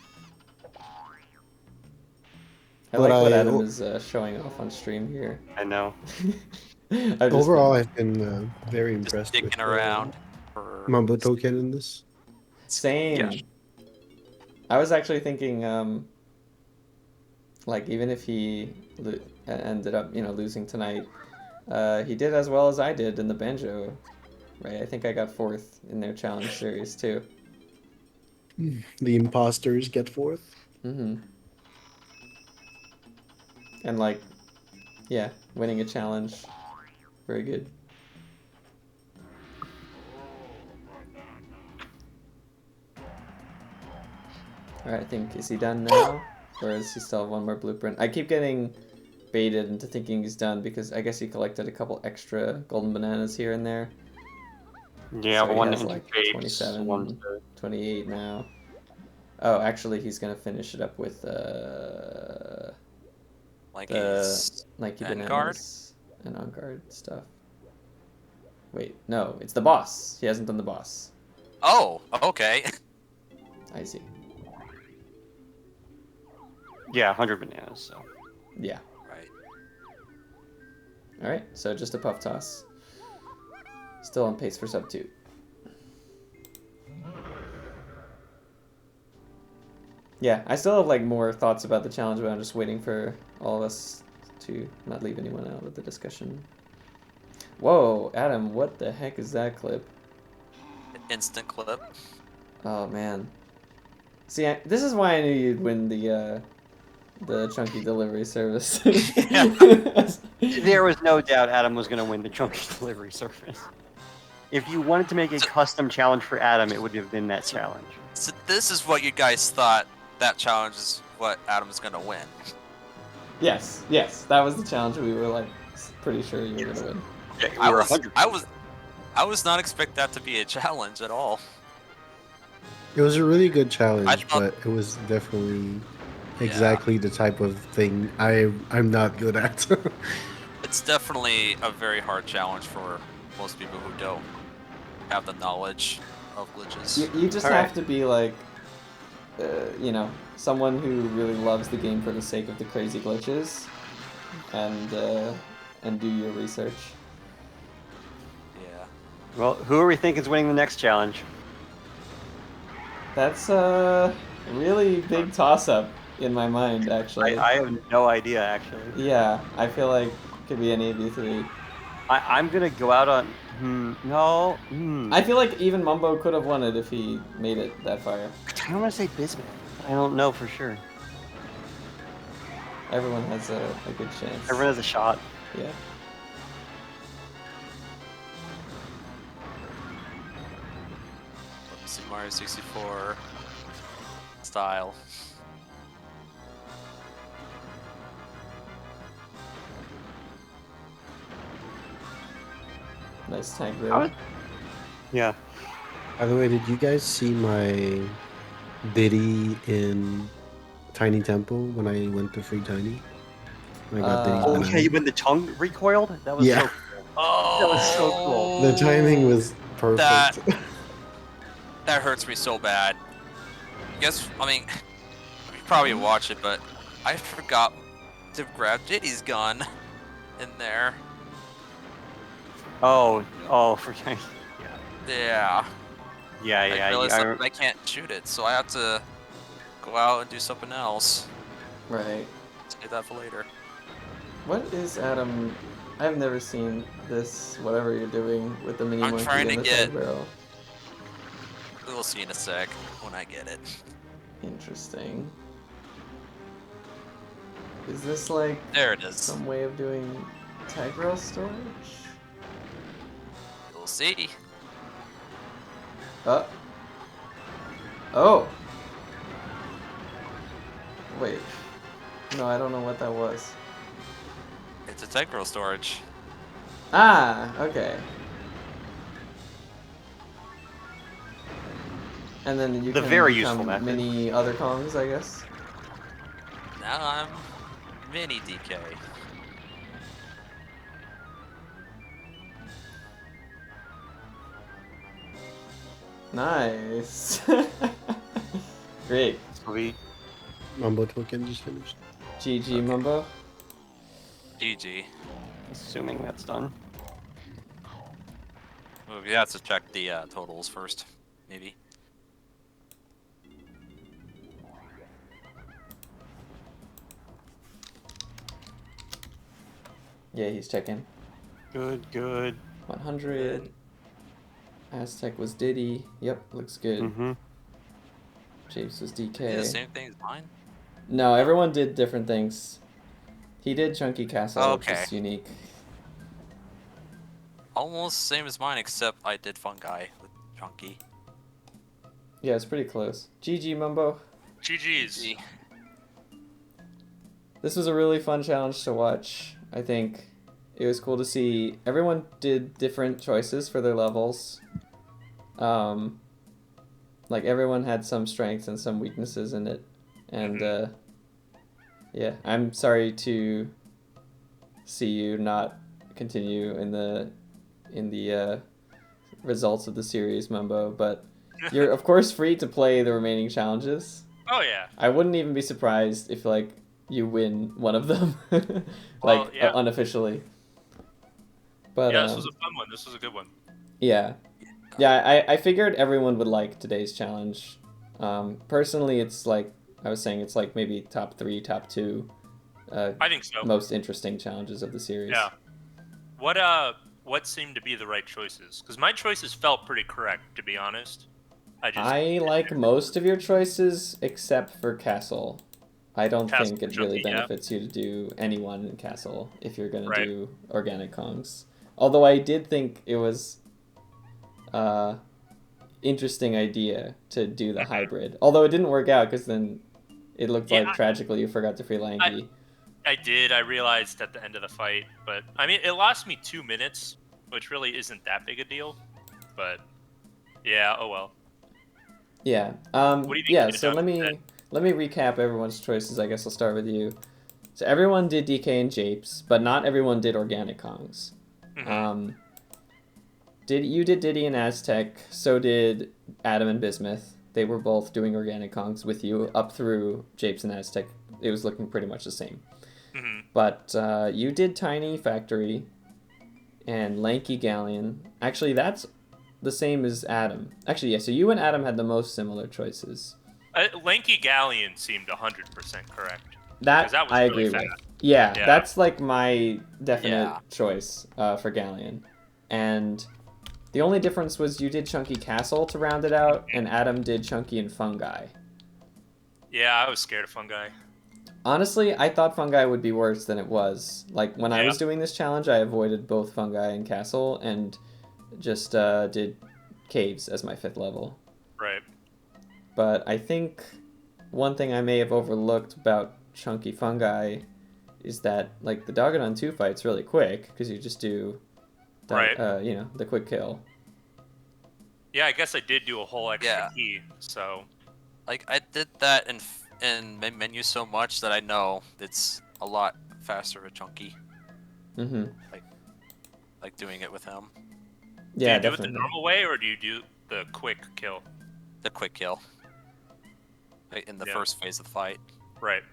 I But like what I Adam is showing off on stream here. I know. I've just overall been- I've been very Just impressed dicking with around for Mumbotoken in this. Same. Yeah. I was actually thinking like even if he ended up losing tonight, he did as well as I did in the banjo, right? I think I got 4th in their challenge series too. The imposters get 4th. Mm-hmm. And like, yeah, winning a challenge, very good. Alright, I think, is he done now? Or does he still have one more blueprint? I keep getting baited into thinking he's done because I guess he collected a couple extra golden bananas here and there. Yeah, So he one has into like japes, 27, one to... 28 now. Oh, actually, he's gonna finish it up with Like the he's Nike Vanguard? bananas and on guard stuff. Wait, no, it's the boss. He hasn't done the boss. Oh, okay. I see. Yeah, 100 bananas, so... Yeah. Right. Alright, so just a puff toss. Still on pace for sub 2. Yeah, I still have like more thoughts about the challenge, but I'm just waiting for all of us to not leave anyone out of the discussion. Whoa, Adam, what the heck is that clip? Instant clip. Oh man. See, this is why I knew you'd win the chunky delivery service. There was no doubt Adam was going to win the chunky delivery service. If you wanted to make a custom challenge for Adam, it would have been that challenge. So this is what you guys thought that challenge is what Adam's gonna win. Yes, that was the challenge we were like pretty sure you were gonna win. Yeah, we were 100%. I was not expect that to be a challenge at all. It was a really good challenge, thought- but it was definitely exactly the type of thing I'm not good at. It's definitely a very hard challenge for most people who don't have the knowledge of glitches. You just have to be like, someone who really loves the game for the sake of the crazy glitches, and do your research. Yeah. Well, who are we thinking is winning the next challenge? That's a really big toss-up in my mind, actually. I have no idea, actually. Yeah, I feel like it could be any of you three. I'm gonna go out on... no. I feel like even Mumbo could have won it if he made it that far. I don't want to say Bismuth. I don't know for sure. Everyone has a good chance. Everyone has a shot. Yeah. Super Mario 64 style. Nice tag there. Yeah. By the way, did you guys see my Diddy in Tiny Temple when I went to Free Tiny? I got Diddy's Oh, banana. yeah, you when the tongue recoiled? That was Yeah. so cool. Oh, that was so cool. The timing was perfect. That hurts me so bad. I mean, you probably watch it, but I forgot to grab Diddy's gun in there. Oh, for Tiny. Yeah. Yeah, I realized that I can't shoot it, so I have to go out and do something else. Right. Save that for later. What is Adam? I've never seen this. Whatever you're doing with the mini I'm monkey trying and to the get- side barrel. We'll see in a sec when I get it. Interesting. Is this like There it is. some way of doing tag rail storage? We'll see. Oh. Wait. No, I don't know what that was. It's a tech row storage. Ah, okay. And then you The can very become useful method. many other Kongs, I guess. Now I'm mini DK. Nice. Great. Sweet. Mumbotoken just finished. GG, Mumbo. GG. Assuming that's done. Well, we have to check the totals first, maybe. Yeah, he's checking. Good. 100. Aztec was Diddy. Yep, looks good. Mm-hmm. Japes was Did DK. the same thing as mine? No, everyone did different things. He did Chunky Castle, which Okay. is unique. Almost same as mine, except I did Fungi with Chunky. Yeah, it's pretty close. GG, Mumbo. GG's. This was a really fun challenge to watch. I think it was cool to see everyone did different choices for their levels. Like everyone had some strengths and some weaknesses in it. And yeah, I'm sorry to see you not continue in the results of the series, Mumbo, but you're of course free to play the remaining challenges. Oh yeah. I wouldn't even be surprised if like you win one of them, Well, yeah. unofficially. But Yeah, this was a fun one. This was a good one. yeah, I figured everyone would like today's challenge. Personally, it's like I was saying, it's like maybe top 3, top 2. I think so. Most interesting challenges of the series. Yeah. What seemed to be the right choices? Because my choices felt pretty correct, to be honest. I like most of your choices except for Castle. I don't think it really benefits you to do anyone in Castle if you're gonna do organic Kongs. Although I did think it was interesting idea to do the hybrid. Although it didn't work out because then it looked like tragically you forgot to free Lanky. I did. I realized at the end of the fight, but I mean, it lost me 2 minutes, which really isn't that big a deal. But yeah, oh well. Yeah. What do you think? Yeah. So let me recap everyone's choices. I guess I'll start with you. So everyone did DK and Japes, but not everyone did organic Kongs. Mm-hmm. You did Diddy and Aztec. So did Adam and Bismuth. They were both doing organic Kongs with you up through Japes and Aztec. It was looking pretty much the same. Mm-hmm. But you did Tiny Factory and Lanky Galleon. Actually, that's the same as Adam. Actually, yeah, so you and Adam had the most similar choices. Lanky Galleon seemed 100% correct. That was I really agree fast. with. Yeah, that's like my definite choice for Galleon. And the only difference was you did Chunky Castle to round it out, and Adam did Chunky and Fungi. Yeah, I was scared of Fungi. Honestly, I thought Fungi would be worse than it was. Like, when I was doing this challenge, I avoided both Fungi and Castle, and just did Caves as my 5th level. Right. But I think one thing I may have overlooked about Chunky Fungi is that, like, the Dogadon 2 fight's really quick, because you just do, the quick kill. Yeah, I guess I did do a whole extra key, so... Like, I did that in menu so much that I know it's a lot faster with Chunky. Mm-hmm. Like doing it with him. Yeah, do you do it the normal way, or do you do the quick kill? The quick kill. Like, in the first phase of the fight. Right.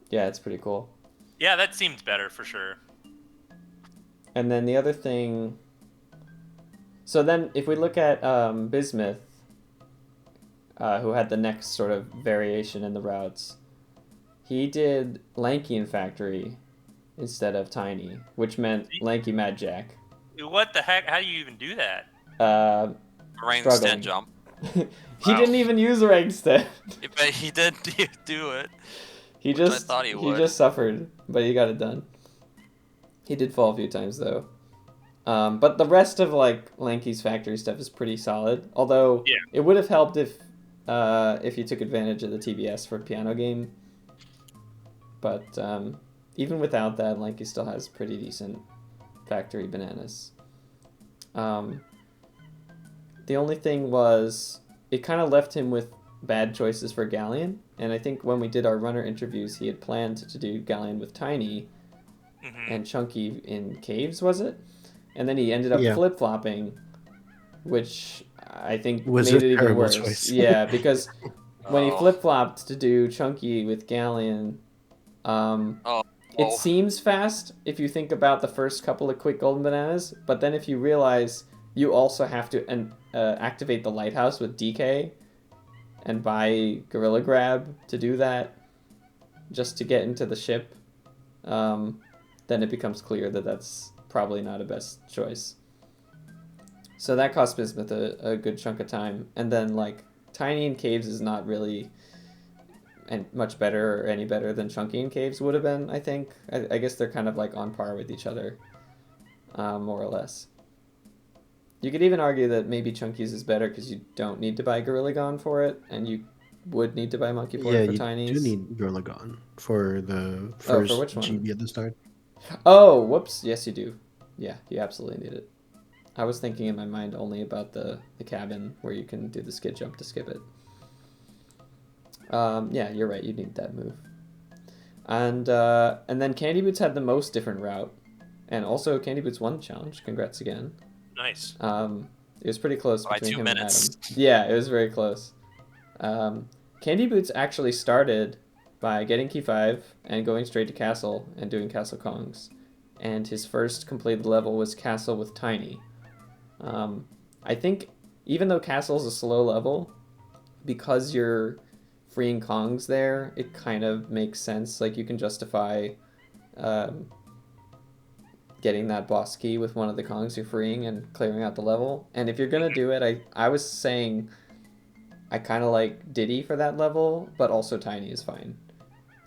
Yeah, it's pretty cool. Yeah, that seems better for sure. And then the other thing... So then, if we look at Bismuth, who had the next sort of variation in the routes, he did Lanky and Factory instead of Tiny, which meant Lanky Mad Jack. What the heck? How do you even do that? Rank stand jump. He didn't even use a rank stand. But he did do it. He just suffered, but he got it done. He did fall a few times though. But the rest of like Lanky's Factory stuff is pretty solid. Although it would have helped if you took advantage of the TBS for piano game. But even without that, Lanky still has pretty decent Factory bananas. The only thing was it kind of left him with bad choices for Galleon, and I think when we did our runner interviews, he had planned to do Galleon with Tiny and Chunky in Caves, was it? And then he ended up flip-flopping, which I think made it even worse. Choice. Yeah, because when he flip-flopped to do Chunky with Galleon, it seems fast if you think about the first couple of quick golden bananas, but then if you realize you also have to activate the lighthouse with DK and buy Gorilla Grab to do that just to get into the ship, then it becomes clear that that's probably not a best choice. So that cost Bismuth a good chunk of time. And then, like, Tiny in Caves is not really much better or any better than Chunky in Caves would have been, I think. I guess they're kind of, like, on par with each other, more or less. You could even argue that maybe Chunky's is better because you don't need to buy Gorilla Gone for it, and you would need to buy Monkey Board for Tinies. Yeah, you do need Gorilla Gone for the for first which one? GB at the start. Oh, whoops. Yes, you do. Yeah, you absolutely need it. I was thinking in my mind only about the cabin where you can do the skid jump to skip it. Yeah, you're right. You need that move. And then Candyboots had the most different route. And also Candyboots won the challenge. Congrats again. Nice. It was pretty close By between 2 him minutes. and Adam. Yeah, it was very close. Candyboots actually started by getting key 5 and going straight to Castle and doing Castle Kongs. And his first completed level was Castle with Tiny. I think even though Castle's a slow level, because you're freeing Kongs there, it kind of makes sense. Like, you can justify getting that boss key with one of the Kongs you're freeing and clearing out the level. And if you're gonna do it, I was saying I kind of like Diddy for that level, but also Tiny is fine.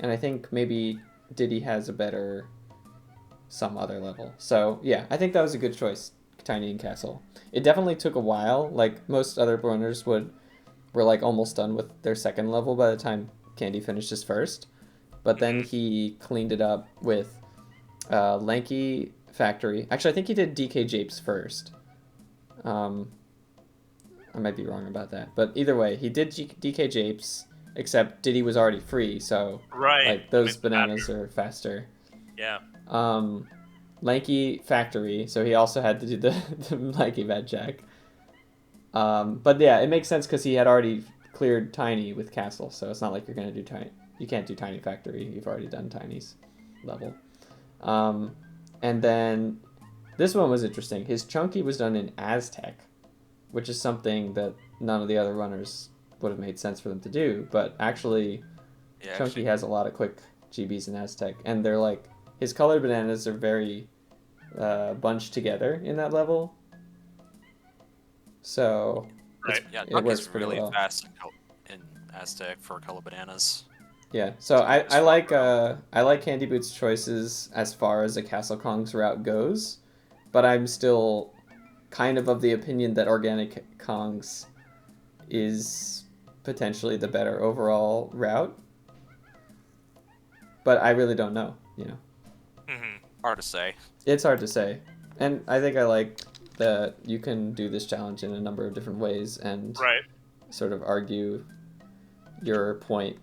And I think maybe Diddy has a better some other level. So yeah, I think that was a good choice, Tiny and Castle. It definitely took a while. Like, most other runners were like almost done with their second level by the time Candy finished his first. But then he cleaned it up with Lanky Factory. Actually, I think he did DK Japes first. I might be wrong about that. But either way, he did DK Japes, except Diddy was already free, so Right. like those bananas are faster. Yeah. Lanky Factory, so he also had to do the Lanky Vet Jack. But yeah, it makes sense because he had already cleared Tiny with Castle, so it's not like you're gonna do Tiny. You can't do Tiny Factory. You've already done Tiny's level. And then this one was interesting. His Chunky was done in Aztec, which is something that none of the other runners would have made sense for them to do. But actually, Yeah, Chunky has a lot of quick GBs in Aztec, and they're like, his colored bananas are very bunched together in that level. So Right. Yeah, it works Nucky's pretty really well. fast in Aztec for color bananas. Yeah, so I like Candyboots' choices as far as a Castle Kong's route goes, but I'm still kind of the opinion that Organic Kong's is potentially the better overall route. But I really don't know, you know. Hard to say. It's hard to say. And I think I like that you can do this challenge in a number of different ways and Right. sort of argue your point.